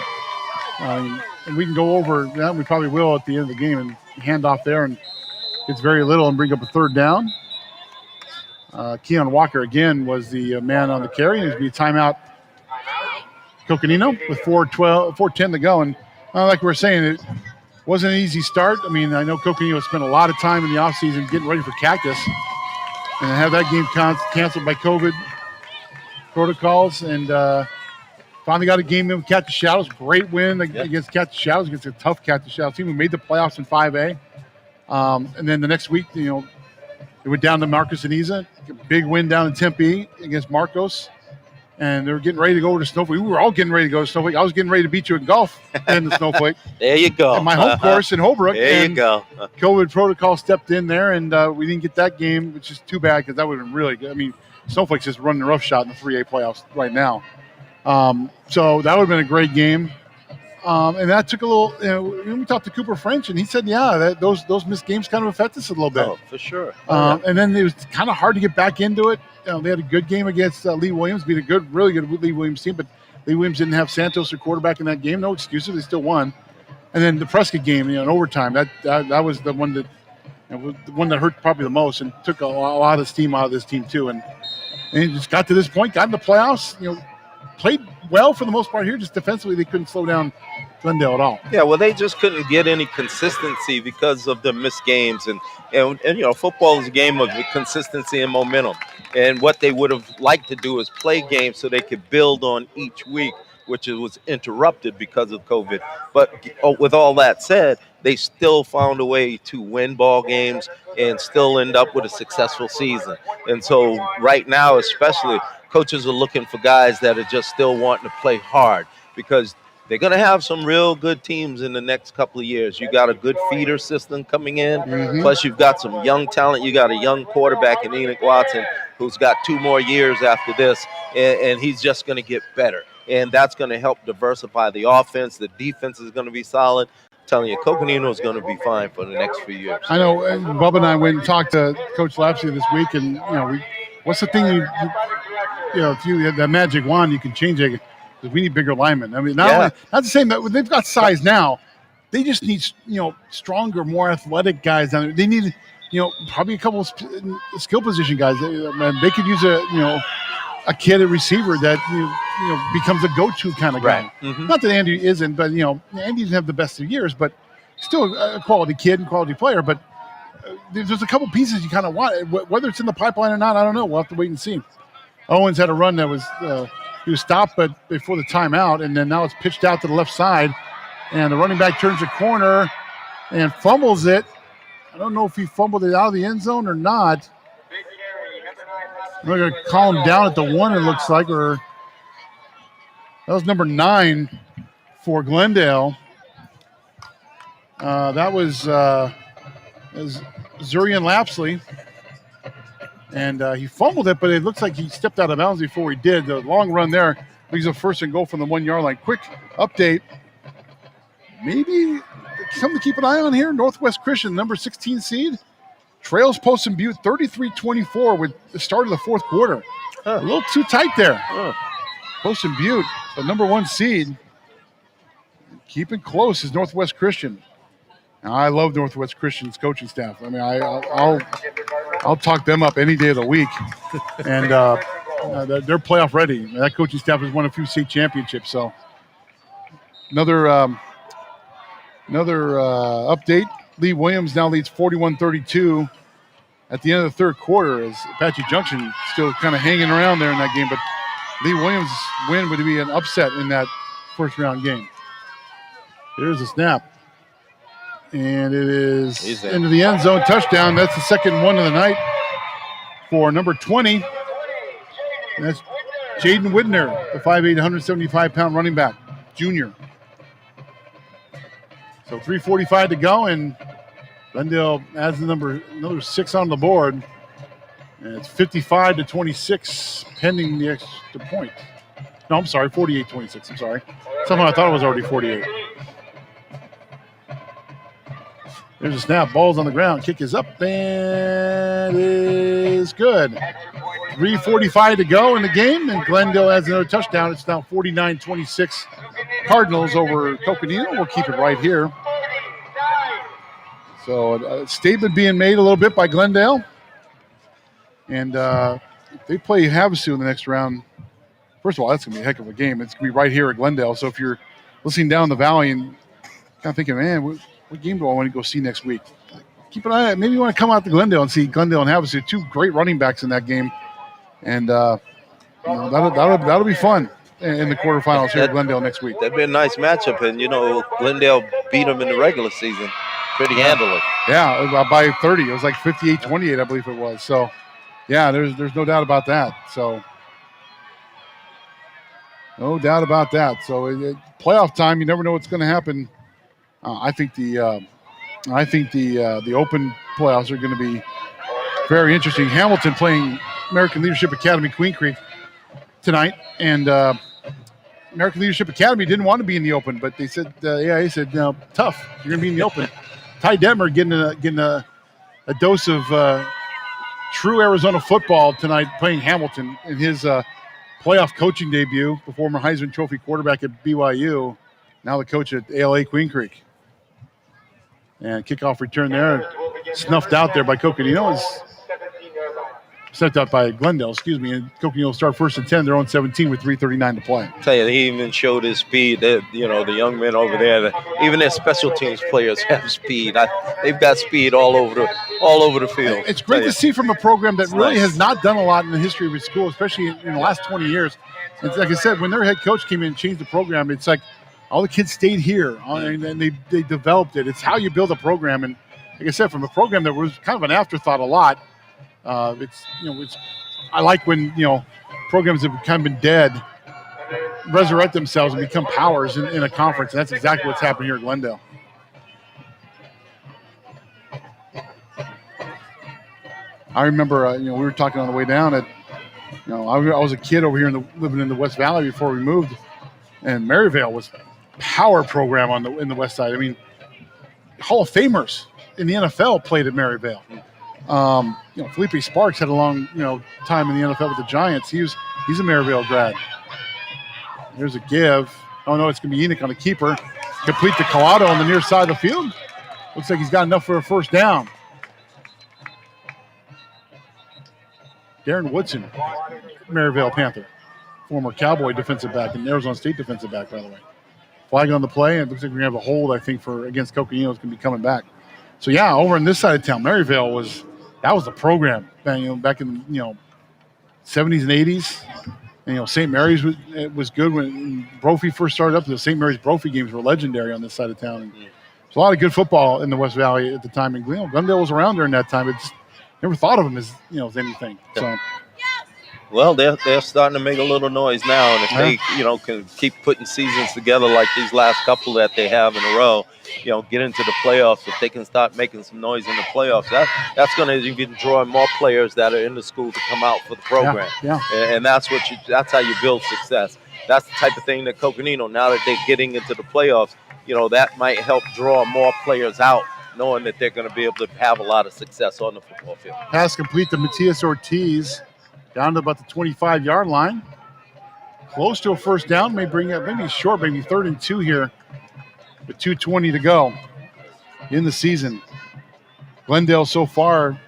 And we can go over that. We probably will at the end of the game and hand off there, and it's very little and bring up a 3rd down. Keon Walker again was the man on the carry. He's be a timeout. Coconino with 4:10 to go, and like we were saying, it wasn't an easy start. I mean, I know Coconino spent a lot of time in the offseason getting ready for Cactus, and have that game canceled by COVID protocols, and finally got a game in with Cactus Shadows. Great win against Cactus Shadows, against a tough Cactus Shadows team who made the playoffs in 5A. And then the next week, it went down to Marcus and Isa. Big win down in Tempe against Marcos. And they were getting ready to go over to Snowflake. We were all getting ready to go to Snowflake. I was getting ready to beat you in golf in the Snowflake. There you go. At my home course in Holbrook. There you go. COVID protocol stepped in there, and we didn't get that game, which is too bad because that would have been really good. I mean, Snowflake's just running a rough shot in the 3A playoffs right now. So that would have been a great game. And that took a little. We talked to Cooper French, and he said, "Yeah, those missed games kind of affect us a little bit." Oh, for sure. And then it was kind of hard to get back into it. They had a good game against Lee Williams, beat a really good Lee Williams team, but Lee Williams didn't have Santos, their quarterback, in that game. No excuses; they still won. And then the Prescott game, in overtime, that was the one that hurt probably the most, and took a lot of steam out of this team too. And it just got to this point, got in the playoffs. Played well for the most part here. Just defensively, they couldn't slow down Glendale at all. Yeah, well, they just couldn't get any consistency because of the missed games, and football is a game of consistency and momentum. And what they would have liked to do is play games so they could build on each week, which was interrupted because of COVID. But with all that said, they still found a way to win ball games and still end up with a successful season. And so right now, especially, coaches are looking for guys that are just still wanting to play hard, because they're going to have some real good teams in the next couple of years. You got a good feeder system coming in. Mm-hmm. Plus, you've got some young talent. You got a young quarterback in Enoch Watson who's got 2 more years after this, and he's just going to get better. And that's going to help diversify the offense. The defense is going to be solid. I'm telling you, Coconino is going to be fine for the next few years. I know. Bubba and I went and talked to Coach Lapsey this week, and what's the thing if you had that magic wand, you can change it. Because we need bigger linemen. I mean, not the same. They've got size now. They just need stronger, more athletic guys down there. They need probably a couple of skill position guys. They could use a kid at receiver that becomes a go-to kind of guy. Right. Mm-hmm. Not that Andy isn't, but Andy doesn't have the best of years, but still a quality kid and quality player. But there's a couple pieces you kind of want. Whether it's in the pipeline or not, I don't know. We'll have to wait and see. Owens had a run that was. He was stopped, but before the timeout, and then now it's pitched out to the left side, and the running back turns the corner and fumbles it. I don't know if he fumbled it out of the end zone or not. We're going to call him down at the 1, it looks like, or that was number 9 for Glendale. That was Zurian Lapsley. And he fumbled it, but it looks like he stepped out of bounds before he did. The long run there leaves a 1st and goal from the 1 yard line. Quick update. Maybe something to keep an eye on here. Northwest Christian, number 16 seed, trails Poston Butte 33-24 with the start of the 4th quarter. A little too tight there. Poston Butte, the number 1 seed, keeping close is Northwest Christian. Now, I love Northwest Christian's coaching staff. I mean, I'll talk them up any day of the week, and they're playoff ready. That coaching staff has won a few state championships. So another update. Lee Williams now leads 41-32 at the end of the 3rd quarter, as Apache Junction still kind of hanging around there in that game. But Lee Williams' win would be an upset in that first round game. Here's a snap. And it is into the end zone, touchdown. That's the 2nd one of the night for number 20. And that's Jaden Widner, the 5'8", 175-pound running back, junior. So 3:45 to go, and Glendale adds another 6 on the board. And it's 55-26, pending the extra point. No, I'm sorry, 48-26. I'm sorry. Somehow I thought it was already 48. There's a snap. Ball's on the ground. Kick is up and is good. 3:45 to go in the game, and Glendale adds another touchdown. It's now 49-26 Cardinals over Coconino. We'll keep it right here. So a statement being made a little bit by Glendale. And they play Havasu in the next round. First of all, that's going to be a heck of a game. It's going to be right here at Glendale. So if you're listening down the valley and kind of thinking, man, what game do I want to go see next week? Keep an eye on it. Maybe you want to come out to Glendale and see Glendale and Havasu. 2 great running backs in that game. And that'll be fun in the quarterfinals here at Glendale next week. That'd be a nice matchup. And, Glendale beat them in the regular season pretty handily. Yeah, by 30. It was like 58-28, I believe it was. So, yeah, there's no doubt about that. So, no doubt about that. So, playoff time, you never know what's going to happen. I think the open playoffs are going to be very interesting. Hamilton playing American Leadership Academy Queen Creek tonight, and American Leadership Academy didn't want to be in the open, but they said, AIA said, tough. You're going to be in the open. Ty Detmer getting a dose of true Arizona football tonight, playing Hamilton in his playoff coaching debut, the former Heisman Trophy quarterback at BYU, now the coach at ALA Queen Creek. And kickoff return there, snuffed out there by Coconino. Snuffed out by Glendale, and Coconino will start first and 10, their own 17 with 3:39 to play. I tell you, he even showed his speed. The young men over there, even their special teams players have speed. They've got speed all over the field. It's great to see from a program that really has not done a lot in the history of its school, especially in the last 20 years. It's like I said, when their head coach came in and changed the program, it's like all the kids stayed here and they developed it. It's how you build a program. And like I said, from a program that was kind of an afterthought a lot, I like when programs that have kind of been dead resurrect themselves and become powers in a conference, and that's exactly what's happening here at Glendale. I remember, we were talking on the way down at, I was a kid over here living in the West Valley before we moved, and Maryvale was a power program in the West Side. I mean, Hall of Famers in the NFL played at Maryvale. Felipe Sparks had a long, time in the NFL with the Giants. He's a Maryvale grad. There's a give. Oh no, it's going to be Enoch on the keeper. Complete to Collado on the near side of the field. Looks like he's got enough for a first down. Darren Woodson, Maryvale Panther, former Cowboy defensive back and Arizona State defensive back, by the way. Flag on the play, and it looks like we're going to have a hold, I think, against Coconino. It's going to be coming back. So, yeah, over on this side of town, Maryvale was the program back in, 70s and 80s. And, St. Mary's was good when Brophy first started up. The St. Mary's Brophy games were legendary on this side of town. And there's a lot of good football in the West Valley at the time. And Glendale was around during that time. It's never thought of them as, as anything. So. Well, they're starting to make a little noise now, and if they, can keep putting seasons together like these last couple that they have in a row, get into the playoffs. If they can start making some noise in the playoffs, that's going to even draw more players that are in the school to come out for the program. Yeah. And that's how you build success. That's the type of thing that Coconino, now that they're getting into the playoffs, that might help draw more players out, knowing that they're going to be able to have a lot of success on the football field. Pass complete to Matias Ortiz. Down to about the 25-yard line. Close to a first down. Maybe short, maybe 3rd and 2 here with 2:20 to go in the season. Glendale so far,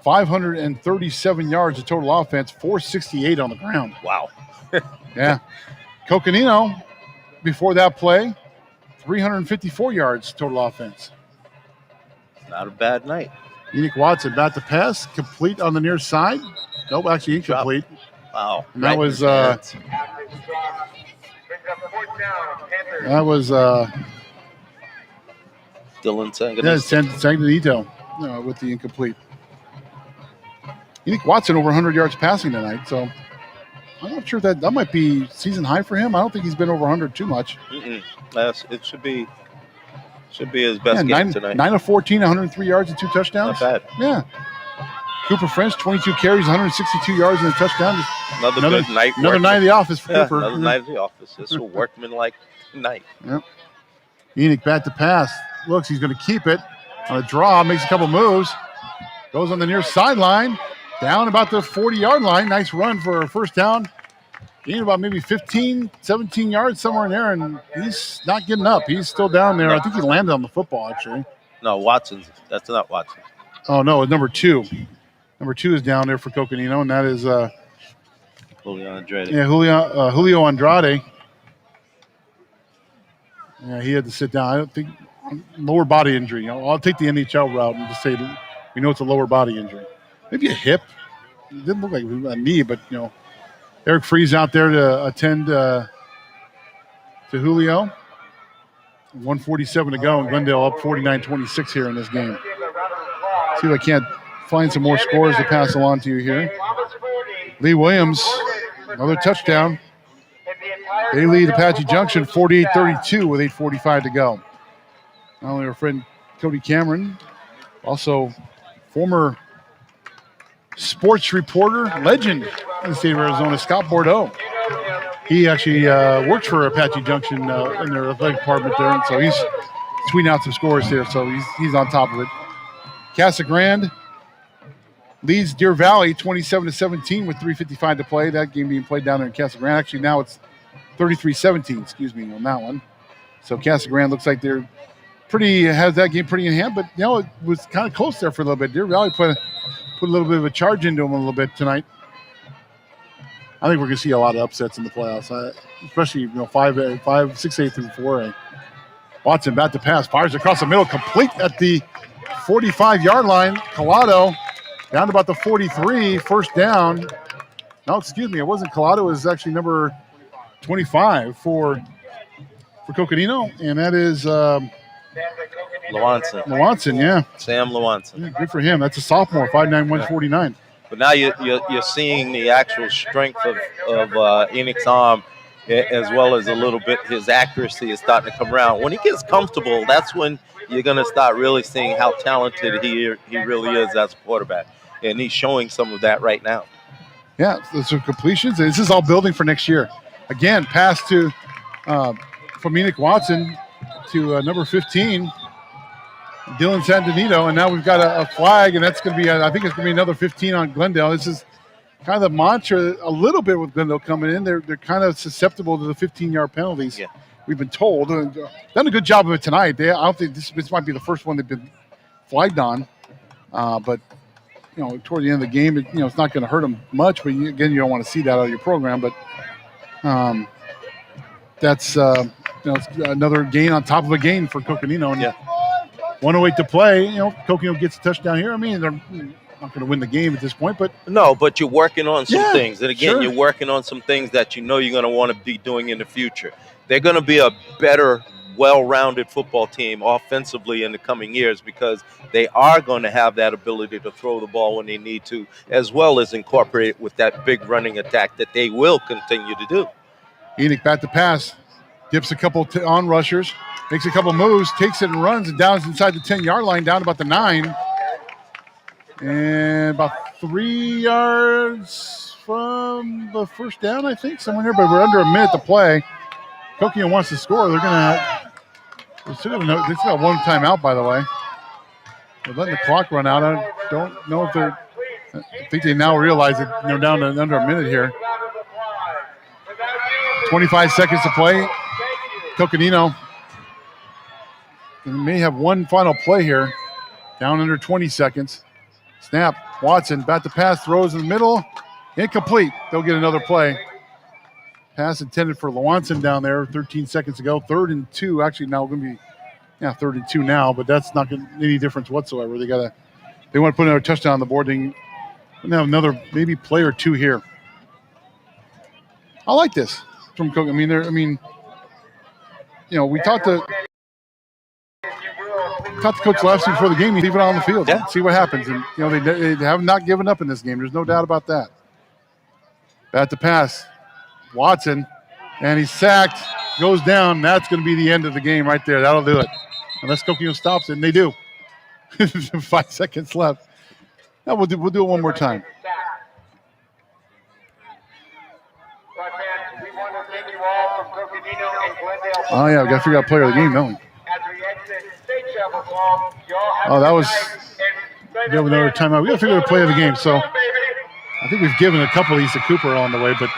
537 yards of total offense, 468 on the ground. Wow. Yeah. Coconino, before that play, 354 yards total offense. Not a bad night. Enoch Watson about to pass, complete on the near side. Nope, actually incomplete. Wow. And that was Dylan Sanganito. Yeah, Sanganito with the incomplete. Enoch Watson over 100 yards passing tonight, so I'm not sure that might be season high for him. I don't think he's been over 100 too much. It should be his best game tonight. 9 of 14, 103 yards and 2 touchdowns. Not bad. Yeah. Cooper French, 22 carries, 162 yards and a touchdown. Another good night. Another night of the office for Cooper. Another night of the office. It's a workman-like night. Yep. Enoch back to pass. Looks, he's going to keep it on a draw. Makes a couple moves. Goes on the near sideline. Down about the 40-yard line. Nice run for a first down. Gained about maybe 15, 17 yards somewhere in there, and he's not getting up. He's still down there. I think he landed on the football, actually. No, Watson's. That's not Watson. Oh, no, number 2. Number 2 is down there for Coconino, and that is Julio Andrade. Yeah, Julio Andrade. Yeah, he had to sit down. I don't think lower body injury. I'll take the NHL route and just say we know it's a lower body injury. Maybe a hip. It didn't look like a knee, but Eric Freeze out there to attend to Julio. 1:47 to go, and Glendale up 49-26 here in this game. See if I can't find some more scores to pass along to you here. Lee Williams, another touchdown. They lead Apache Junction 48-32 with 8:45 to go. Not only our friend Cody Cameron, also former sports reporter, legend in the state of Arizona, Scott Bordeaux. He actually works for Apache Junction in their athletic department there, and so he's tweeting out some scores here, so he's on top of it. Casa Grande leads Deer Valley 27-17 with 3:55 to play. That game being played down there in Casa Grande. Actually, now it's 33-17, excuse me, on that one. So Casa Grande looks like they're has that game pretty in hand, but it was kind of close there for a little bit. Deer Valley put a little bit of a charge into them a little bit tonight. I think we're going to see a lot of upsets in the playoffs, especially 5A, 6A through 4A. Watson back to pass, fires across the middle, complete at the 45-yard line. Collado down to about the 43, first down. No, excuse me, it wasn't Collado. It was actually number 25 for Coconino, and that is Lewanson, yeah. Sam Lewanson. Yeah, good for him. That's a sophomore, 5'9", 149. But now you're seeing the actual strength of Enoch's arm, as well as a little bit his accuracy is starting to come around. When he gets comfortable, that's when you're going to start really seeing how talented he really is as a quarterback. And he's showing some of that right now. Yeah, some completions. This is all building for next year. Again, pass to from Enoch Watson to number 15, Dylan Santanito, and now we've got a flag, and that's going to be, I think it's going to be another 15 on Glendale. This is kind of the mantra a little bit with Glendale coming in. They're kind of susceptible to the 15-yard penalties. Yeah. We've been told. Done a good job of it tonight. I don't think this might be the first one they've been flagged on, but toward the end of the game, it's not going to hurt them much. But again, you don't want to see that out of your program. But that's it's another gain on top of a gain for Coconino. And 1:08 to play. Coconino gets a touchdown here. I mean, they're not going to win the game at this point, but but you're working on some things. And again, sure. You're working on some things that you're going to want to be doing in the future. They're going to be a better, well-rounded football team offensively in the coming years because they are going to have that ability to throw the ball when they need to, as well as incorporate it with that big running attack that they will continue to do. Enoch back to pass, dips a couple on rushers, makes a couple moves, takes it and runs, and down inside the 10-yard line, down about the 9. And about 3 yards from the first down, I think, somewhere there, but we're under a minute to play. Coconino wants to score. They're going to they still got one timeout, by the way. They're letting the clock run out. I don't know if I think they now realize that they're down to under a minute here. 25 seconds to play. Coconino may have one final play here. Down under 20 seconds. Snap. Watson, back to pass, throws in the middle. Incomplete. They'll get another play. Pass intended for Lewanson down there 13 seconds ago. 3rd and 2. Actually, now going to be 3rd and 2 now, but that's not going to any difference whatsoever. They want to put another touchdown on the board. They can have another maybe play or two here. I like this from Coke. We talked to Coach last week before the game. You leave it on the field, see what happens, and they have not given up in this game. There's no doubt about that. Back to pass, Watson, and he's sacked. Goes down. That's going to be the end of the game right there. That'll do it, unless Coconino stops it, and they do. 5 seconds left. Now we'll do it one more time. Oh, yeah, we've got to figure out player of the game, don't we? Oh, that was we have another timeout. We got to figure out a play of the game. So I think we've given a couple of these to Cooper on the way, but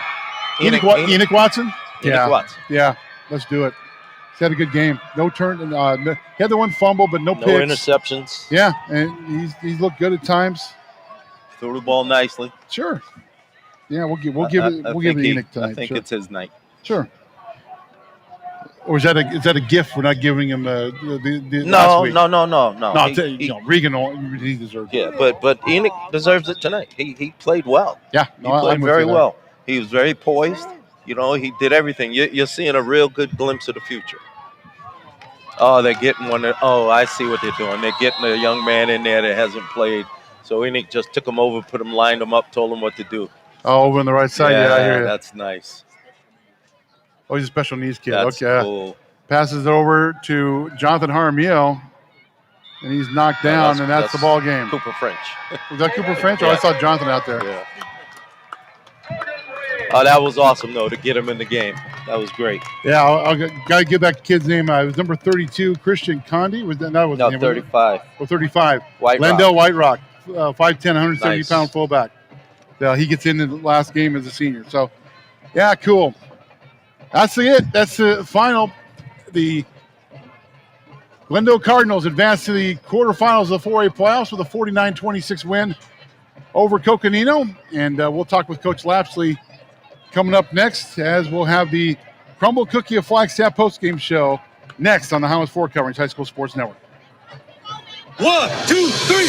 Enoch Watson? Enoch Watson. Yeah, let's do it. He's had a good game. No turn. He had the one fumble, but no picks. No interceptions. Yeah, and he's looked good at times. Threw the ball nicely. Sure. Yeah, we'll give it Enoch tonight. I think it's his night. Sure. Or is that a gift? We're not giving him the no, last week? No. No, Regan, he deserves it. Yeah, but Enoch deserves it tonight. He played well. Yeah, he played very well. He was very poised. He did everything. You're seeing a real good glimpse of the future. Oh, they're getting one. I see what they're doing. They're getting a young man in there that hasn't played. So Enoch just took him over, lined him up, told him what to do. Oh, over on the right side. Yeah, I hear you. That's nice. Oh, he's a special needs kid. That's okay. Cool. Passes it over to Jonathan Jaramillo, and he's knocked down, and that's the ball game. Cooper French. Was that Cooper French? Yeah. Oh, I saw Jonathan out there. Yeah. Oh, that was awesome, though, to get him in the game. That was great. Yeah, I'll got to give that kid's name. It was number 32, Christian Condi. Was that was No, his name, 35. Oh, 35. White Glendale Rock. White Rock, 5'10", 170-pound Nice. fullback. He gets into the last game as a senior. So, yeah, cool. That's it. That's the final. The Glendale Cardinals advance to the quarterfinals of the 4A playoffs with a 49-26 win over Coconino. And we'll talk with Coach Lapsley coming up next, as we'll have the Crumble Cookie of Flagstaff postgame show next on the Highlands 4 Coverings High School Sports Network. 1, 2, 3.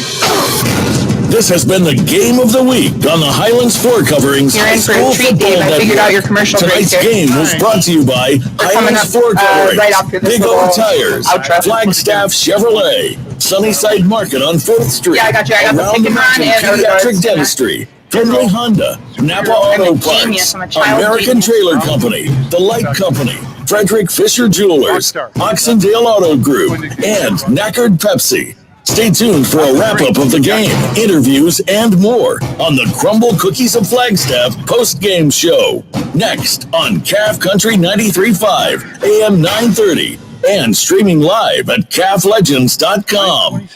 This has been the game of the week on the Highlands 4 Coverings You're High in for School a treat, Football Dave. I figured Network. out your commercial break Tonight's here. game was brought to you by coming Highlands up, 4 Coverings, right after this Big O little Tires, outro. Flagstaff Chevrolet, Sunnyside Market on 4th Street, Yeah, I got you. I got the Around Pick the and Run Mountain and Pediatric Odegaard's. Dentistry, Finley Honda, Napa I'm a Auto genius. Parts, I'm a child American genius. Trailer Company, The Light Company, Frederick Fisher Jewelers, Oxendale Auto Group, and Knackered Pepsi. Stay tuned for a wrap-up of the game, interviews, and more on the Crumble Cookies of Flagstaff post-game show. Next on Calf Country 93.5, AM 930, and streaming live at calflegends.com.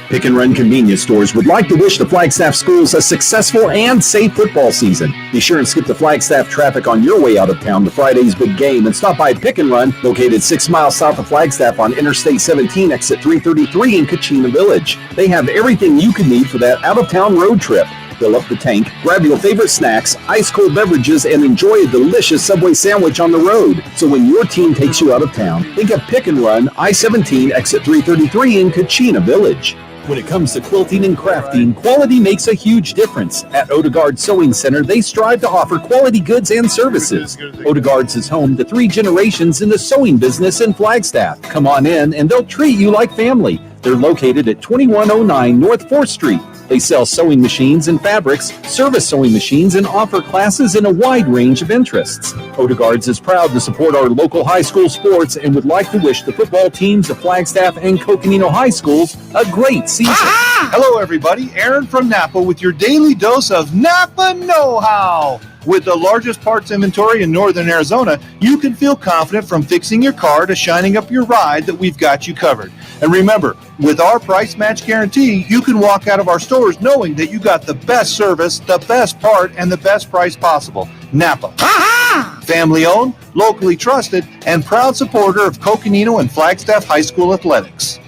Pick and Run convenience stores would like to wish the Flagstaff schools a successful and safe football season. Be sure and skip the Flagstaff traffic on your way out of town to Friday's big game and stop by Pick and Run, located 6 miles south of Flagstaff on Interstate 17, exit 333 in Kachina Village. They have everything you can need for that out-of-town road trip. Fill up the tank, grab your favorite snacks, ice-cold beverages, and enjoy a delicious Subway sandwich on the road. So when your team takes you out of town, think of Pick and Run, I-17, exit 333 in Kachina Village. When it comes to quilting and crafting, quality makes a huge difference. At Odegaard Sewing Center, they strive to offer quality goods and services. Odegaard's is home to 3 generations in the sewing business in Flagstaff. Come on in and they'll treat you like family. They're located at 2109 North 4th Street. They sell sewing machines and fabrics, service sewing machines, and offer classes in a wide range of interests. Odegaard's is proud to support our local high school sports and would like to wish the football teams of Flagstaff and Coconino High Schools a great season. Hello, everybody. Aaron from Napa with your daily dose of Napa know-how. With the largest parts inventory in northern Arizona, you can feel confident from fixing your car to shining up your ride that we've got you covered. And remember, with our price match guarantee, you can walk out of our stores knowing that you got the best service, the best part, and the best price possible. Napa. Family owned, locally trusted, and proud supporter of Coconino and Flagstaff High School athletics.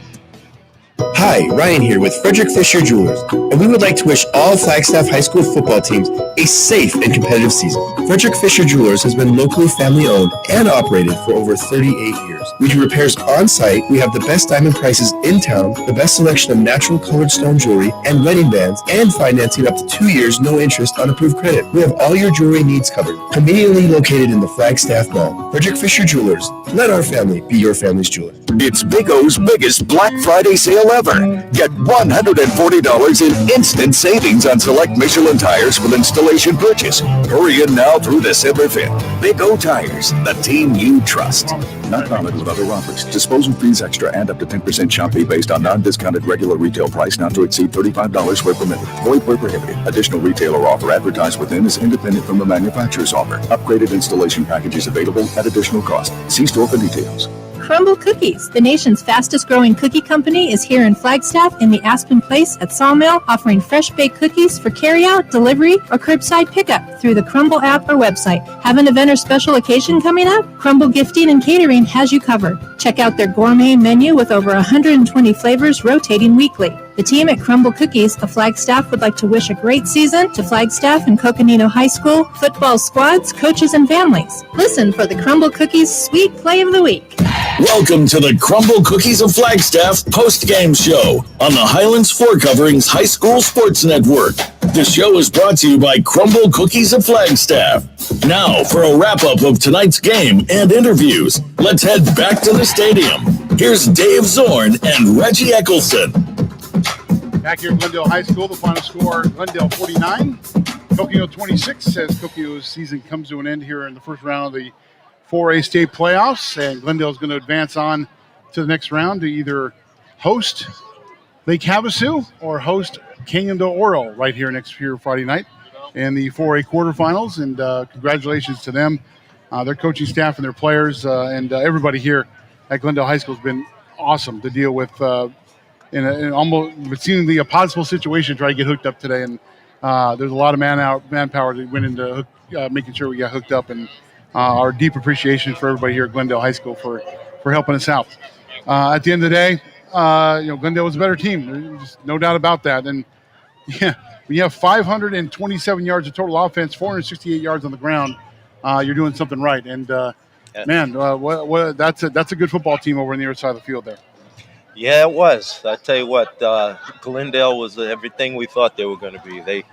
Hi, Ryan here with Frederick Fisher Jewelers, and we would like to wish all Flagstaff High School football teams a safe and competitive season. Frederick Fisher Jewelers has been locally family-owned and operated for over 38 years. We do repairs on-site. We have the best diamond prices in town, the best selection of natural colored stone jewelry and wedding bands, and financing up to 2 years, no interest on approved credit. We have all your jewelry needs covered. Conveniently located in the Flagstaff Mall. Frederick Fisher Jewelers. Let our family be your family's jeweler. It's Big O's biggest Black Friday sale ever. Get $140 in instant savings on select Michelin tires with installation purchase. Hurry in now through December 5th. Big O Tires, the team you trust. Not valid with other offers. Disposal fees extra and up to 10% shop fee based on non-discounted regular retail price not to exceed $35 where permitted. Void where prohibited. Additional retailer offer advertised within is independent from the manufacturer's offer. Upgraded installation packages available at additional cost. See store for details. Crumble Cookies, the nation's fastest growing cookie company, is here in Flagstaff in the Aspen Place at Sawmill, offering fresh baked cookies for carryout, delivery, or curbside pickup through the Crumble app or website. Have an event or special occasion coming up? Crumble Gifting and Catering has you covered. Check out their gourmet menu with over 120 flavors rotating weekly. The team at Crumble Cookies of Flagstaff would like to wish a great season to Flagstaff and Coconino High School football squads, coaches, and families. Listen for the Crumble Cookies Sweet Play of the Week. Welcome to the Crumble Cookies of Flagstaff post-game show on the Highlands 4 Coverings High School Sports Network. The show is brought to you by Crumble Cookies of Flagstaff. Now for a wrap-up of tonight's game and interviews, let's head back to the stadium. Here's Dave Zorn and Reggie Eccleston. Back here at Glendale High School, the final score, Glendale 49, Coconino 26, as Coconino's season comes to an end here in the first round of the 4A state playoffs, and Glendale is going to advance on to the next round to either host Lake Havasu or host Canyon de Oro right here next year Friday night. in the 4A quarterfinals, and congratulations to them, their coaching staff and their players, and everybody here at Glendale High School has been awesome to deal with in almost seemingly a possible situation to try to get hooked up today. And there's a lot of manpower that went into making sure we got hooked up, and our deep appreciation for everybody here at Glendale High School for helping us out. At the end of the day, Glendale was a better team. There's no doubt about that. And yeah, when you have 527 yards of total offense, 468 yards on the ground, you're doing something right. And man, that's a good football team over on the other side of the field there. Yeah, it was. I tell you what, Glendale was everything we thought they were going to be.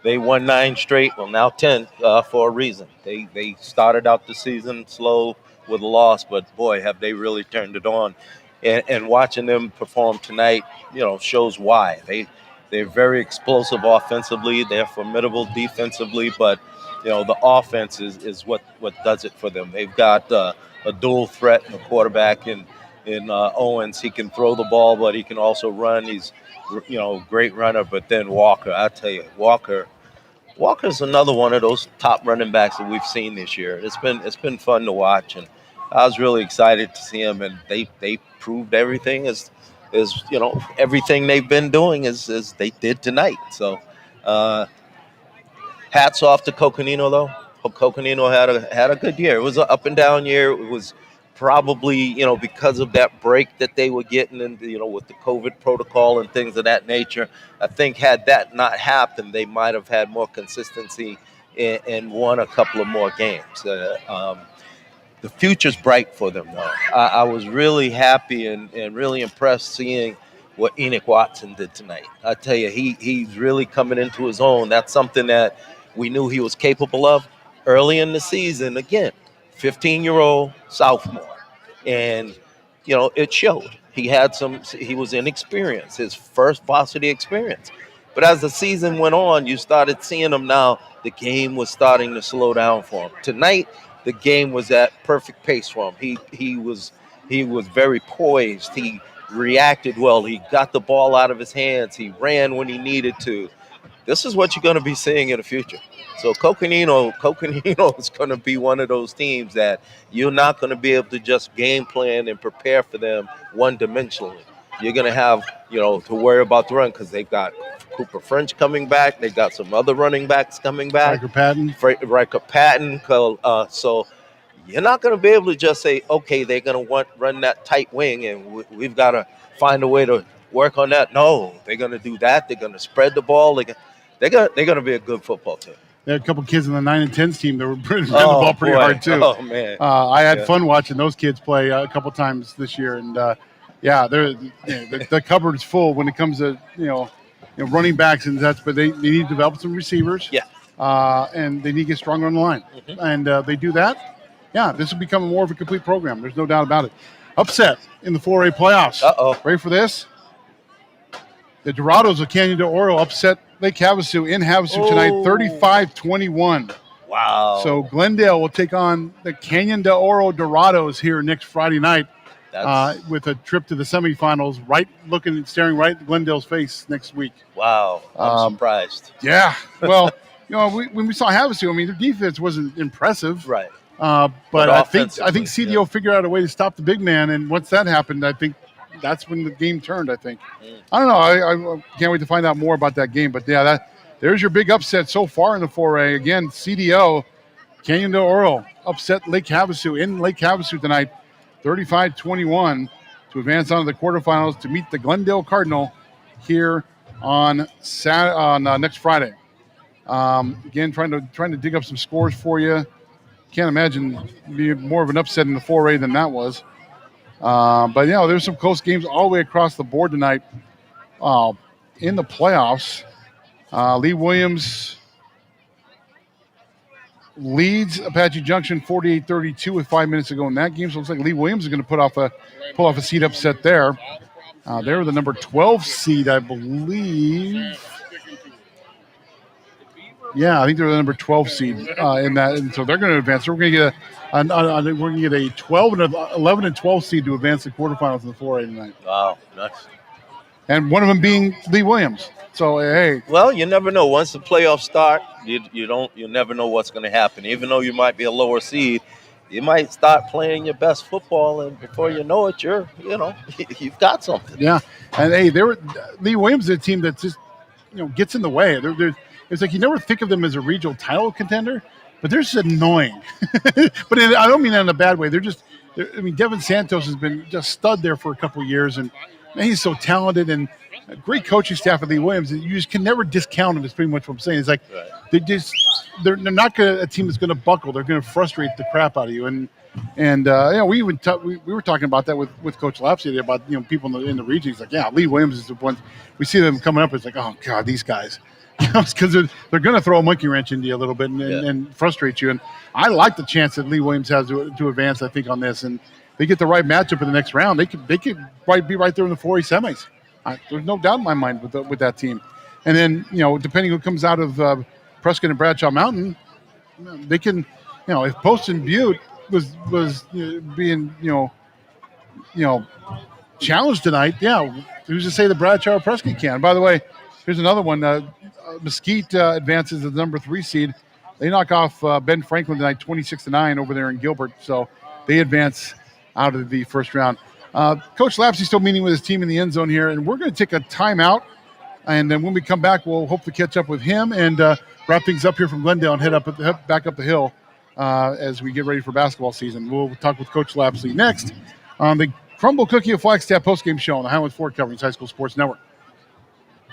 They won 9 straight, well now 10 for a reason. They started out the season slow with a loss, but boy, have they really turned it on. And watching them perform tonight, shows why. They're very explosive offensively. They're formidable defensively, but the offense is what does it for them. They've got a dual threat in the quarterback in Owens. He can throw the ball, but he can also run. He's great runner. But then Walker, I tell you, Walker's another one of those top running backs that we've seen this year. It's been fun to watch, and I was really excited to see him. And they proved everything as everything they've been doing as they did tonight. So hats off to Coconino, though. Coconino had a good year. It was an up and down year. It was probably because of that break that they were getting, and with the COVID protocol and things of that nature. I think had that not happened, they might have had more consistency and won a couple of more games. The future's bright for them, though. I was really happy and really impressed seeing what Enoch Watson did tonight. I tell you, he's really coming into his own. That's something that we knew he was capable of early in the season. Again, 15-year-old sophomore, and it showed. He was inexperienced, his first varsity experience. But as the season went on, you started seeing him now. The game was starting to slow down for him. Tonight, the game was at perfect pace for him. He was very poised. He reacted well. He got the ball out of his hands. He ran when he needed to. This is what you're going to be seeing in the future. So Coconino is going to be one of those teams that you're not going to be able to just game plan and prepare for them one-dimensionally. You're going to have, to worry about the run because they've got Cooper French coming back. They've got some other running backs coming back. Riker Patton. So you're not going to be able to just say, okay, they're going to run that tight wing, and we've got to find a way to work on that. No, they're going to do that. They're going to spread the ball. They're going to be a good football team. There are a couple kids in the 9 and 10s team that were running the ball pretty hard too. Oh man! I had fun watching those kids play a couple times this year, and the cupboard's full when it comes to running backs and that's. But they need to develop some receivers. Yeah. And they need to get stronger on the line, and they do that. Yeah, this will become more of a complete program. There's no doubt about it. Upset in the 4A playoffs. Ready for this? The Dorados of Canyon de Oro upset Lake Havasu in Havasu tonight, 35-21. Wow. So Glendale will take on the Canyon de Oro Dorados here next Friday night with a trip to the semifinals, staring right at Glendale's face next week. Wow. I'm surprised. Yeah. Well, when we saw Havasu, their defense wasn't impressive. Right. But I think CDO figured out a way to stop the big man, and once that happened, I think that's when the game turned, I think. I don't know. I can't wait to find out more about that game. But, there's your big upset so far in the 4A. Again, CDO, Canyon de Oro, upset Lake Havasu in Lake Havasu tonight, 35-21, to advance on to the quarterfinals to meet the Glendale Cardinal here on next Friday. Again, trying to dig up some scores for you. Can't imagine being more of an upset in the 4A than that was. But there's some close games all the way across the board tonight in the playoffs. Lee Williams leads Apache Junction 48-32 with 5 minutes to go in that game. So it looks like Lee Williams is going to pull off a seed upset there. They were the number 12 seed, I believe. Yeah, I think they're the number 12 seed in that, and so they're going to advance. So we're going to get a 12 and 11 and 12 seed to advance the quarterfinals in the 4A tonight. Wow, nice. and one of them being Lee Williams. So hey, Well, you never know. Once the playoffs start, you never know what's going to happen. Even though you might be a lower seed, you might start playing your best football, and before you know it, you've got something. yeah, and hey, Lee Williams is a team that just gets in the way. It's like you never think of them as a regional title contender, but they're just annoying. But I don't mean that in a bad way. Devin Santos has been just stud there for a couple of years, and man, he's so talented and a great coaching staff at Lee Williams. You just can never discount him. Is pretty much what I'm saying. It's like they're not a team that's going to buckle. They're going to frustrate the crap out of you. And we even we were talking about that with Coach Lapsy about people in the region. He's like, yeah, Lee Williams is the one. We see them coming up. It's like, oh god, these guys. Because they're going to throw a monkey wrench into you a little bit and frustrate you. And I like the chance that Lee Williams has to advance, I think, on this. And they get the right matchup in the next round. They could be right there in the 4A semis. There's no doubt in my mind with that team. And then, depending who comes out of Prescott and Bradshaw Mountain, they can, if Poston Butte was being, challenged tonight, who's to say the Bradshaw or Prescott can? By the way, here's another one. Mesquite advances as the number 3 seed. They knock off Ben Franklin tonight, 26-9 over there in Gilbert. So they advance out of the first round. Coach Lapsey's still meeting with his team in the end zone here, and we're going to take a timeout. And then when we come back, we'll hopefully catch up with him and wrap things up here from Glendale and head back up the hill as we get ready for basketball season. We'll talk with Coach Lapsey next on the Crumble Cookie of Flagstaff postgame show on the Highland Ford Coverings High School Sports Network.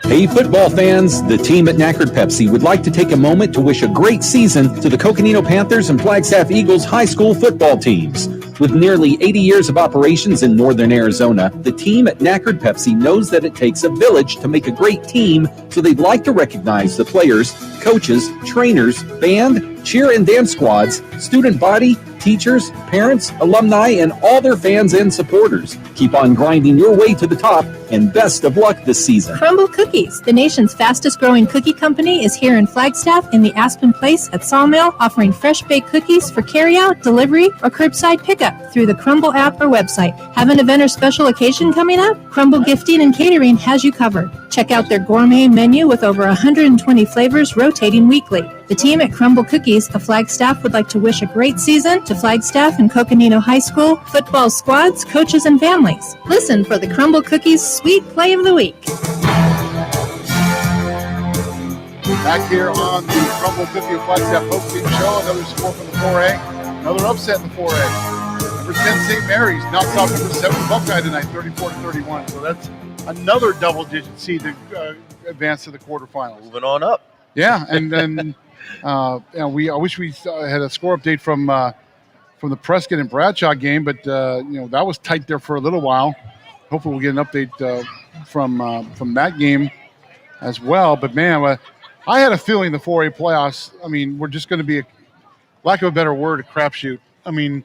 Hey, football fans, the team at Knackered Pepsi would like to take a moment to wish a great season to the Coconino Panthers and Flagstaff Eagles high school football teams. With nearly 80 years of operations in northern Arizona, the team at Knackered Pepsi knows that it takes a village to make a great team, so they'd like to recognize the players, coaches, trainers, band, cheer and dance squads, student body, teachers, parents, alumni, and all their fans and supporters. Keep on grinding your way to the top, and best of luck this season. Crumble Cookies, the nation's fastest growing cookie company, is here in Flagstaff in the Aspen Place at Sawmill, offering fresh baked cookies for carryout, delivery, or curbside pickup through the Crumble app or website. Have an event or special occasion coming up? Crumble Gifting and Catering has you covered. Check out their gourmet menu with over 120 flavors rotating weekly. The team at Crumble Cookies of Flagstaff would like to wish a great season to Flagstaff and Coconino High School football squads, coaches, and families. Listen for the Crumble Cookies Sweet Play of the Week. Back here on the Crumble Cookie of Flagstaff postgame show, another score from the 4A, another upset in the 4A. Number 10 St. Mary's knocks off number 7 Buckeye tonight, 34-31. So that's another double-digit seed to advance to the quarterfinals. Moving on up. Yeah, and then I wish we had a score update from the Prescott and Bradshaw game, but that was tight there for a little while. Hopefully, we'll get an update from that game as well. But man, I had a feeling the 4A playoffs. I mean, we're just going to be, lack of a better word, a crapshoot. I mean,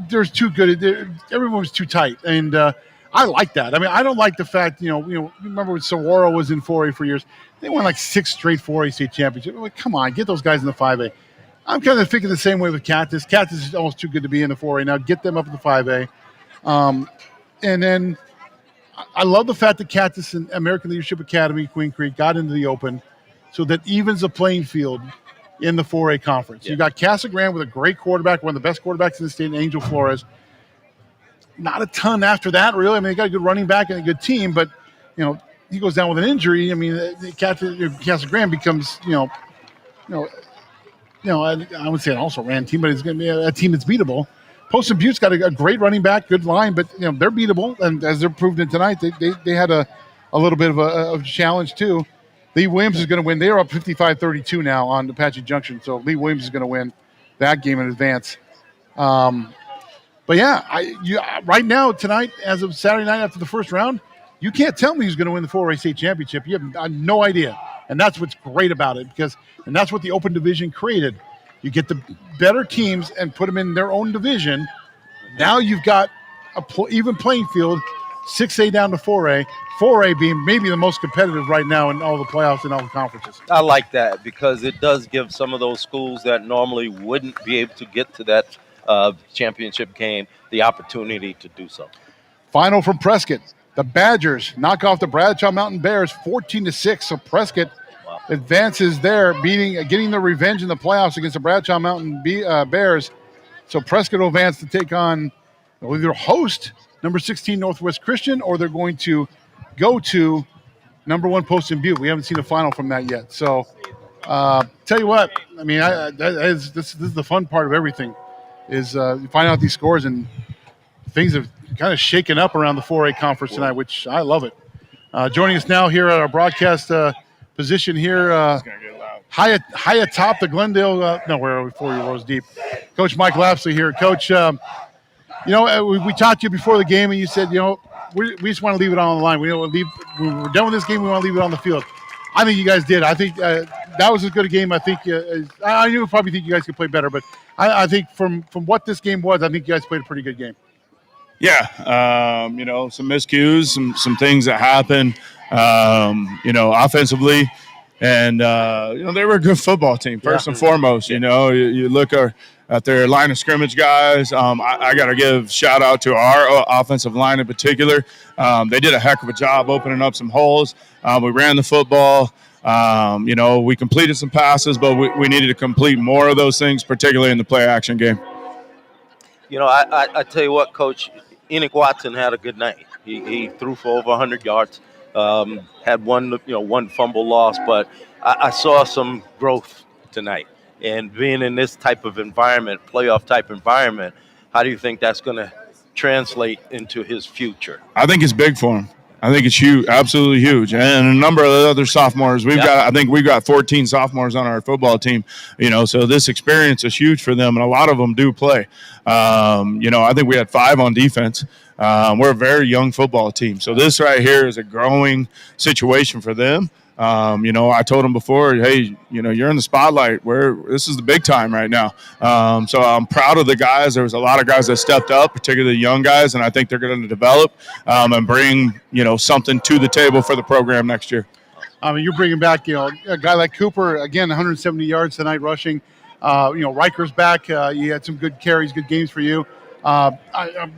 there's too good. Everyone was too tight, and I like that. I mean, I don't like the fact, remember when Saguaro was in 4A for years? They won like 6 straight 4A state championships. I'm like, come on, get those guys in the 5A. I'm kind of thinking the same way with Cactus. Cactus is almost too good to be in the 4A. Now get them up in the 5A. And then I love the fact that Cactus and American Leadership Academy, Queen Creek, got into the open so that evens the playing field in the 4A conference. Yeah. You got Casa Grande with a great quarterback, one of the best quarterbacks in the state, Angel Flores. Not a ton after that, really. I mein, they got a good running back and a good team, but, he goes down with an injury. I mean, Casa Grande becomes, I would say an also-ran team, but it's going to be a team that's beatable. Poston Butte's got a great running back, good line, but, they're beatable. And as they're proved in tonight, they had a little bit of a challenge, too. Lee Williams is going to win. They are up 55-32 now on Apache Junction, so Lee Williams is going to win that game in advance. But, right now, tonight, as of Saturday night after the first round, you can't tell me who's going to win the 4A state championship. You have no idea. And that's what's great about it, and that's what the open division created. You get the better teams and put them in their own division. Now you've got a even playing field, 6A down to 4A, 4A being maybe the most competitive right now in all the playoffs and all the conferences. I like that because it does give some of those schools that normally wouldn't be able to get to that championship game the opportunity to do so. Final from Prescott. The Badgers knock off the Bradshaw Mountain Bears 14-6. So Prescott advances there, getting the revenge in the playoffs against the Bradshaw Mountain Bears. So Prescott will advance to take on, they'll either host number 16 Northwest Christian, or they're going to go to number 1 Poston Butte. We haven't seen a final from that yet. So tell you what, I mean, this is the fun part of everything, is you find out these scores, and things have kind of shaken up around the 4A conference tonight, which I love it. Joining us now here at our broadcast position here, high atop the Glendale, where are we, 4 rows deep. Coach Mike Lapsley here. Coach, we talked to you before the game, and you said, we just want to leave it on the line. We're done with this game. We want to leave it on the field. I think you guys did. I think that was as good a game. I think I probably think you guys could play better, but I think from what this game was, I think you guys played a pretty good game. Yeah, some miscues, some things that happened, offensively, and they were a good football team first and foremost. You look at their line of scrimmage guys. I got to give shout out to our offensive line in particular. They did a heck of a job opening up some holes. We ran the football. We completed some passes, but we needed to complete more of those things, particularly in the play action game. I tell you what, Coach, Enoch Watson had a good night. He threw for over 100 yards, had one fumble loss, but I saw some growth tonight. And being in this type of environment, playoff type environment, how do you think that's going to translate into his future? I think it's big for him. I think it's huge, absolutely huge. And a number of other sophomores. We've got 14 sophomores on our football team, so this experience is huge for them, and a lot of them do play. I think we had 5 on defense. We're a very young football team. So this right here is a growing situation for them. I told them before, hey, you're in the spotlight. This is the big time right now. So I'm proud of the guys. There was a lot of guys that stepped up, particularly the young guys, and I think they're going to develop and bring, something to the table for the program next year. You're bringing back, a guy like Cooper, again, 170 yards tonight rushing. Riker's back. You had some good carries, good games for you.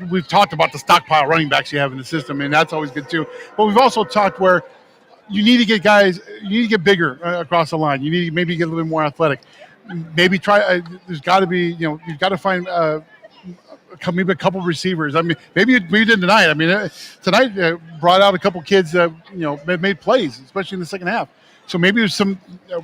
We've talked about the stockpile running backs you have in the system, and that's always good too. But we've also talked where you need to get bigger across the line. You need to maybe get a little bit more athletic. Maybe try. There's got to be, you've got to find maybe a couple of receivers. I mean, maybe we did tonight. I mean, tonight brought out a couple kids that made plays, especially in the second half. So maybe there's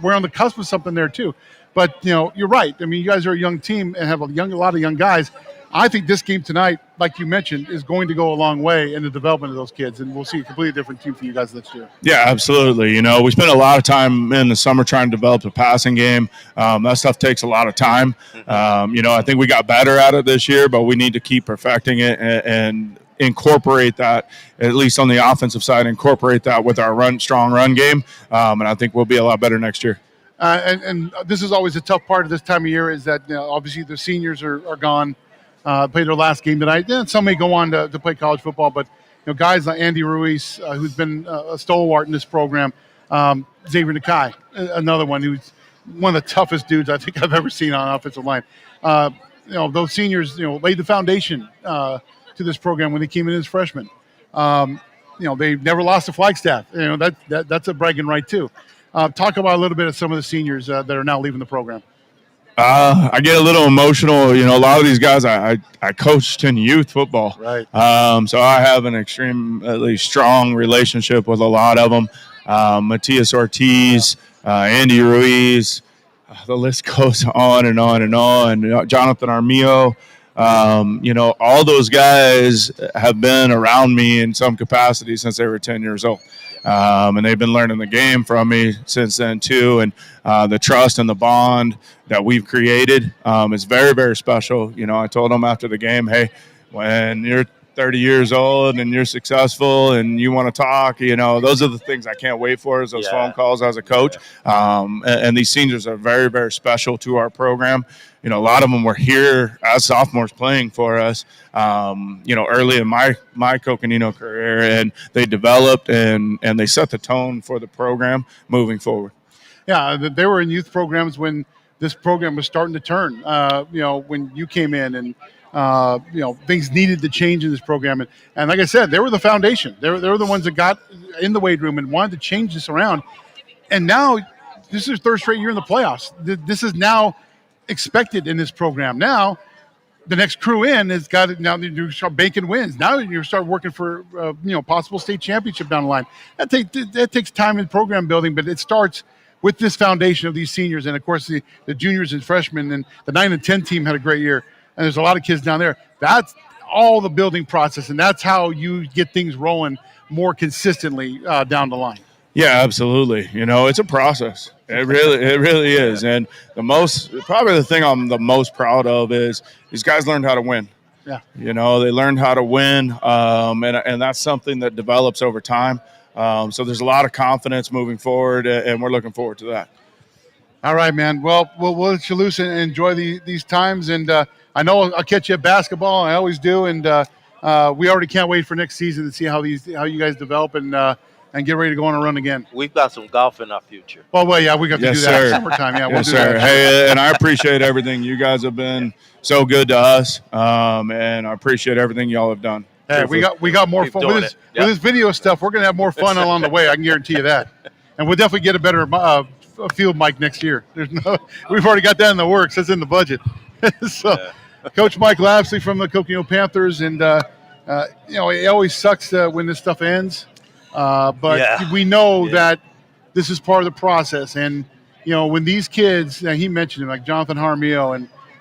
we're on the cusp of something there too. But you're right. I mean, you guys are a young team and have a lot of young guys. I think this game tonight, like you mentioned, is going to go a long way in the development of those kids, and we'll see a completely different team for you guys next year. Yeah, absolutely. We spent a lot of time in the summer trying to develop a passing game. That stuff takes a lot of time. I think we got better at it this year, but we need to keep perfecting it and incorporate that, at least on the offensive side, incorporate that with our strong run game, and I think we'll be a lot better next year. And this is always a tough part of this time of year, is that obviously the seniors are gone. Played their last game tonight. Then some may go on to play college football, but guys like Andy Ruiz, who's been a stalwart in this program, Xavier Nakai, another one who's one of the toughest dudes I think I've ever seen on an offensive line. Those seniors, laid the foundation to this program when they came in as freshmen. They never lost to Flagstaff. That's a bragging right too. Talk about a little bit of some of the seniors that are now leaving the program. I get a little emotional. A lot of these guys I coached in youth football. Right. So I have an extremely strong relationship with a lot of them. Matias Ortiz, Andy Ruiz, the list goes on and on and on. Jonathan Armillo. All those guys have been around me in some capacity since they were 10 years old. And they've been learning the game from me since then too. And the trust and the bond that we've created is very, very special. I told them after the game, hey, when you're 30 years old and you're successful and you want to talk, those are the things I can't wait for, is those phone calls as a coach. And these seniors are very, very special to our program. A lot of them were here as sophomores playing for us, early in my Coconino career, and they developed and they set the tone for the program moving forward. Yeah, they were in youth programs when this program was starting to turn, when you came in, and things needed to change in this program. And like I said, they were the foundation. They were the ones that got in the weight room and wanted to change this around. And now this is their third straight year in the playoffs. This is now expected in this program. Now the next crew in has got it. Now you start banking wins. Now you start working for possible state championship down the line. That takes time in program building, but it starts with this foundation of these seniors, and of course the juniors and freshmen, and the 9 and 10 team had a great year. And there's a lot of kids down there. That's all the building process, and that's how you get things rolling more consistently down the line. Yeah, absolutely. It's a process. It really is. And probably the thing I'm the most proud of is these guys learned how to win. Yeah. They learned how to win, and that's something that develops over time. So there's a lot of confidence moving forward, and we're looking forward to that. All right, man. Well, we'll let you loose and enjoy these times. And I know I'll catch you at basketball. I always do. And we already can't wait for next season to see how you guys develop and get ready to go on a run again. We've got some golf in our future. Well, yeah, we got to do that in summertime. Yeah, we'll do that. Hey, and I appreciate everything. You guys have been so good to us, and I appreciate everything y'all have done. Hey, we got more fun with this video stuff. We're going to have more fun along the way. I can guarantee you that. And we'll definitely get a better field mic next year. We've already got that in the works. That's in the budget. Coach Mike Lapsley from the Coconino Panthers, and it always sucks when this stuff ends. But we know that this is part of the process. And, when these kids, he mentioned them, like Jonathan Jaramillo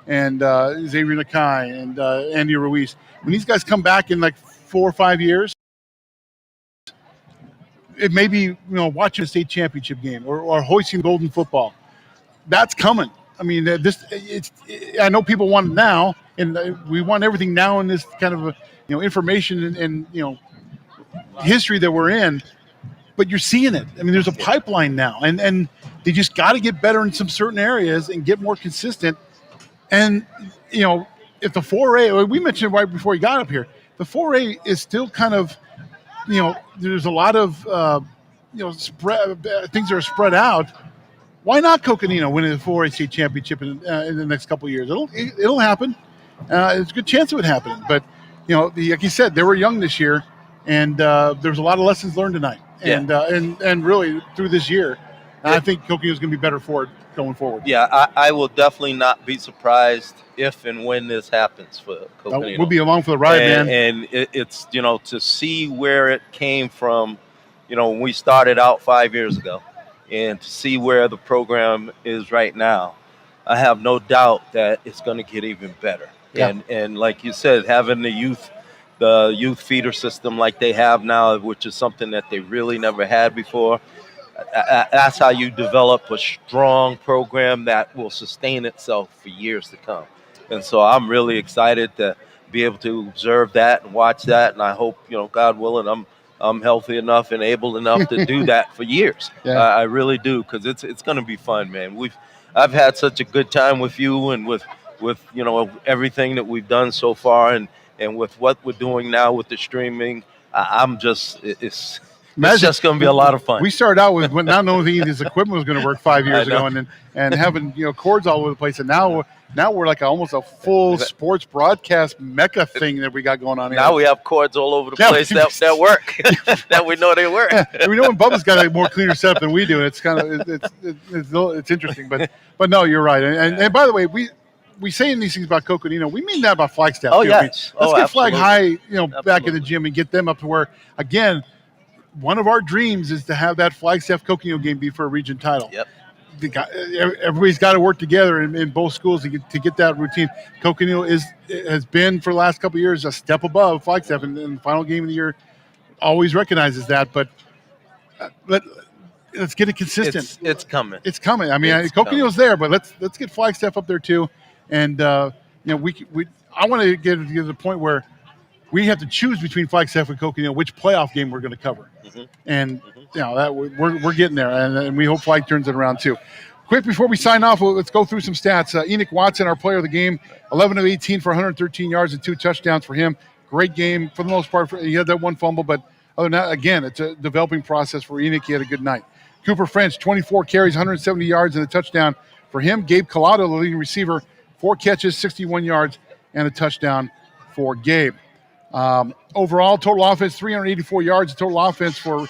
and Xavier Nakai and Andy Ruiz, when these guys come back in like 4 or 5 years, it may be, watching a state championship game or hoisting golden football. That's coming. I mean, I know people want it now, and we want everything now in this kind of, information and history that we're in, but you're seeing it. I mean, there's a pipeline now, and they just got to get better in some certain areas and get more consistent. And, if the 4A, we mentioned right before you got up here, the 4A is still kind of, there's a lot of, things that are spread out. Why not Coconino winning the 4A state championship in the next couple of years? It'll happen. There's a good chance of it happening. But, like you said, they were young this year, and there's a lot of lessons learned tonight. And really through this year, I think Coconino is going to be better for it going forward. Yeah, I will definitely not be surprised if and when this happens for Coconino. We'll be along for the ride, man. And it's, to see where it came from, when we started out 5 years ago, and to see where the program is right now, I have no doubt that it's going to get even better. Yeah. And like you said, having the youth feeder system like they have now, which is something that they really never had before, that's how you develop a strong program that will sustain itself for years to come. And so I'm really excited to be able to observe that and watch that. And I hope, God willing, I'm healthy enough and able enough to do that for years. Yeah. I really do, because it's going to be fun, man. I've had such a good time with you and with everything that we've done so far, and with what we're doing now with the streaming. It's just going to be a lot of fun. We started out with not knowing if this equipment was going to work 5 years ago, and having cords all over the place, and now we're like almost a full sports broadcast mecca thing that we got going on here. Now we have cords all over the place that work, that we know they work. Yeah, we know when Bubba's got a more cleaner setup than we do. It's kind of it's interesting, but no, you're right. And by the way, we saying these things about Coconino, we mean that about Flagstaff. Oh, too. yes. Let's get Flag Absolutely. High, back in the gym and get them up to where, again, one of our dreams is to have that Flagstaff Coconino game be for a region title. Yep. Everybody's got to work together in both schools to get that routine. Coconino has been for the last couple of years a step above Flagstaff, and the final game of the year always recognizes that. But let's get it consistent. It's coming. It's coming. I mean, Coconino's there, but let's get Flagstaff up there too. And I want to get to the point where we have to choose between Flagstaff and Coconino which playoff game we're going to cover. Mm-hmm. And that we're getting there, and we hope Flag turns it around too. Quick before we sign off, let's go through some stats. Enoch Watson, our player of the game, 11 of 18 for 113 yards and 2 touchdowns for him. Great game for the most part. He had that one fumble, but other than that, again, it's a developing process for Enoch. He had a good night. Cooper French, 24 carries, 170 yards and a touchdown for him. Gabe Collado, the leading receiver, 4 catches, 61 yards. and a touchdown for Gabe. Overall, total offense, 384 yards. Total offense for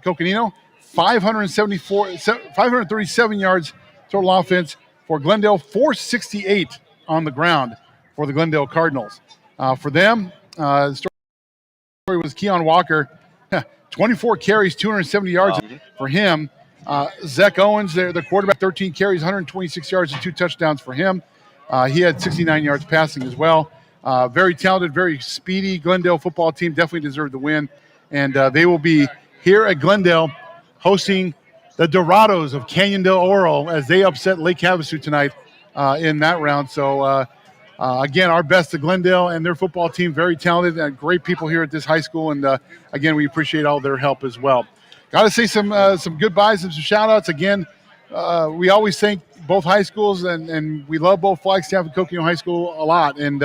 Coconino, 537 yards total offense for Glendale, 468 on the ground for the Glendale Cardinals. For them, the story was Keon Walker, 24 carries, 270 yards for him. Zach Owens, the quarterback, 13 carries, 126 yards and 2 touchdowns for him. He had 69 yards passing as well. Very talented, very speedy Glendale football team. Definitely deserved the win. And they will be here at Glendale hosting the Dorados of Canyon del Oro as they upset Lake Havasu tonight in that round. So, again, our best to Glendale and their football team. Very talented and great people here at this high school. And, again, we appreciate all their help as well. Got to say some goodbyes and some shout-outs. Again, we always thank both high schools, and we love both Flagstaff and Coconino High School a lot. And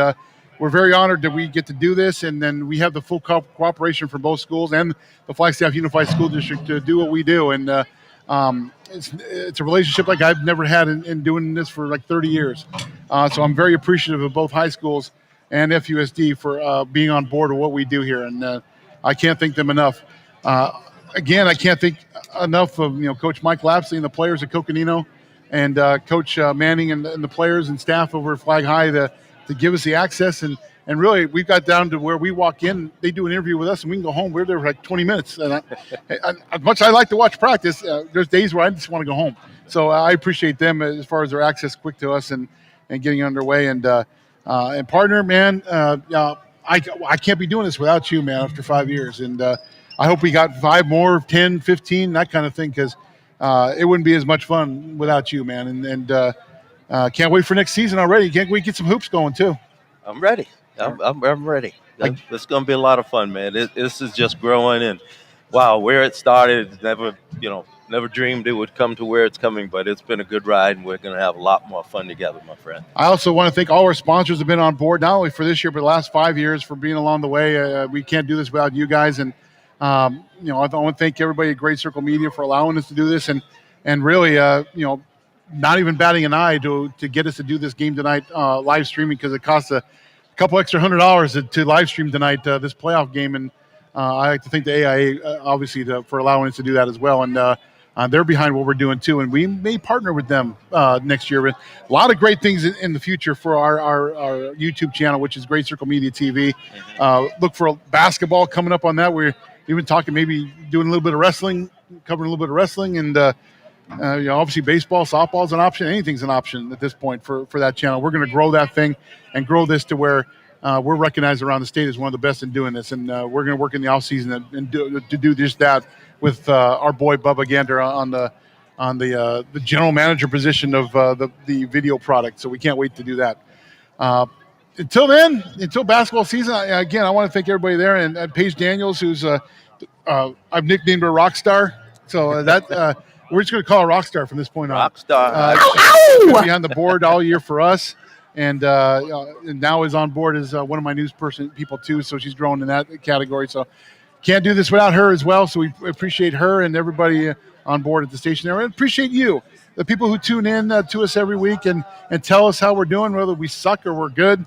we're very honored that we get to do this, and then we have the full cooperation from both schools and the Flagstaff Unified School District to do what we do. And it's a relationship like I've never had in doing this for like 30 years. So I'm very appreciative of both high schools and FUSD for being on board with what we do here. And I can't thank them enough. Again, I can't thank enough of Coach Mike Lapsley and the players at Coconino, and Coach Manning and the players and staff over at Flag High to give us the access. And really, we've got down to where we walk in, they do an interview with us, and we can go home. We're there for like 20 minutes. And as much as I like to watch practice, there's days where I just want to go home. So I appreciate them as far as their access quick to us and getting underway. And partner, man, I can't be doing this without you, man, after 5 years. And I hope we got 5 more, 10, 15, that kind of thing, because it wouldn't be as much fun without you, man. And can't wait for next season already. Can't wait to get some hoops going, too. I'm ready. I'm ready. It's going to be a lot of fun, man. This is just growing, and wow, where it started, never dreamed it would come to where it's coming, but it's been a good ride, and we're going to have a lot more fun together, my friend. I also want to thank all our sponsors who have been on board, not only for this year, but the last 5 years for being along the way. We can't do this without you guys. And, I want to thank everybody at Great Circle Media for allowing us to do this. And really, not even batting an eye to get us to do this game tonight live streaming, because it costs a couple extra $100 to live stream tonight this playoff game. And I like to thank the AIA, obviously, for allowing us to do that as well. And they're behind what we're doing, too. And we may partner with them next year. But a lot of great things in the future for our YouTube channel, which is Great Circle Media TV. Look for basketball coming up on that. We're even talking maybe doing a little bit of wrestling, covering a little bit of wrestling. And obviously baseball, softball is an option. Anything's an option at this point for that channel. We're going to grow that thing and grow this to where we're recognized around the state as one of the best in doing this. And we're going to work in the off season and do just that with our boy Bubba Gander on the general manager position of the video product. So we can't wait to do that. Until then, until basketball season, again, I want to thank everybody there, and Paige Daniels, who's I've nicknamed her Rockstar. So that we're just going to call her Rockstar from this point on. Rockstar. She's been behind the board all year for us, and now is on board as one of my news people too. So she's growing in that category. So can't do this without her as well. So we appreciate her and everybody on board at the station there, and appreciate you, the people who tune in to us every week and tell us how we're doing, whether we suck or we're good.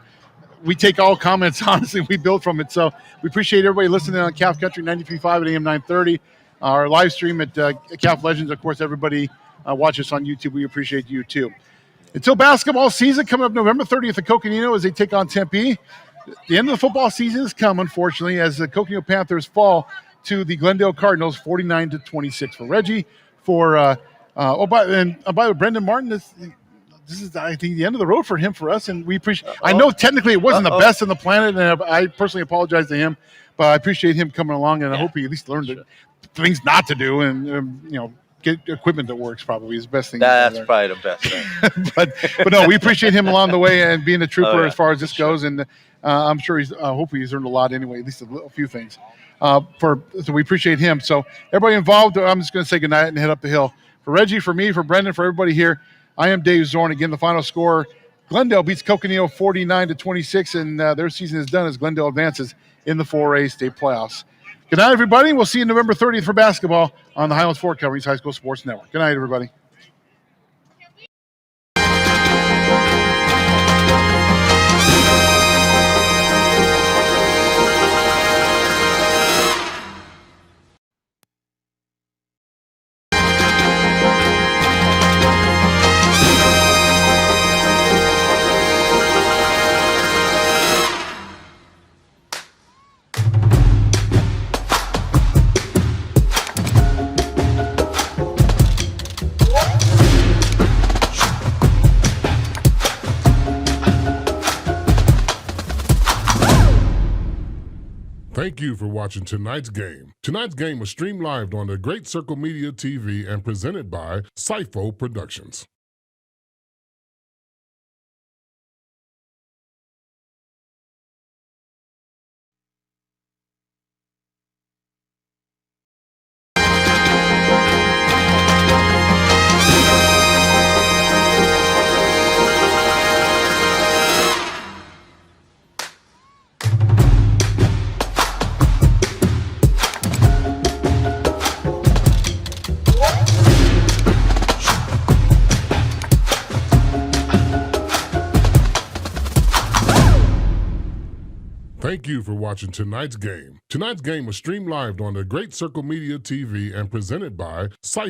We take all comments, honestly. We build from it. So we appreciate everybody listening on Calf Country 93.5 at AM 930. Our live stream at Calf Legends. Of course, everybody watch us on YouTube. We appreciate you, too. Until basketball season coming up November 30th at Coconino as they take on Tempe. The end of the football season has come, unfortunately, as the Coconino Panthers fall to the Glendale Cardinals 49-26. For Reggie, by the way, Brendan Martin, this is, I think, the end of the road for him, for us, and we appreciate. I know technically it wasn't the best on the planet, and I personally apologize to him, but I appreciate him coming along, and I hope he at least learned things not to do, and get equipment that works. Probably is the best thing. That's probably the best thing. but no, we appreciate him along the way and being a trooper as far as this goes, and I'm sure hopefully he's earned a lot anyway, at least a few things. So we appreciate him. So everybody involved, I'm just going to say goodnight and head up the hill. For Reggie, for me, for Brendan, for everybody here, I am Dave Zorn. Again, the final score, Glendale beats Coconino 49-26, and their season is done as Glendale advances in the 4A state playoffs. Good night, everybody. We'll see you November 30th for basketball on the Highlands Floor Coverings High School Sports Network. Good night, everybody. Thank you for watching tonight's game. Tonight's game was streamed live on the Great Circle Media TV and presented by Sifo Productions. Thank you for watching tonight's game. Tonight's game was streamed live on the Great Circle Media TV and presented by Sifo.